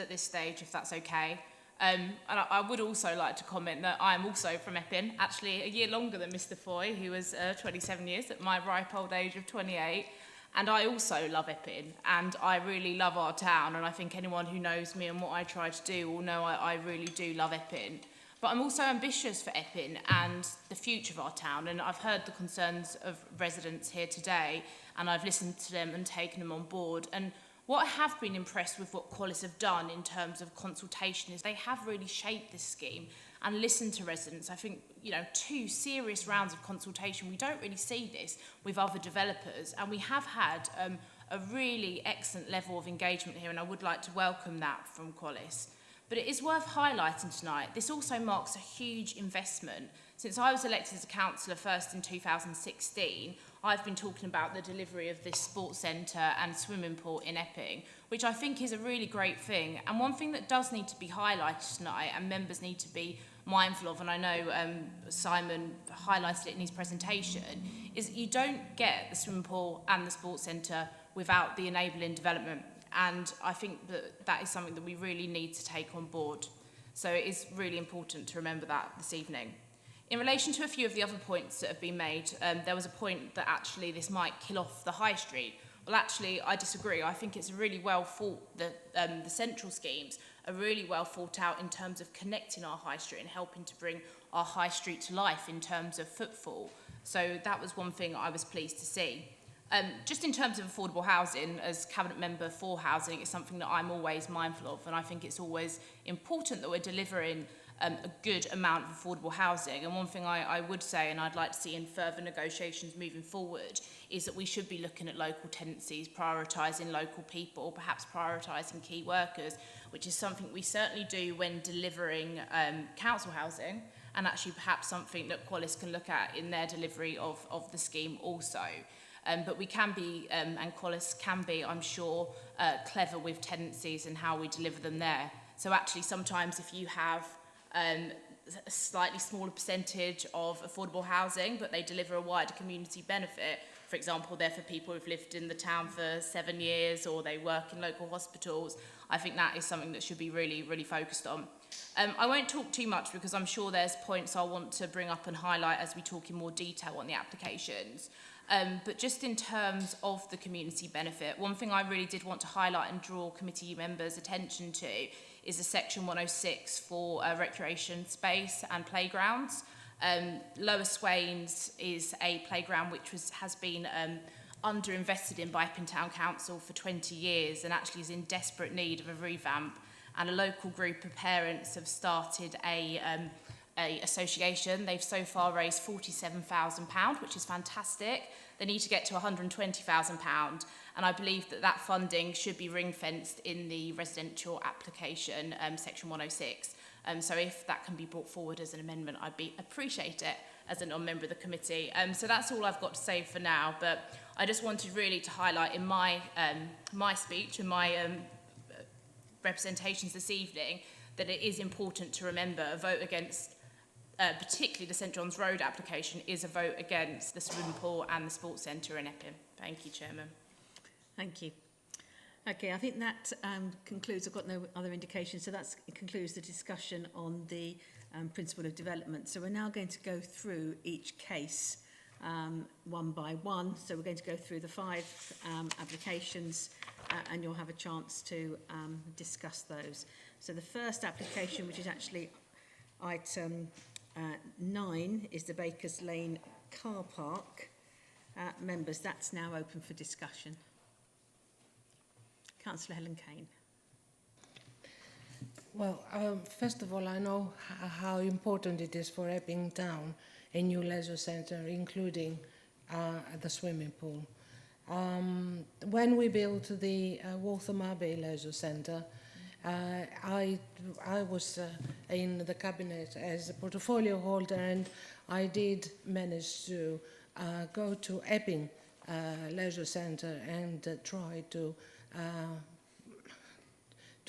this stage, if that's okay. And I would also like to comment that I am also from Epping, actually a year longer than Mr Foy, who was 27 years at my ripe old age of 28. And I also love Epping, and I really love our town, and I think anyone who knows me and what I try to do will know I really do love Epping. But I'm also ambitious for Epping and the future of our town, and I've heard the concerns of residents here today, and I've listened to them and taken them on board. And what I have been impressed with what Qualis have done in terms of consultation is they have really shaped this scheme and listened to residents. I think, you know, 2 serious rounds of consultation. We don't really see this with other developers, and we have had a really excellent level of engagement here, and I would like to welcome that from Qualis. But it is worth highlighting tonight, this also marks a huge investment. Since I was elected as a councillor first in 2016, I've been talking about the delivery of this sports centre and swimming pool in Epping, which I think is a really great thing. And one thing that does need to be highlighted tonight, and members need to be mindful of, and I know Simon highlighted it in his presentation, is you don't get the swimming pool and the sports centre without the enabling development. And I think that is something that we really need to take on board. So it is really important to remember that this evening. In relation to a few of the other points that have been made, there was a point that actually this might kill off the high street. Well, actually, I disagree. I think it's really well thought, the central schemes are really well thought out in terms of connecting our high street and helping to bring our high street to life in terms of footfall. So that was one thing I was pleased to see. Just in terms of affordable housing, as Cabinet Member for Housing, it's something that I'm always mindful of, and I think it's always important that we're delivering a good amount of affordable housing. And one thing I would say, and I'd like to see in further negotiations moving forward, is that we should be looking at local tenancies, prioritising local people, perhaps prioritising key workers, which is something we certainly do when delivering council housing, and actually perhaps something that Qualis can look at in their delivery of the scheme also. But we can be, and Qualis can be, I'm sure, clever with tenancies and how we deliver them there. So actually sometimes if you have a slightly smaller percentage of affordable housing, but they deliver a wider community benefit, for example, they're for people who've lived in the town for 7 years or they work in local hospitals, I think that is something that should be really, really focused on. I won't talk too much because I'm sure there's points I'll want to bring up and highlight as we talk in more detail on the applications. But just in terms of the community benefit, one thing I really did want to highlight and draw committee members' attention to is the Section 106 for recreation space and playgrounds. Lower Swains is a playground which has been underinvested in by Epping Town Council for 20 years and actually is in desperate need of a revamp. And a local group of parents have started a association. They've so far raised £47,000, which is fantastic. They need to get to £120,000, and I believe that funding should be ring-fenced in the residential application, Section 106. So if that can be brought forward as an amendment, I'd appreciate it as a non-member of the committee. So that's all I've got to say for now, but I just wanted really to highlight in my speech and my representations this evening that it is important to remember a vote against particularly the St John's Road application is a vote against the swimming pool and the sports centre in Epping. Thank you, Chairman. Thank you. Okay, I think that concludes. I've got no other indication, so that concludes the discussion on the principle of development. So we're now going to go through each case one by one. So we're going to go through the 5 applications and you'll have a chance to discuss those. So the first application, which is actually item 9, is the Bakers Lane car park. Members, that's now open for discussion. Councillor Helen Kane. Well, first of all, I know how important it is for Epping Town, a new leisure centre, including the swimming pool. When we built the Waltham Abbey Leisure Centre, I was in the cabinet as a portfolio holder, and I did manage to go to Epping Leisure Centre and try to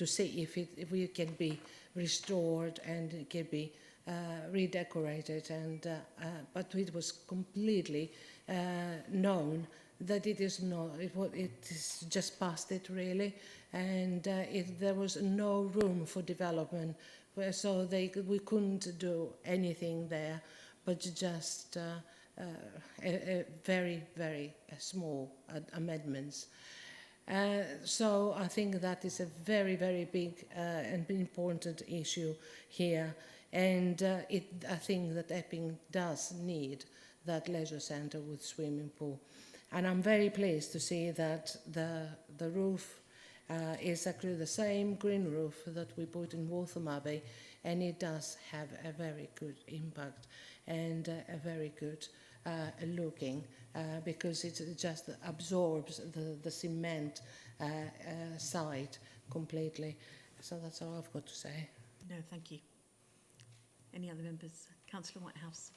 see if it can be restored and it can be redecorated, and but it was completely known that it is not. It is just past it really, and there was no room for development, so we couldn't do anything there, but just a very small amendments. So I think that is a very big and important issue here, and I think that Epping does need that leisure centre with swimming pool. And I'm very pleased to see that the roof is actually the same green roof that we put in Waltham Abbey, and it does have a very good impact and a very good looking, because it just absorbs the cement side completely. So that's all I've got to say. No, thank you. Any other members? Councillor Whitehouse.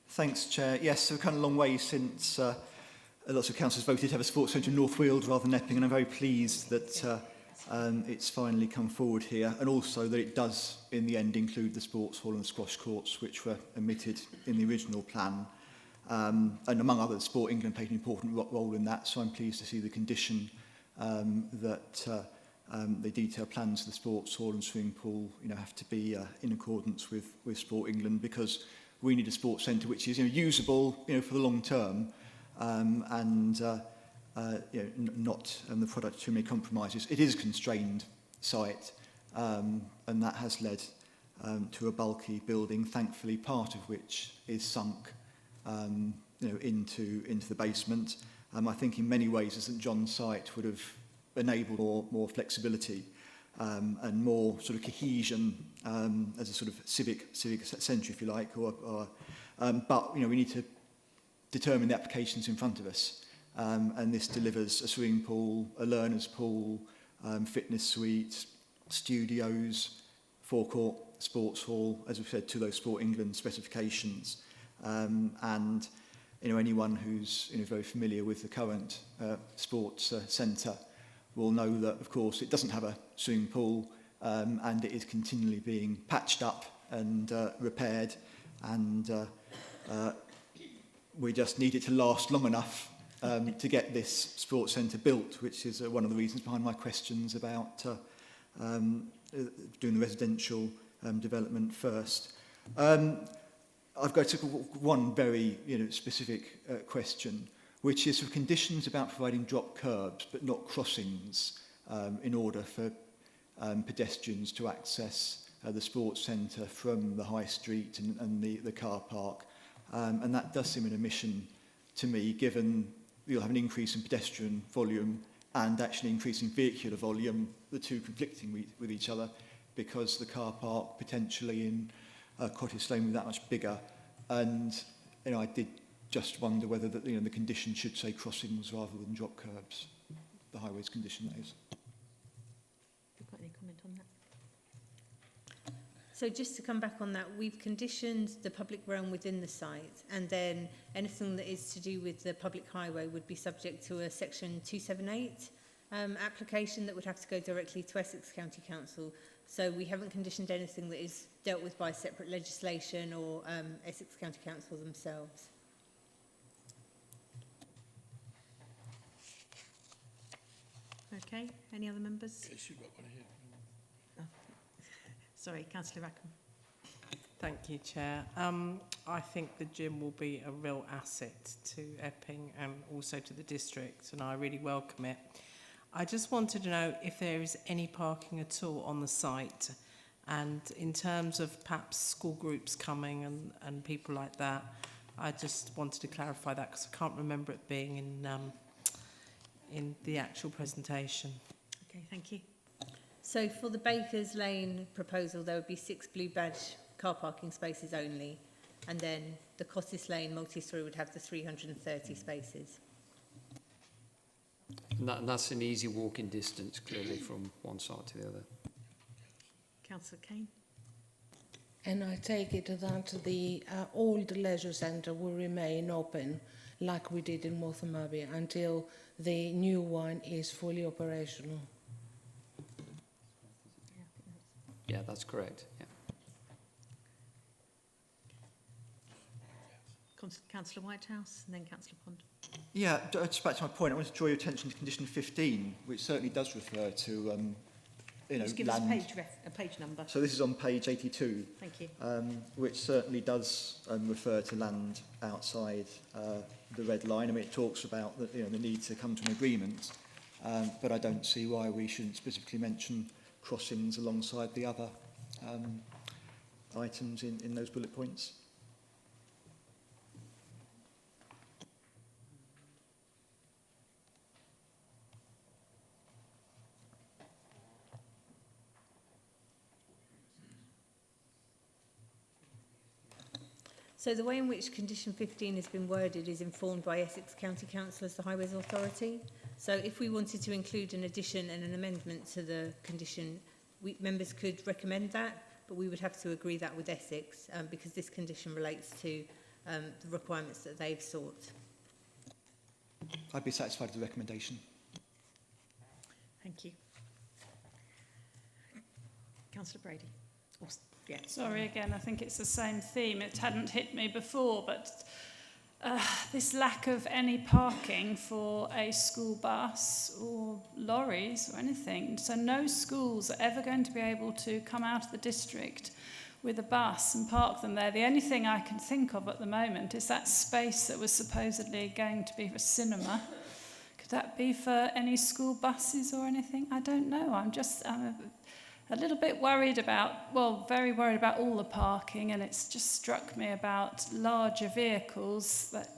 Thanks, Chair. Yes, so we've come a long way since lots of councillors voted to have a sports centre in North Weald rather than Epping, and I'm very pleased that it's finally come forward here, and also that it does, in the end, include the sports hall and squash courts, which were omitted in the original plan. And among others, Sport England played an important role in that, so I'm pleased to see the condition that the detailed plans for the sports hall and swimming pool, have to be in accordance with Sport England, because we need a sports centre which is usable, for the long term, and not the product too many compromises. It is a constrained site, and that has led to a bulky building, thankfully part of which is sunk into the basement. I think in many ways the St John's site would have enabled more flexibility and more sort of cohesion as a sort of civic centre, if you like, but we need to determine the applications in front of us, and this delivers a swimming pool, a learners pool, fitness suite, studios, forecourt, sports hall, as we've said, to those Sport England specifications, and anyone who's very familiar with the current sports centre will know that, of course, it doesn't have a swimming pool, and it is continually being patched up and repaired, and we just need it to last long enough to get this sports centre built, which is one of the reasons behind my questions about doing the residential development first. I've got one very specific question, which is for conditions about providing drop curbs but not crossings in order for pedestrians to access the sports centre from the high street and the car park. And that does seem an omission to me, given you'll have an increase in pedestrian volume and actually increasing vehicular volume, the two conflicting with each other, because the car park potentially in Cottage Lane will be that much bigger. And I did just wonder whether the condition should say crossings rather than drop curbs. The highways condition, that is. Have you got any comment on that? So just to come back on that, we've conditioned the public realm within the site, and then anything that is to do with the public highway would be subject to a section 278 application that would have to go directly to Essex County Council. So we haven't conditioned anything that is dealt with by separate legislation or Essex County Council themselves. Okay, any other members? Yes, you've got one here. Sorry, Councillor Rackham. Thank you, Chair. I think the gym will be a real asset to Epping and also to the district, and I really welcome it. I just wanted to know if there is any parking at all on the site, and in terms of perhaps school groups coming and people like that, I just wanted to clarify that because I can't remember it being in the actual presentation. Okay, thank you. So for the Bakers Lane proposal, there would be 6 blue badge car parking spaces only, and then the Cottis Lane multi-storey would have the 330 spaces. And that's an easy walking distance, clearly, from one side to the other. Councillor Kane. And I take it that the old leisure centre will remain open like we did in Motham Abbey until the new one is fully operational. Yeah, that's correct. Yeah. Councillor Whitehouse and then Councillor Pond. Yeah, just back to my point, I want to draw your attention to condition 15, which certainly does refer to, Just give land. us a page number. So this is on page 82. Thank you. Which certainly does refer to land outside the red line. I mean, it talks about the need to come to an agreement, but I don't see why we shouldn't specifically mention crossings alongside the other items in those bullet points. So the way in which condition 15 has been worded is informed by Essex County Council as the Highways Authority. So if we wanted to include an addition and an amendment to the condition, members could recommend that, but we would have to agree that with Essex because this condition relates to the requirements that they've sought. I'd be satisfied with the recommendation. Thank you. Councillor Brady. Oh, yeah. Sorry again, I think it's the same theme. It hadn't hit me before, but this lack of any parking for a school bus or lorries or anything. So no schools are ever going to be able to come out of the district with a bus and park them there. The only thing I can think of at the moment is that space that was supposedly going to be for cinema. Could that be for any school buses or anything? I don't know. I'm a little bit worried about, well, very worried about all the parking, and it's just struck me about larger vehicles that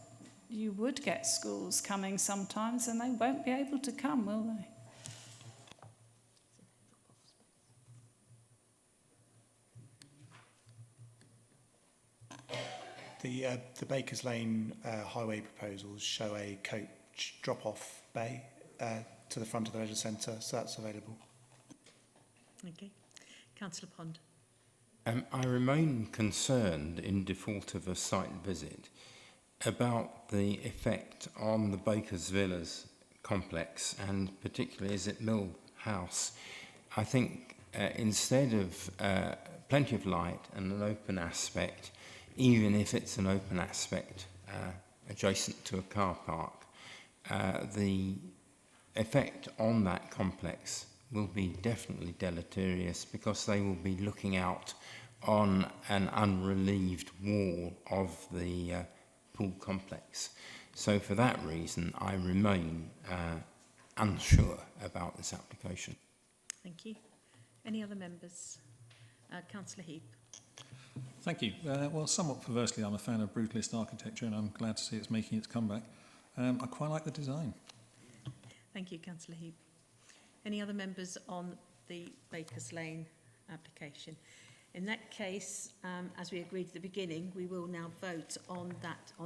you would get schools coming sometimes and they won't be able to come, will they? The Bakers Lane highway proposals show a coach drop-off bay to the front of the leisure centre, so that's available. Okay. Councillor Pond. I remain concerned, in default of a site visit, about the effect on the Bakers Villas complex, and particularly is it Mill House. I think instead of plenty of light and an open aspect, even if it's an open aspect adjacent to a car park, the effect on that complex will be definitely deleterious because they will be looking out on an unrelieved wall of the pool complex. So for that reason, I remain unsure about this application. Thank you. Any other members? Councillor Heap. Thank you. Well, somewhat perversely, I'm a fan of brutalist architecture and I'm glad to see it's making its comeback. I quite like the design. Thank you, Councillor Heap. Any other members on the Bakers Lane application? In that case, as we agreed at the beginning, we will now vote on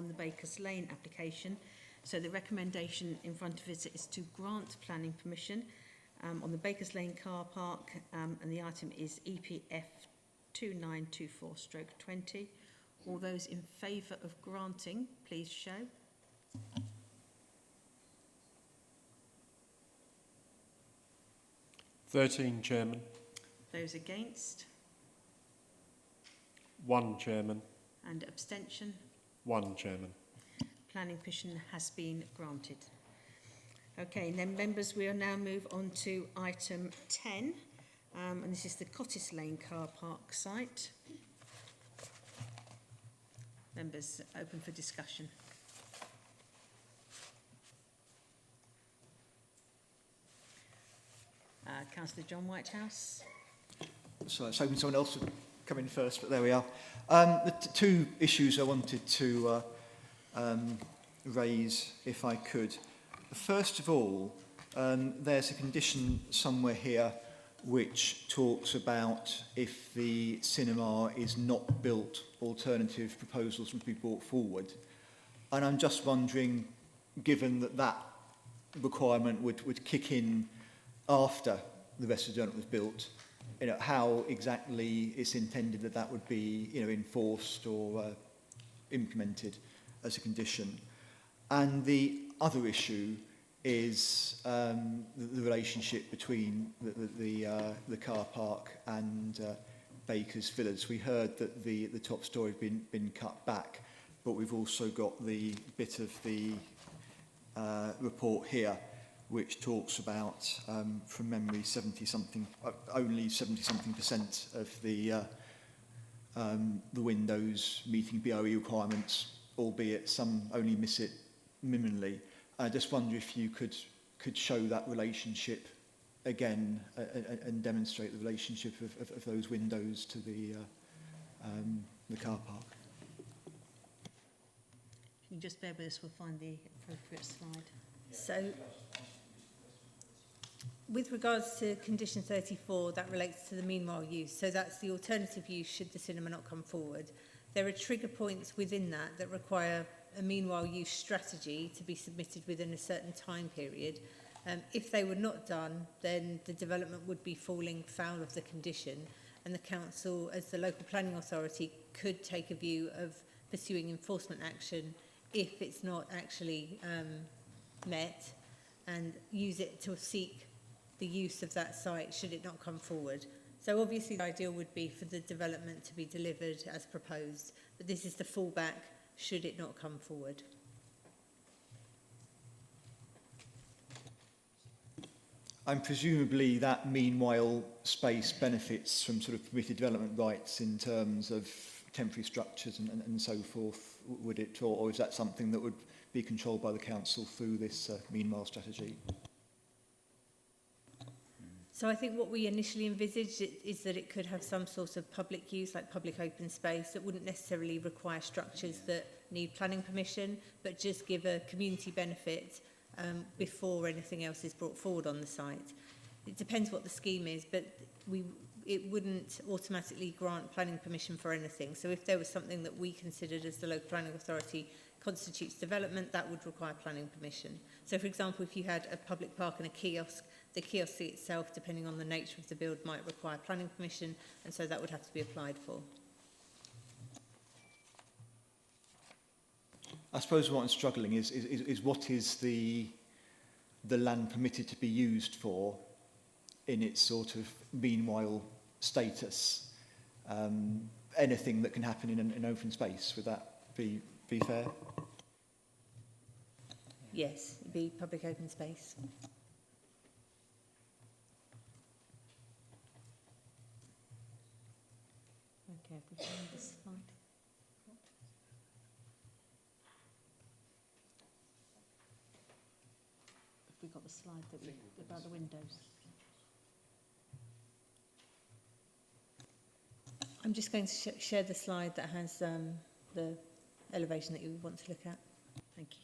the Bakers Lane application. So the recommendation in front of us is to grant planning permission on the Bakers Lane car park, and the item is EPF 2924/20. All those in favour of granting, please show. Chairman. Those against? 1 Chairman. And abstention? 1 Chairman. Planning permission has been granted. Okay, and then members, we'll now move on to item 10, and this is the Cottis Lane car park site. Members, open for discussion. Councillor John Whitehouse. So I was hoping someone else would come in first, but there we are. The two issues I wanted to raise, if I could. First of all, there's a condition somewhere here which talks about if the cinema is not built, alternative proposals must be brought forward. And I'm just wondering, given that that requirement would kick in after the rest of the development was built, you know, how exactly it's intended that that would be, you know, enforced or implemented as a condition. And the other issue is the relationship between the car park and Baker's Villas. We heard that the top story had been cut back, but we've also got the bit of the report here which talks about, from memory, only 70-something% of the windows meeting BOE requirements, albeit some only miss it minimally. I just wonder if you could show that relationship again and demonstrate the relationship of those windows to the car park. If you just bear with us, we'll find the appropriate slide. So, with regards to condition 34, that relates to the meanwhile use. So that's the alternative use should the cinema not come forward. There are trigger points within that require a meanwhile use strategy to be submitted within a certain time period. If they were not done, then the development would be falling foul of the condition, and the council, as the local planning authority, could take a view of pursuing enforcement action if it's not actually met, and use it to seek the use of that site should it not come forward. So obviously the ideal would be for the development to be delivered as proposed, but this is the fallback should it not come forward. And presumably that meanwhile space benefits from sort of permitted development rights in terms of temporary structures and so forth, would it? Or is that something that would be controlled by the council through this meanwhile strategy? So I think what we initially envisaged is that it could have some sort of public use, like public open space, that wouldn't necessarily require structures that need planning permission, but just give a community benefit before anything else is brought forward on the site. It depends what the scheme is, but it wouldn't automatically grant planning permission for anything. So if there was something that we considered as the local planning authority constitutes development, that would require planning permission. So for example, if you had a public park and a kiosk, the kiosk itself, depending on the nature of the build, might require planning permission, and so that would have to be applied for. I suppose what I'm struggling is what is the land permitted to be used for in its sort of meanwhile status? Anything that can happen in an open space, would that be fair? Yes, it'd be public open space. Okay, if we find this slide. Have we got the slide about the windows? I'm just going to share the slide that has the elevation that you want to look at. Thank you.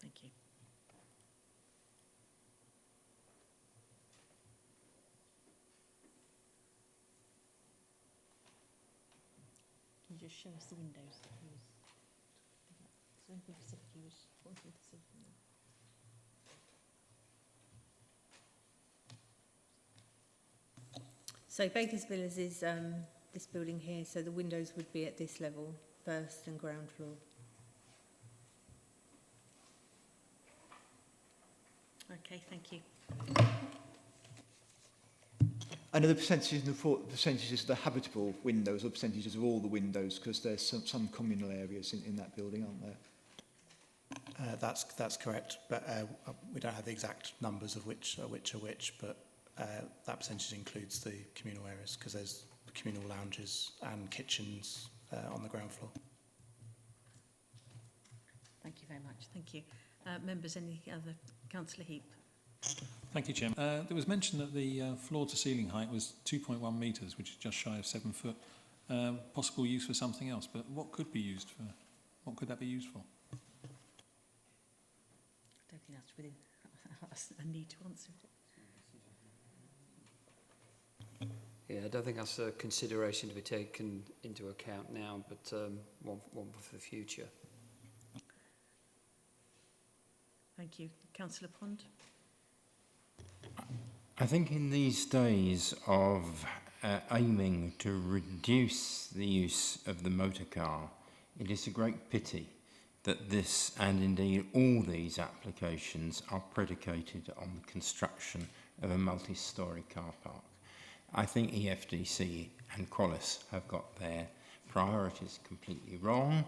Thank you. Can you just show us the windows, please? Is there anything specific you want me to see from them? So Baker's Villas is this building here, so the windows would be at this level, first and ground floor. Okay, thank you. And are the percentages in the report percentages of the habitable windows or percentages of all the windows? Because there's some communal areas in that building, aren't there? That's correct, but we don't have the exact numbers of which are which, but that percentage includes the communal areas because there's communal lounges and kitchens on the ground floor. Thank you very much. Thank you. Members, any other? Councillor Heap. Thank you, Chairman. There was mention that the floor-to-ceiling height was 2.1 metres, which is just shy of 7 foot. Possible use for something else, but what could be used for? What could that be used for? I don't think that's within a need to answer it. Yeah, I don't think that's a consideration to be taken into account now, but one for the future. Thank you. Councillor Pond. I think in these days of aiming to reduce the use of the motor car, it is a great pity that this and indeed all these applications are predicated on the construction of a multi-storey car park. I think EFDC and Qualis have got their priorities completely wrong,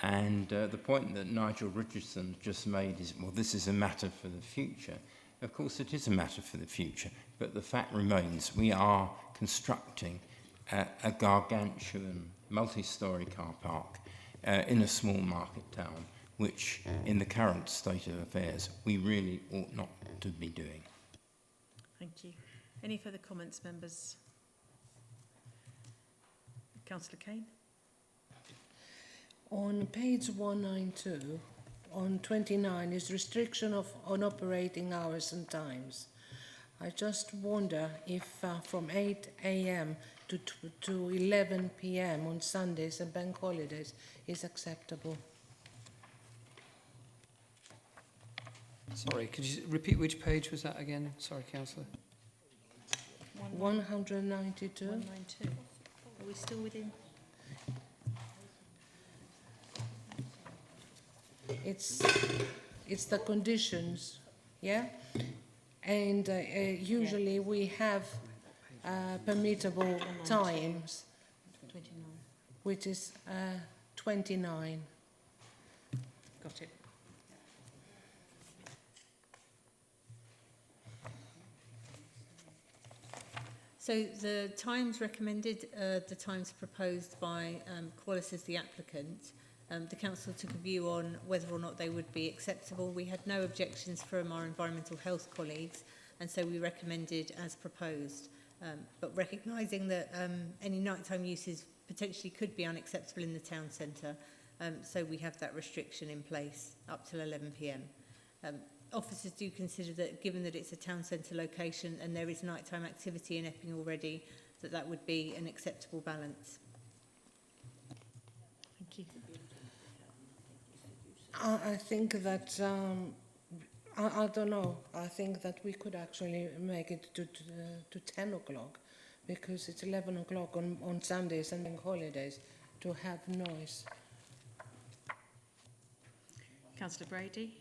and the point that Nigel Richardson just made is, well, this is a matter for the future. Of course it is a matter for the future, but the fact remains we are constructing a gargantuan multi-storey car park in a small market town, which in the current state of affairs we really ought not to be doing. Thank you. Any further comments, members? Councillor Kane. On page 192, on 29 is restriction on operating hours and times. I just wonder if from 8 a.m. to 11 p.m. on Sundays and bank holidays is acceptable. Sorry, could you repeat which page was that again? Sorry, Councillor. 192. 192. Are we still within? It's the conditions, yeah? And usually we have permittable times, 29. which is 29. Got it. So the times recommended, the times proposed by Qualis as the applicant, the council took a view on whether or not they would be acceptable. We had no objections from our environmental health colleagues, and so we recommended as proposed. But recognising that any nighttime uses potentially could be unacceptable in the town centre, so we have that restriction in place up till 11 p.m. Officers do consider that, given that it's a town centre location and there is nighttime activity in Epping already, that would be an acceptable balance. Thank you. I think that, I don't know, I think that we could actually make it to 10 o'clock, because it's 11 o'clock on Sundays and bank holidays to have noise. Councillor Brady.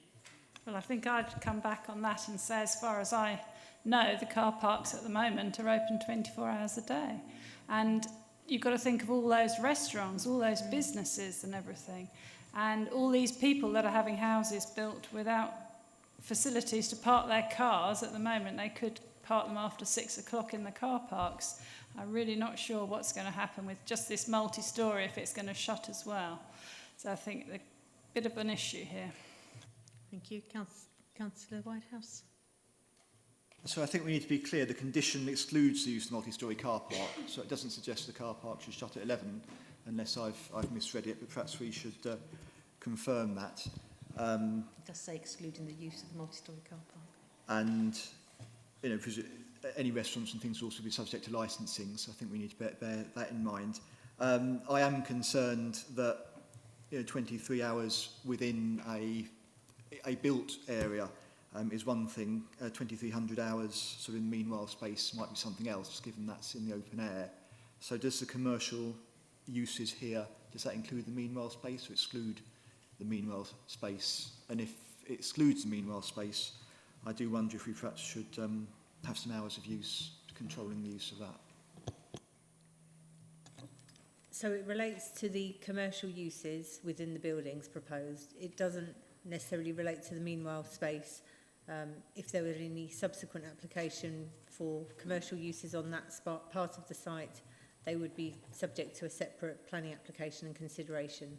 Well, I think I'd come back on that and say, as far as I know, the car parks at the moment are open 24 hours a day. And you've got to think of all those restaurants, all those businesses and everything. And all these people that are having houses built without facilities to park their cars at the moment, they could park them after 6 o'clock in the car parks. I'm really not sure what's going to happen with just this multi-storey, if it's going to shut as well. So I think a bit of an issue here. Thank you. Councillor Whitehouse. So I think we need to be clear, the condition excludes the use of multi-storey car park, so it doesn't suggest the car park should shut at 11, unless I've misread it, but perhaps we should confirm that. It does say excluding the use of the multi-storey car park. And, you know, any restaurants and things will also be subject to licensing, so I think we need to bear that in mind. I am concerned that, you know, 23 hours within a built area is one thing. 2,300 hours sort of in meanwhile space might be something else, given that's in the open air. So does the commercial uses here, does that include the meanwhile space or exclude the meanwhile space? And if it excludes the meanwhile space, I do wonder if we perhaps should have some hours of use to controlling the use of that? So it relates to the commercial uses within the buildings proposed. It doesn't necessarily relate to the meanwhile space. If there were any subsequent application for commercial uses on that part of the site, they would be subject to a separate planning application and consideration.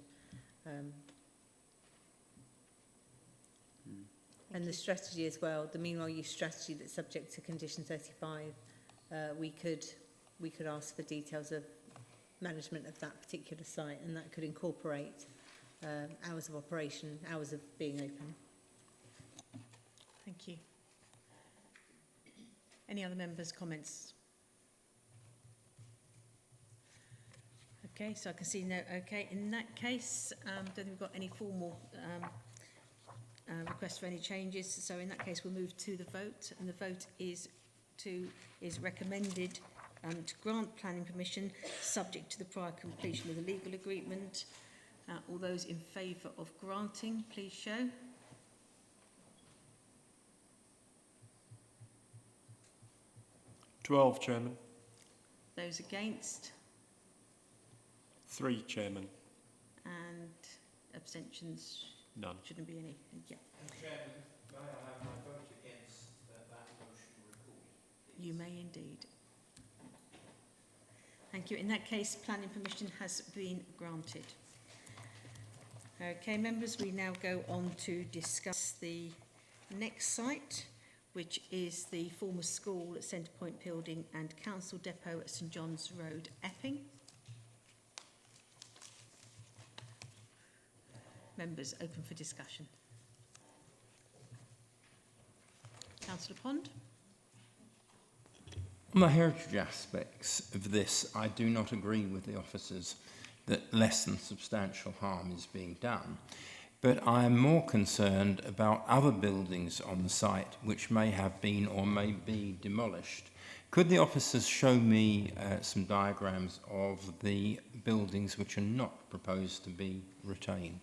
And the strategy as well, the meanwhile use strategy that's subject to condition 35, we could ask for details of management of that particular site, and that could incorporate hours of operation, hours of being open. Thank you. Any other members' comments? Okay, so I can see no. Okay, in that case, don't think we've got any formal requests for any changes. So in that case, we'll move to the vote, and the vote is recommended to grant planning permission subject to the prior completion of the legal agreement. All those in favour of granting, please show. Twelve, Chairman. Those against, 3, Chairman. and abstentions. None. Shouldn't be any. Yeah. Chairman, may I have my vote against that motion recorded? You may indeed. Thank you. In that case, planning permission has been granted. Okay, members, we now go on to discuss the next site, which is the former school at Centrepoint Building and Council Depot at St John's Road, Epping. Members, open for discussion. Councillor Pond. On the heritage aspects of this, I do not agree with the officers that less than substantial harm is being done. But I am more concerned about other buildings on the site which may have been or may be demolished. Could the officers show me some diagrams of the buildings which are not proposed to be retained?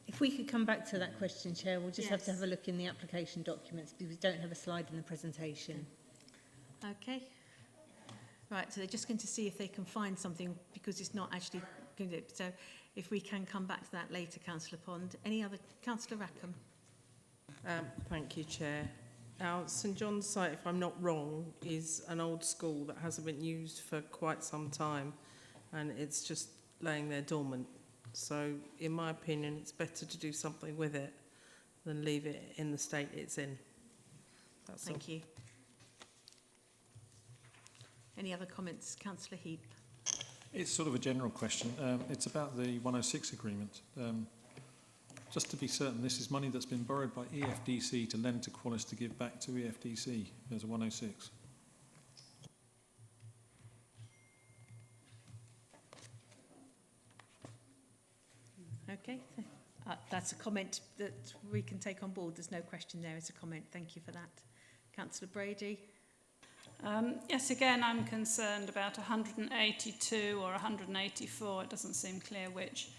If we could come back to that question, Chair, we'll just have to Yes. have a look in the application documents because we don't have a slide in the presentation. Okay. Right, so they're just going to see if they can find something because it's not actually going to. So if we can come back to that later, Councillor Pond. Any other? Councillor Rackham. Thank you, Chair. Our St John's site, if I'm not wrong, is an old school that hasn't been used for quite some time, and it's just laying there dormant. So, in my opinion, it's better to do something with it than leave it in the state it's in. That's Thank you. Any other comments? Councillor Heap. It's sort of a general question. It's about the 106 agreement. Just to be certain, this is money that's been borrowed by EFDC to lend to Qualis to give back to EFDC as a 106. Okay. That's a comment that we can take on board. There's no question there. It's a comment. Thank you for that. Councillor Brady. Yes, again, I'm concerned about 182 or 184, it doesn't seem clear which,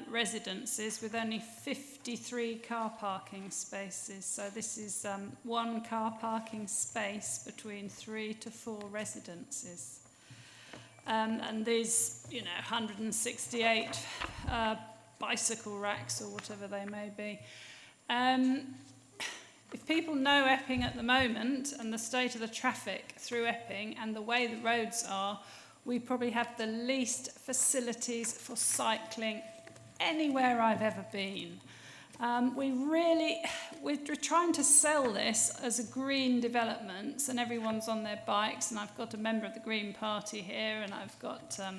residences with only 53 car parking spaces. So this is one car parking space between 3 to 4 residences. And these, 168 bicycle racks or whatever they may be. If people know Epping at the moment and the state of the traffic through Epping and the way the roads are, we probably have the least facilities for cycling anywhere I've ever been. We're trying to sell this as a green development, and everyone's on their bikes, and I've got a member of the Green Party here, and I've got a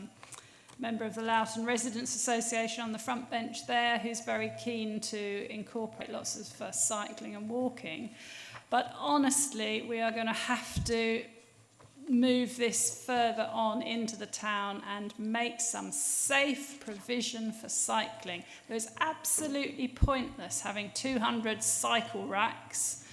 member of the Loughton Residents Association on the front bench there who's very keen to incorporate lots of cycling and walking. But honestly, we are going to have to move this further on into the town and make some safe provision for cycling. It was absolutely pointless having 200 cycle racks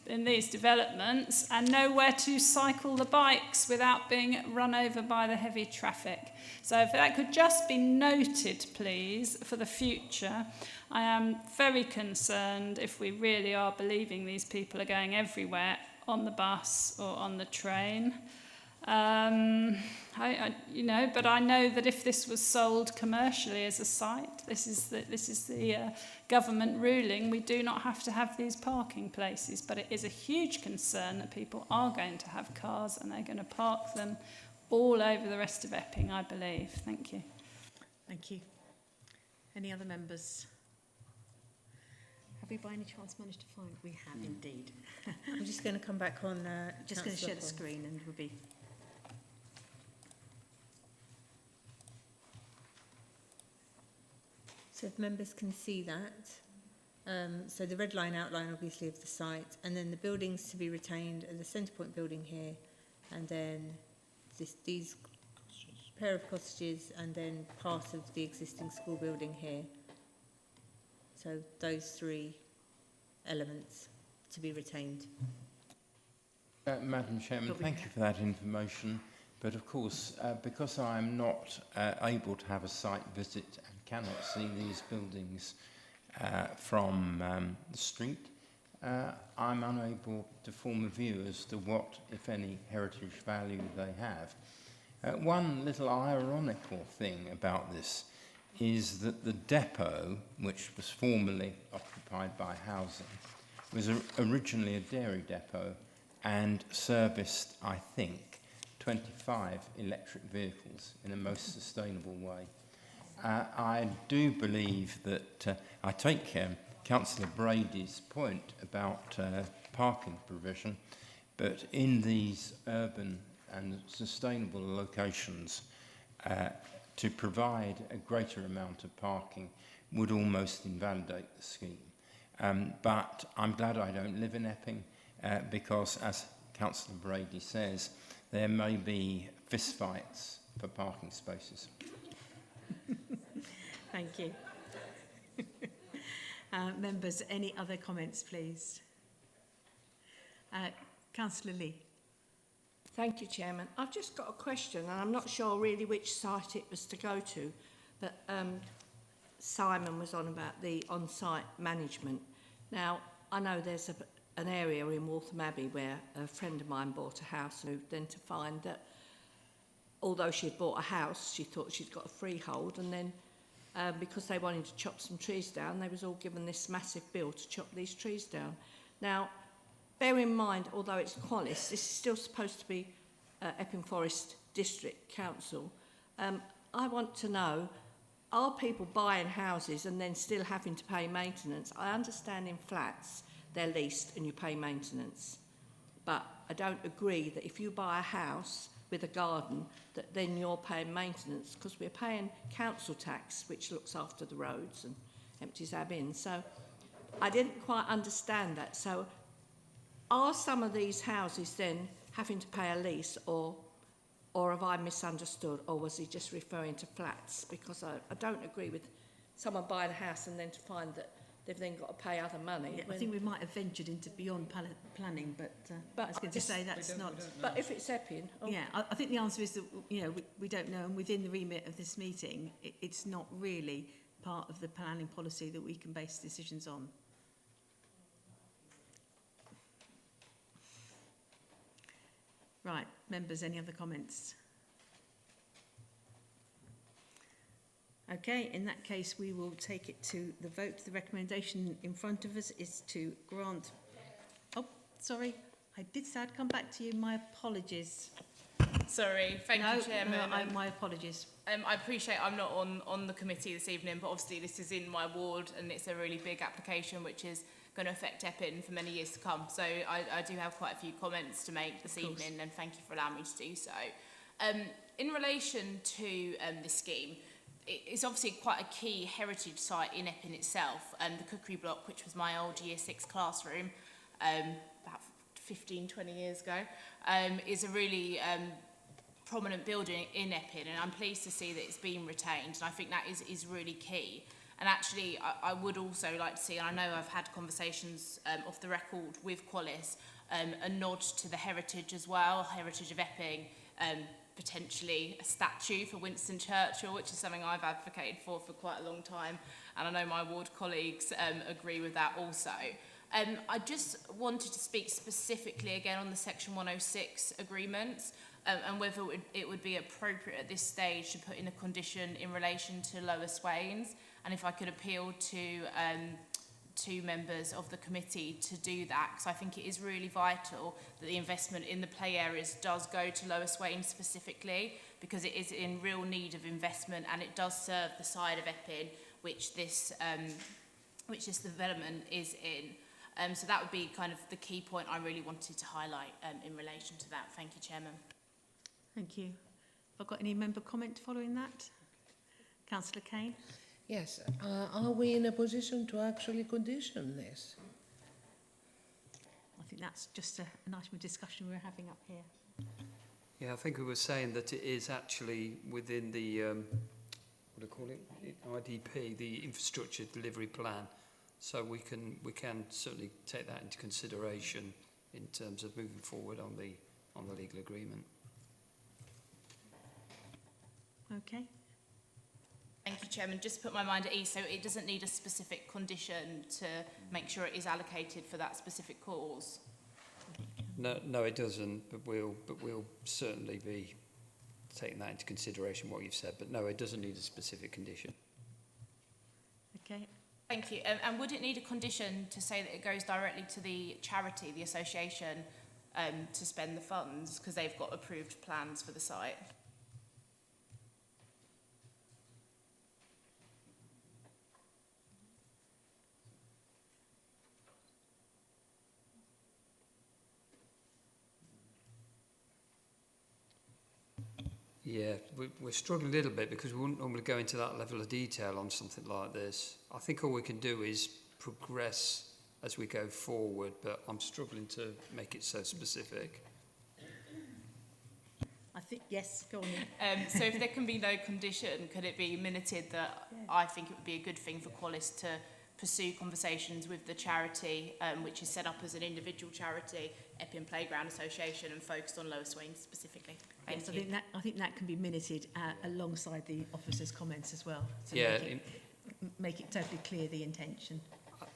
in these developments and nowhere to cycle the bikes without being run over by the heavy traffic. So if that could just be noted, please, for the future. I am very concerned if we really are believing these people are going everywhere on the bus or on the train. But I know that if this was sold commercially as a site, this is the government ruling, we do not have to have these parking places. But it is a huge concern that people are going to have cars and they're going to park them all over the rest of Epping, I believe. Thank you. Thank you. Any other members? Have we by any chance managed to find? We have indeed. I'm just going to come back on. Just going to share the screen and we'll be. So if members can see that, so the red line outline obviously of the site, and then the buildings to be retained are the Centre Point building here, and then these pair of cottages, and then part of the existing school building here. So those three elements to be retained. Madam Chairman, thank you for that information. But of course, because I am not able to have a site visit and cannot see these buildings from the street, I'm unable to form a view as to what, if any, heritage value they have. One little ironical thing about this is that the depot, which was formerly occupied by housing, was originally a dairy depot and serviced, I think, 25 electric vehicles in a most sustainable way. I do believe that I take Councillor Brady's point about parking provision, but in these urban and sustainable locations, to provide a greater amount of parking would almost invalidate the scheme. But I'm glad I don't live in Epping because, as Councillor Brady says, there may be fistfights for parking spaces. Thank you. Members, any other comments, please? Councillor Lee. Thank you, Chairman. I've just got a question, and I'm not sure really which site it was to go to, but Simon was on about the on-site management. Now, I know there's an area in Waltham Abbey where a friend of mine bought a house and moved, then to find that although she'd bought a house, she thought she'd got a freehold, and then because they wanted to chop some trees down, they was all given this massive bill to chop these trees down. Now, bear in mind, although it's Qualis, this is still supposed to be Epping Forest District Council. I want to know, are people buying houses and then still having to pay maintenance? I understand in flats they're leased and you pay maintenance, but I don't agree that if you buy a house with a garden that then you're paying maintenance, because we're paying council tax which looks after the roads and empties our bins. So I didn't quite understand that. So are some of these houses then having to pay a lease, or have I misunderstood, or was he just referring to flats? Because I don't agree with someone buying a house and then to find that they've then got to pay other money. Yeah, I think we might have ventured into beyond planning, but I was going to say that's not. But if it's Epping, yeah, I think the answer is that we don't know, and within the remit of this meeting, it's not really part of the planning policy that we can base decisions on. Right, members, any other comments? Okay, in that case, we will take it to the vote. The recommendation in front of us is to grant... Oh, sorry, I did say I'd come back to you. My apologies. Sorry, thank you, Chairman. No, my apologies. I appreciate I'm not on the committee this evening, but obviously this is in my ward and it's a really big application which is going to affect Epping for many years to come. So I do have quite a few comments to make this evening, and thank you for allowing me to do so. In relation to this scheme, it's obviously quite a key heritage site in Epping itself, and the Cookery Block, which was my old Year 6 classroom, about 15, 20 years ago, is a really prominent building in Epping, and I'm pleased to see that it's been retained, and I think that is really key. And actually, I would also like to see, and I know I've had conversations off the record with Qualis, a nod to the heritage as well, heritage of Epping, potentially a statue for Winston Churchill, which is something I've advocated for quite a long time, and I know my ward colleagues agree with that also. I just wanted to speak specifically again on the Section 106 agreements, and whether it would be appropriate at this stage to put in a condition in relation to Lower Swains, and if I could appeal to two members of the committee to do that, because I think it is really vital that the investment in the play areas does go to Lower Swains specifically, because it is in real need of investment, and it does serve the side of Epping which this development is in. So that would be kind of the key point I really wanted to highlight in relation to that. Thank you, Chairman. Thank you. Have I got any member comment following that? Councillor Kane? Yes. Are we in a position to actually condition this? I think that's just an item of discussion we're having up here. Yeah, I think we were saying that it is actually within the, what do you call it, IDP, the Infrastructure Delivery Plan. So we can certainly take that into consideration in terms of moving forward on the legal agreement. Okay. Thank you, Chairman. Just to put my mind at ease, so it doesn't need a specific condition to make sure it is allocated for that specific cause? No, it doesn't, but we'll certainly be taking that into consideration, what you've said. But no, it doesn't need a specific condition. Okay. Thank you. And would it need a condition to say that it goes directly to the charity, the association, to spend the funds, because they've got approved plans for the site? Yeah, we're struggling a little bit because we wouldn't normally go into that level of detail on something like this. I think all we can do is progress as we go forward, but I'm struggling to make it so specific. I think, yes, go on. So if there can be no condition, could it be minuted that I think it would be a good thing for Qualis to pursue conversations with the charity, which is set up as an individual charity, Epping Playground Association, and focused on Lower Swains specifically? Yes, I think that can be minuted alongside the officer's comments as well. So yeah, make it totally clear the intention.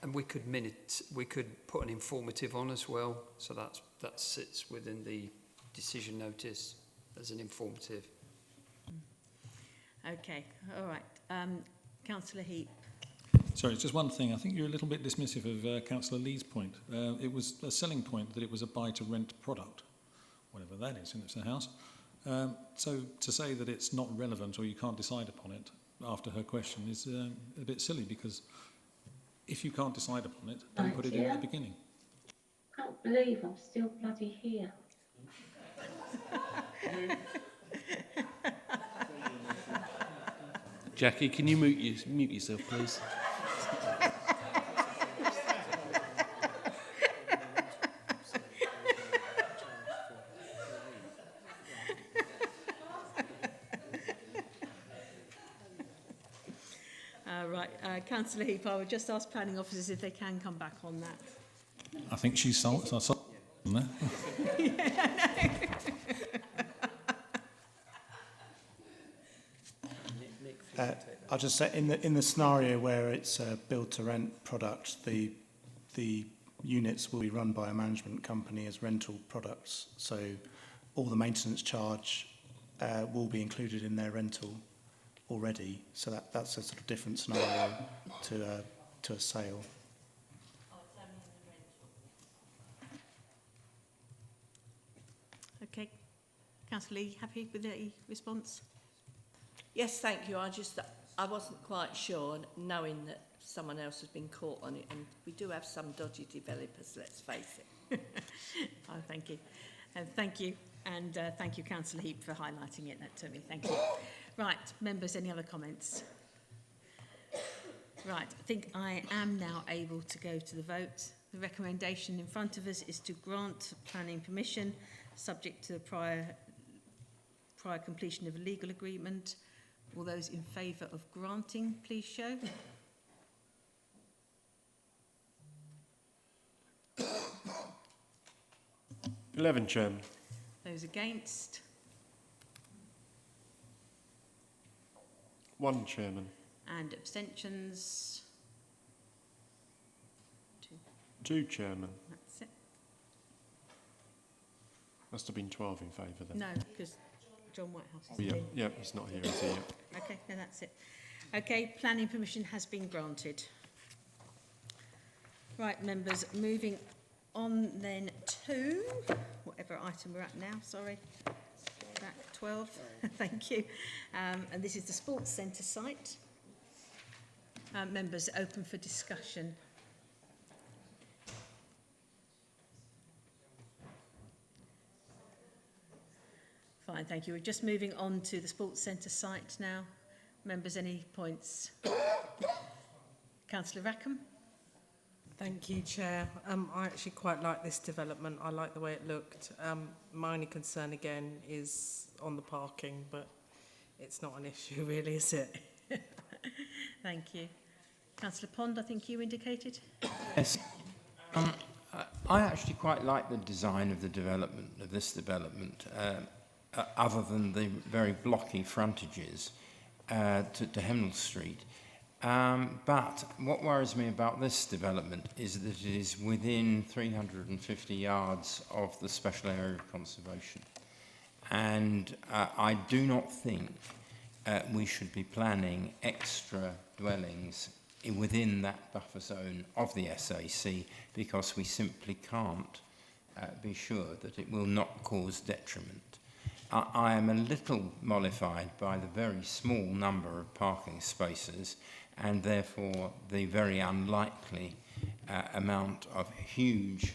And we could put an informative on as well, so that sits within the decision notice as an informative. Okay, all right. Councillor Heap. Sorry, just one thing. I think you're a little bit dismissive of Councillor Lee's point. It was a selling point that it was a buy-to-rent product, whatever that is, and it's a house. So to say that it's not relevant or you can't decide upon it after her question is a bit silly, because if you can't decide upon it, don't put it in at the beginning. I can't believe I'm still bloody here. Jackie, can you mute yourself, please? Right, Councillor Heap, I would just ask planning officers if they can come back on that. I think she's sold on there. I'll just say in the scenario where it's a build-to-rent product, the units will be run by a management company as rental products. So all the maintenance charge will be included in their rental already. So that's a sort of different scenario to a sale. Okay, Councillor Lee, happy with the response? Yes, thank you. I wasn't quite sure, knowing that someone else has been caught on it, and we do have some dodgy developers, let's face it. Oh, thank you. Thank you. And thank you, Councillor Heap, for highlighting it to me. Thank you. Right, members, any other comments? Right, I think I am now able to go to the vote. The recommendation in front of us is to grant planning permission subject to the prior completion of a legal agreement. All those in favour of granting, please show. (11), Chairman. Those against? 1, Chairman. And abstentions? 2, Chairman. That's it. Must have been 12 in favour then. No, because John Whitehouse is Yeah, in. yeah, he's not here, is he? Yeah. Okay, no, that's it. Okay, planning permission has been granted. Right, members, moving on then to whatever item we're at now, sorry. Back 12, thank you. And this is the Sports Centre site. Members, open for discussion. Fine, thank you. We're just moving on to the Sports Centre site now. Members, any points? Councillor Rackham? Thank you, Chair. I actually quite like this development. I like the way it looked. My only concern again is on the parking, but it's not an issue really, is it? Thank you. Councillor Pond, I think you indicated? Yes. I actually quite like the design of the development, of this development, other than the very blocky frontages to Hemel Street. But what worries me about this development is that it is within 350 yards of the special area of conservation. And I do not think we should be planning extra dwellings within that buffer zone of the SAC, because we simply can't be sure that it will not cause detriment. I am a little mollified by the very small number of parking spaces and therefore the very unlikely amount of huge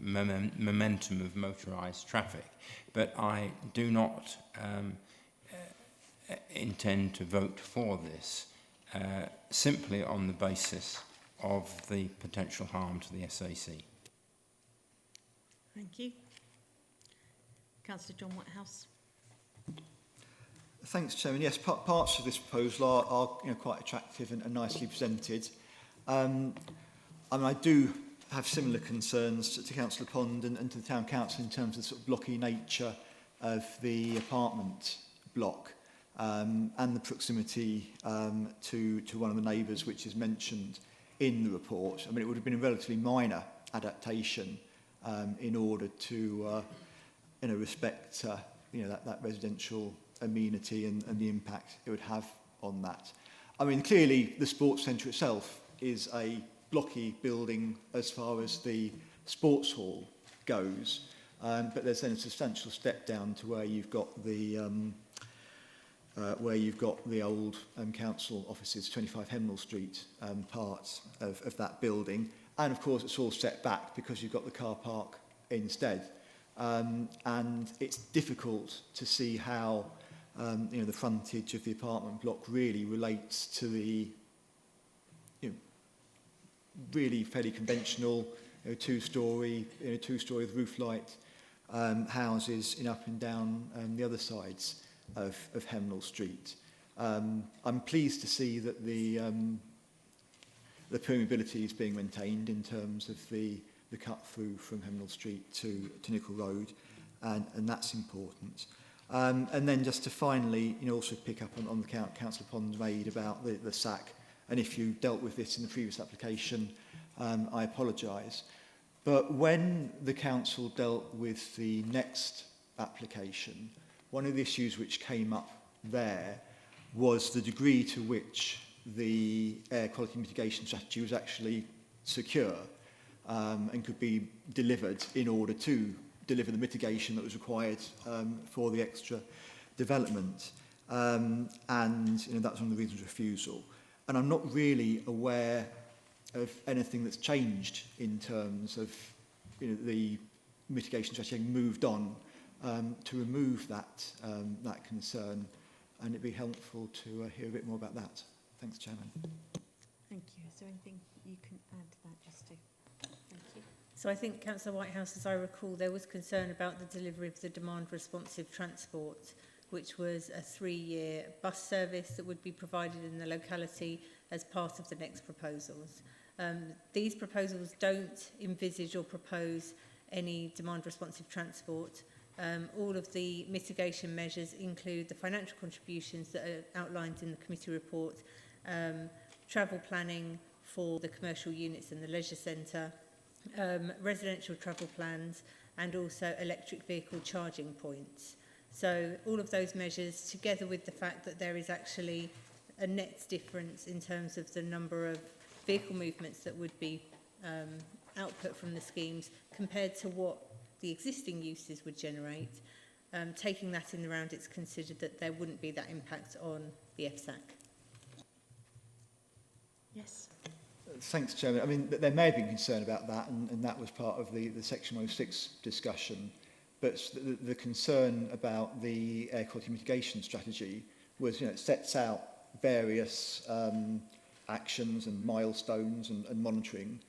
momentum of motorised traffic. But I do not intend to vote for this simply on the basis of the potential harm to the SAC. Thank you. Councillor John Whitehouse. Thanks, Chairman. Yes, parts of this proposal are quite attractive and nicely presented. I mean, I do have similar concerns to Councillor Pond and to the Town Council in terms of the sort of blocky nature of the apartment block and the proximity to one of the neighbours, which is mentioned in the report. I mean, it would have been a relatively minor adaptation in order to respect that residential amenity and the impact it would have on that. I mean, clearly the sports centre itself is a blocky building as far as the sports hall goes, but there's then a substantial step down to where you've got the old council offices, 25 Hemel Street part of that building, and of course it's all set back because you've got the car park instead. And it's difficult to see how the frontage of the apartment block really relates to the really fairly conventional two-storey with roof light houses up and down the other sides of Hemel Street. I'm pleased to see that the permeability is being maintained in terms of the cut through from Hemel Street to Nickel Road, and that's important. And then just to finally, also pick up on the Councillor Pond made about the SAC, and if you dealt with this in the previous application, I apologise. But when the council dealt with the next application, one of the issues which came up there was the degree to which the air quality mitigation strategy was actually secure and could be delivered in order to deliver the mitigation that was required for the extra development. And that's one of the reasons for refusal. And I'm not really aware of anything that's changed in terms of the mitigation strategy having moved on to remove that concern, and it'd be helpful to hear a bit more about that. Thanks, Chairman. Thank you. Is there anything you can add to that, just to... So I think, Councillor Whitehouse, as I recall, there was concern about the delivery of the demand responsive transport, which was a 3-year bus service that would be provided in the locality as part of the next proposals. These proposals don't envisage or propose any demand responsive transport. All of the mitigation measures include the financial contributions that are outlined in the committee report, travel planning for the commercial units and the leisure centre, residential travel plans, and also electric vehicle charging points. So all of those measures, together with the fact that there is actually a net difference in terms of the number of vehicle movements that would be output from the schemes compared to what the existing uses would generate, taking that in the round, it's considered that there wouldn't be that impact on the FSAC. Yes. Thanks, Chairman. I mean, there may have been concern about that, and that was part of the Section 106 discussion. But the concern about the air quality mitigation strategy was, it sets out various actions and milestones and monitoring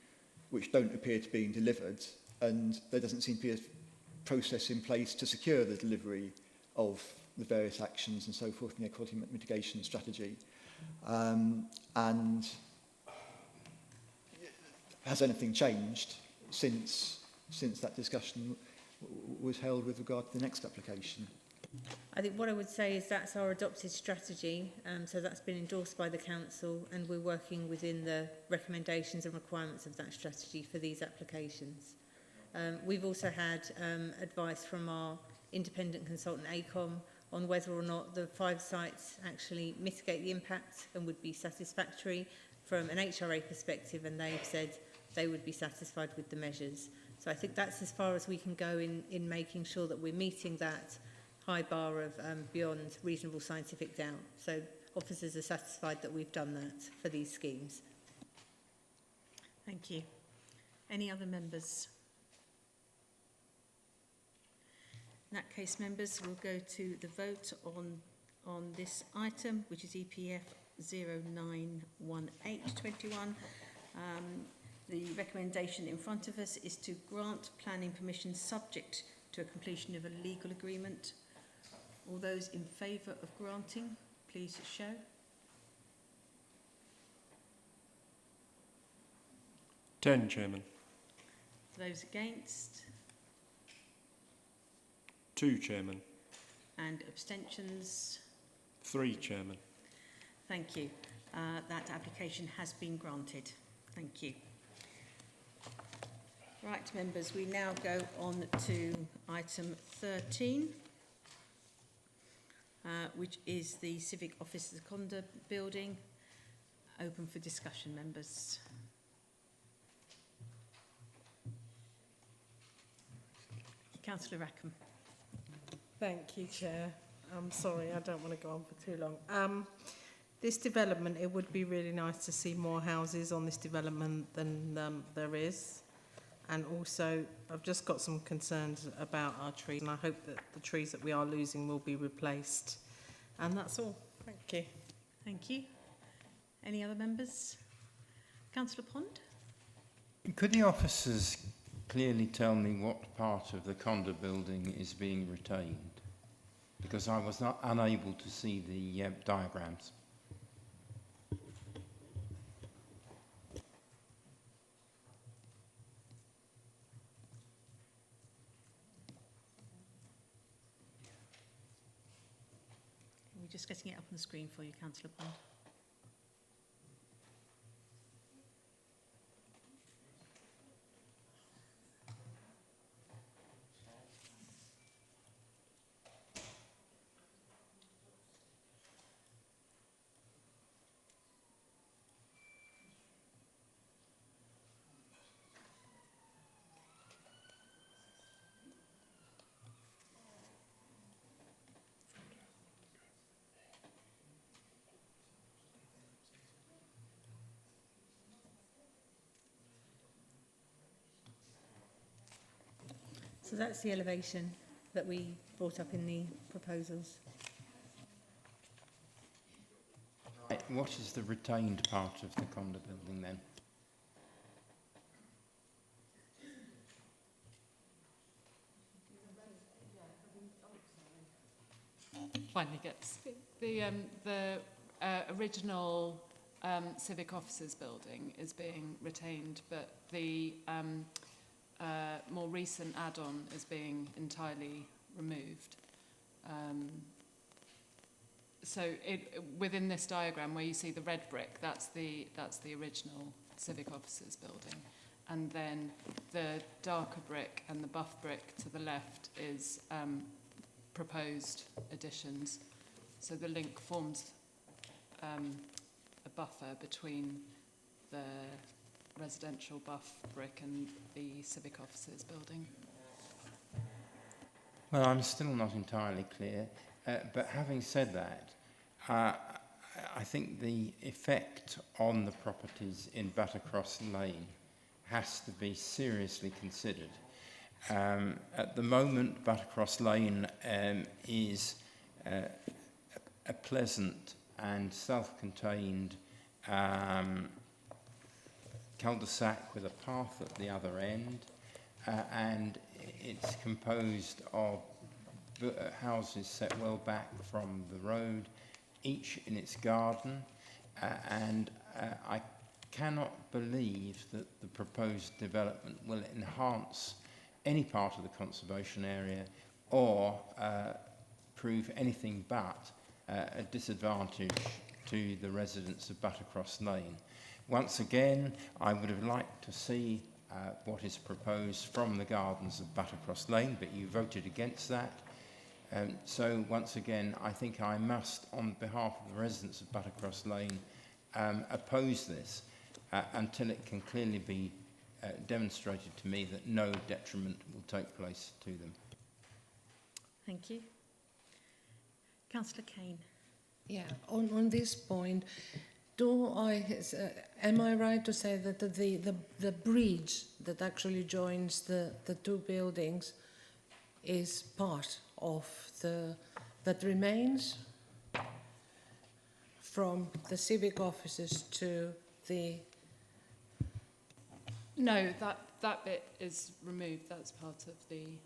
which don't appear to be being delivered, and there doesn't seem to be a process in place to secure the delivery of the various actions and so forth in the air quality mitigation strategy. And has anything changed since that discussion was held with regard to the next application? I think what I would say is that's our adopted strategy, so that's been endorsed by the council, and we're working within the recommendations and requirements of that strategy for these applications. We've also had advice from our independent consultant ACOM on whether or not the 5 sites actually mitigate the impact and would be satisfactory from an HRA perspective, and they've said they would be satisfied with the measures. So I think that's as far as we can go in making sure that we're meeting that high bar of beyond reasonable scientific doubt. So officers are satisfied that we've done that for these schemes. Thank you. Any other members? In that case, members, we'll go to the vote on this item, which is EPF 091821. The recommendation in front of us is to grant planning permission subject to a completion of a legal agreement. All those in favour of granting, please show. Ten, Chairman. Those against? 2, Chairman. And abstentions? 3, Chairman. Thank you. That application has been granted. Thank you. Right, members, we now go on to item 13, which is the Civic Office Seconda building. Open for discussion, members. Councillor Rackham. Thank you, Chair. I'm sorry, I don't want to go on for too long. This development, it would be really nice to see more houses on this development than there is. And also, I've just got some concerns about our trees, and I hope that the trees that we are losing will be replaced. And that's all. Thank you. Thank you. Any other members? Councillor Pond? Could the officers clearly tell me what part of the Conda building is being retained? Because I was unable to see the diagrams. We're just getting it up on the screen for you, Councillor Pond. So that's the elevation that we brought up in the proposals. What is the retained part of the Conda building then? finally get to speak. The original Civic Officers building is being retained, but the more recent add-on is being entirely removed. So within this diagram where you see the red brick, that's the original Civic Officers building. And then the darker brick and the buff brick to the left is proposed additions. So the link forms a buffer between the residential buff brick and the Civic Officers building. Well, I'm still not entirely clear, but having said that, I think the effect on the properties in Buttercross Lane has to be seriously considered. At the moment, Buttercross Lane is a pleasant and self-contained cul-de-sac with a path at the other end, and it's composed of houses set well back from the road, each in its garden, and I cannot believe that the proposed development will enhance any part of the conservation area or prove anything but a disadvantage to the residents of Buttercross Lane. Once again, I would have liked to see what is proposed from the gardens of Buttercross Lane, but you voted against that. So once again, I think I must, on behalf of the residents of Buttercross Lane, oppose this until it can clearly be demonstrated to me that no detriment will take place to them. Thank you. Councillor Kane. Yeah, on this point, am I right to say that the bridge that actually joins the two buildings is part of that remains from the civic offices to the... No, that bit is removed. That's part of the...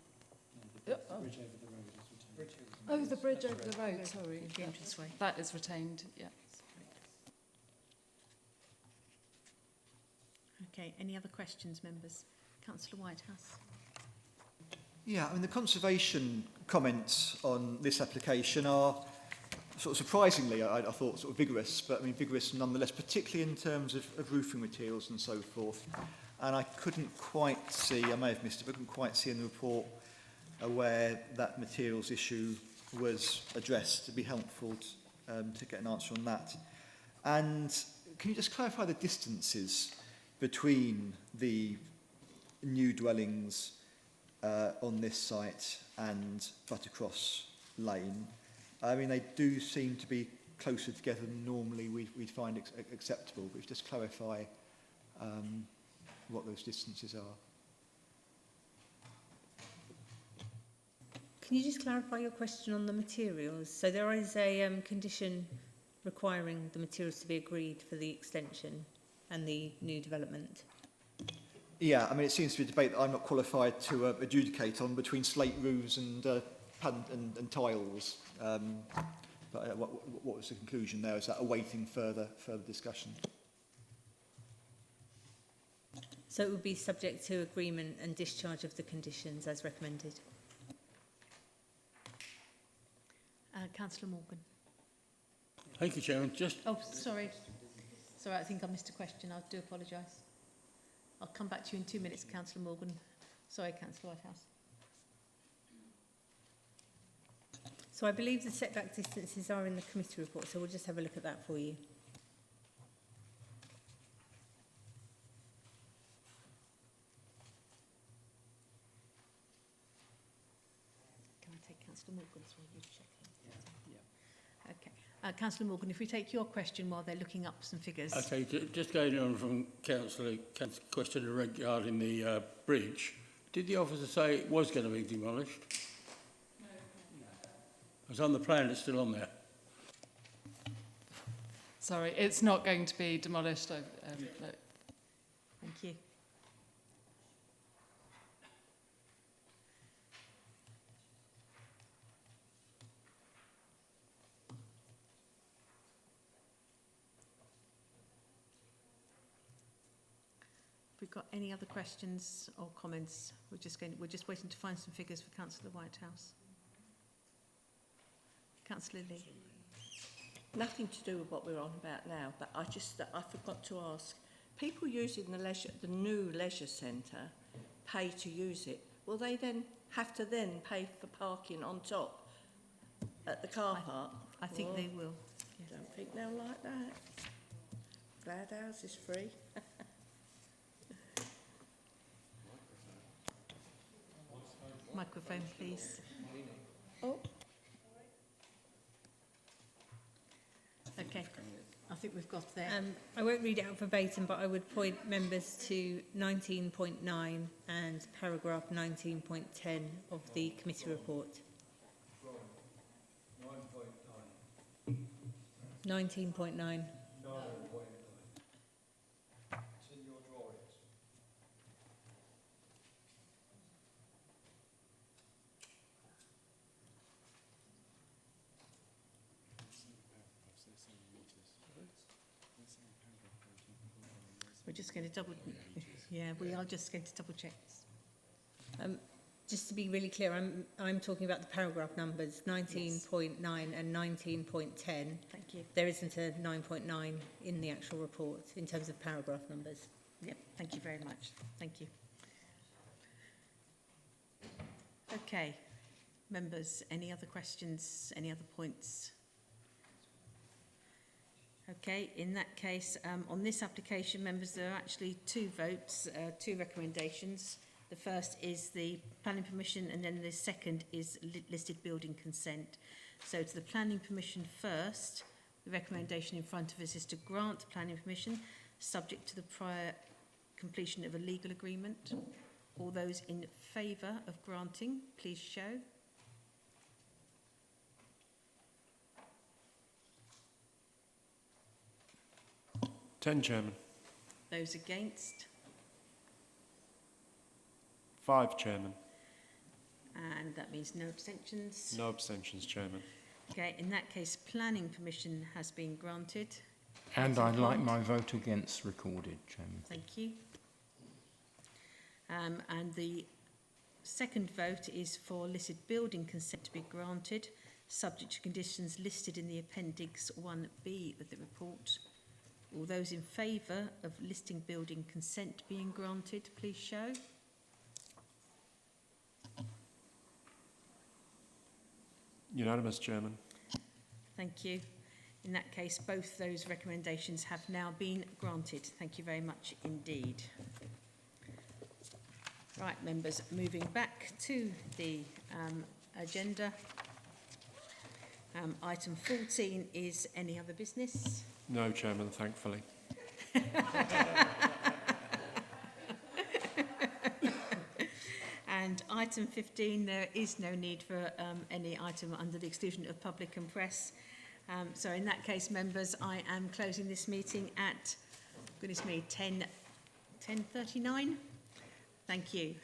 bridge over the road is retained. Oh, the bridge over the road, sorry. The entranceway. That is retained, yeah. Okay, any other questions, members? Councillor Whitehouse. Yeah, I mean, the conservation comments on this application are sort of surprisingly, I thought, sort of vigorous, but I mean, vigorous nonetheless, particularly in terms of roofing materials and so forth. And I couldn't quite see, I may have missed it, but I couldn't quite see in the report where that materials issue was addressed. It'd be helpful to get an answer on that. And can you just clarify the distances between the new dwellings on this site and Buttercross Lane? I mean, they do seem to be closer together than normally we'd find acceptable, but if you just clarify what those distances are. Can you just clarify your question on the materials? So there is a condition requiring the materials to be agreed for the extension and the new development. Yeah, I mean, it seems to be a debate that I'm not qualified to adjudicate on between slate roofs and tiles. But what was the conclusion there? Is that awaiting further discussion? So it would be subject to agreement and discharge of the conditions as recommended. Councillor Morgan. Thank you, Chairman. Oh, sorry. Sorry, I think I missed a question. I do apologise. I'll come back to you in 2 minutes, Councillor Morgan. Sorry, Councillor Whitehouse. So I believe the setback distances are in the committee report, so we'll just have a look at that for you. Can I take Councillor Morgan's while you check in? Yeah. Okay. Councillor Morgan, if we take your question while they're looking up some figures. Okay, just going on from Councillor's question regarding the bridge, did the officer say it was going to be demolished? No. It's on the plan, it's still on there. Sorry, it's not going to be demolished. Thank you. we got any other questions or comments? We're just waiting to find some figures for Councillor Whitehouse. Councillor Lee. Nothing to do with what we're on about now, but I forgot to ask. People using the new leisure centre pay to use it. Will they then have to pay for parking on top at the car park? I think they will. Yeah. Don't think they'll like that. Glad ours is free. Microphone, please. Oh. Okay, I think we've got there. I won't read it out verbatim, but I would point members to 19.9 and paragraph 19.10 of the committee report. 19.9. We're just going to double... Yeah, we are just going to double check. Just to be really clear, I'm talking about the paragraph numbers 19.9 and 19.10. Thank you. There isn't a 9.9 in the actual report in terms of paragraph numbers. Yep, thank you very much. Thank you. Okay, members, any other questions, any other points? Okay, in that case, on this application, members, there are actually two votes, two recommendations. The first is the planning permission, and then the second is listed building consent. So to the planning permission first, the recommendation in front of us is to grant planning permission, subject to the prior completion of a legal agreement. All those in favour of granting, please show. Ten, Chairman. Those against? 5, Chairman. And that means no abstentions. No abstentions, Chairman. Okay, in that case, planning permission has been granted. And I'd like my vote against recorded, Chairman. Thank you. And the second vote is for listed building consent to be granted, subject to conditions listed in the Appendix 1B of the report. All those in favour of listing building consent being granted, please show. Unanimous, Chairman. Thank you. In that case, both those recommendations have now been granted. Thank you very much indeed. Right, members, moving back to the agenda. Item 14 is any other business? No, Chairman, thankfully. And item 15, there is no need for any item under the exclusion of public and press. So in that case, members, I am closing this meeting at, goodness me, 10:39. Thank you.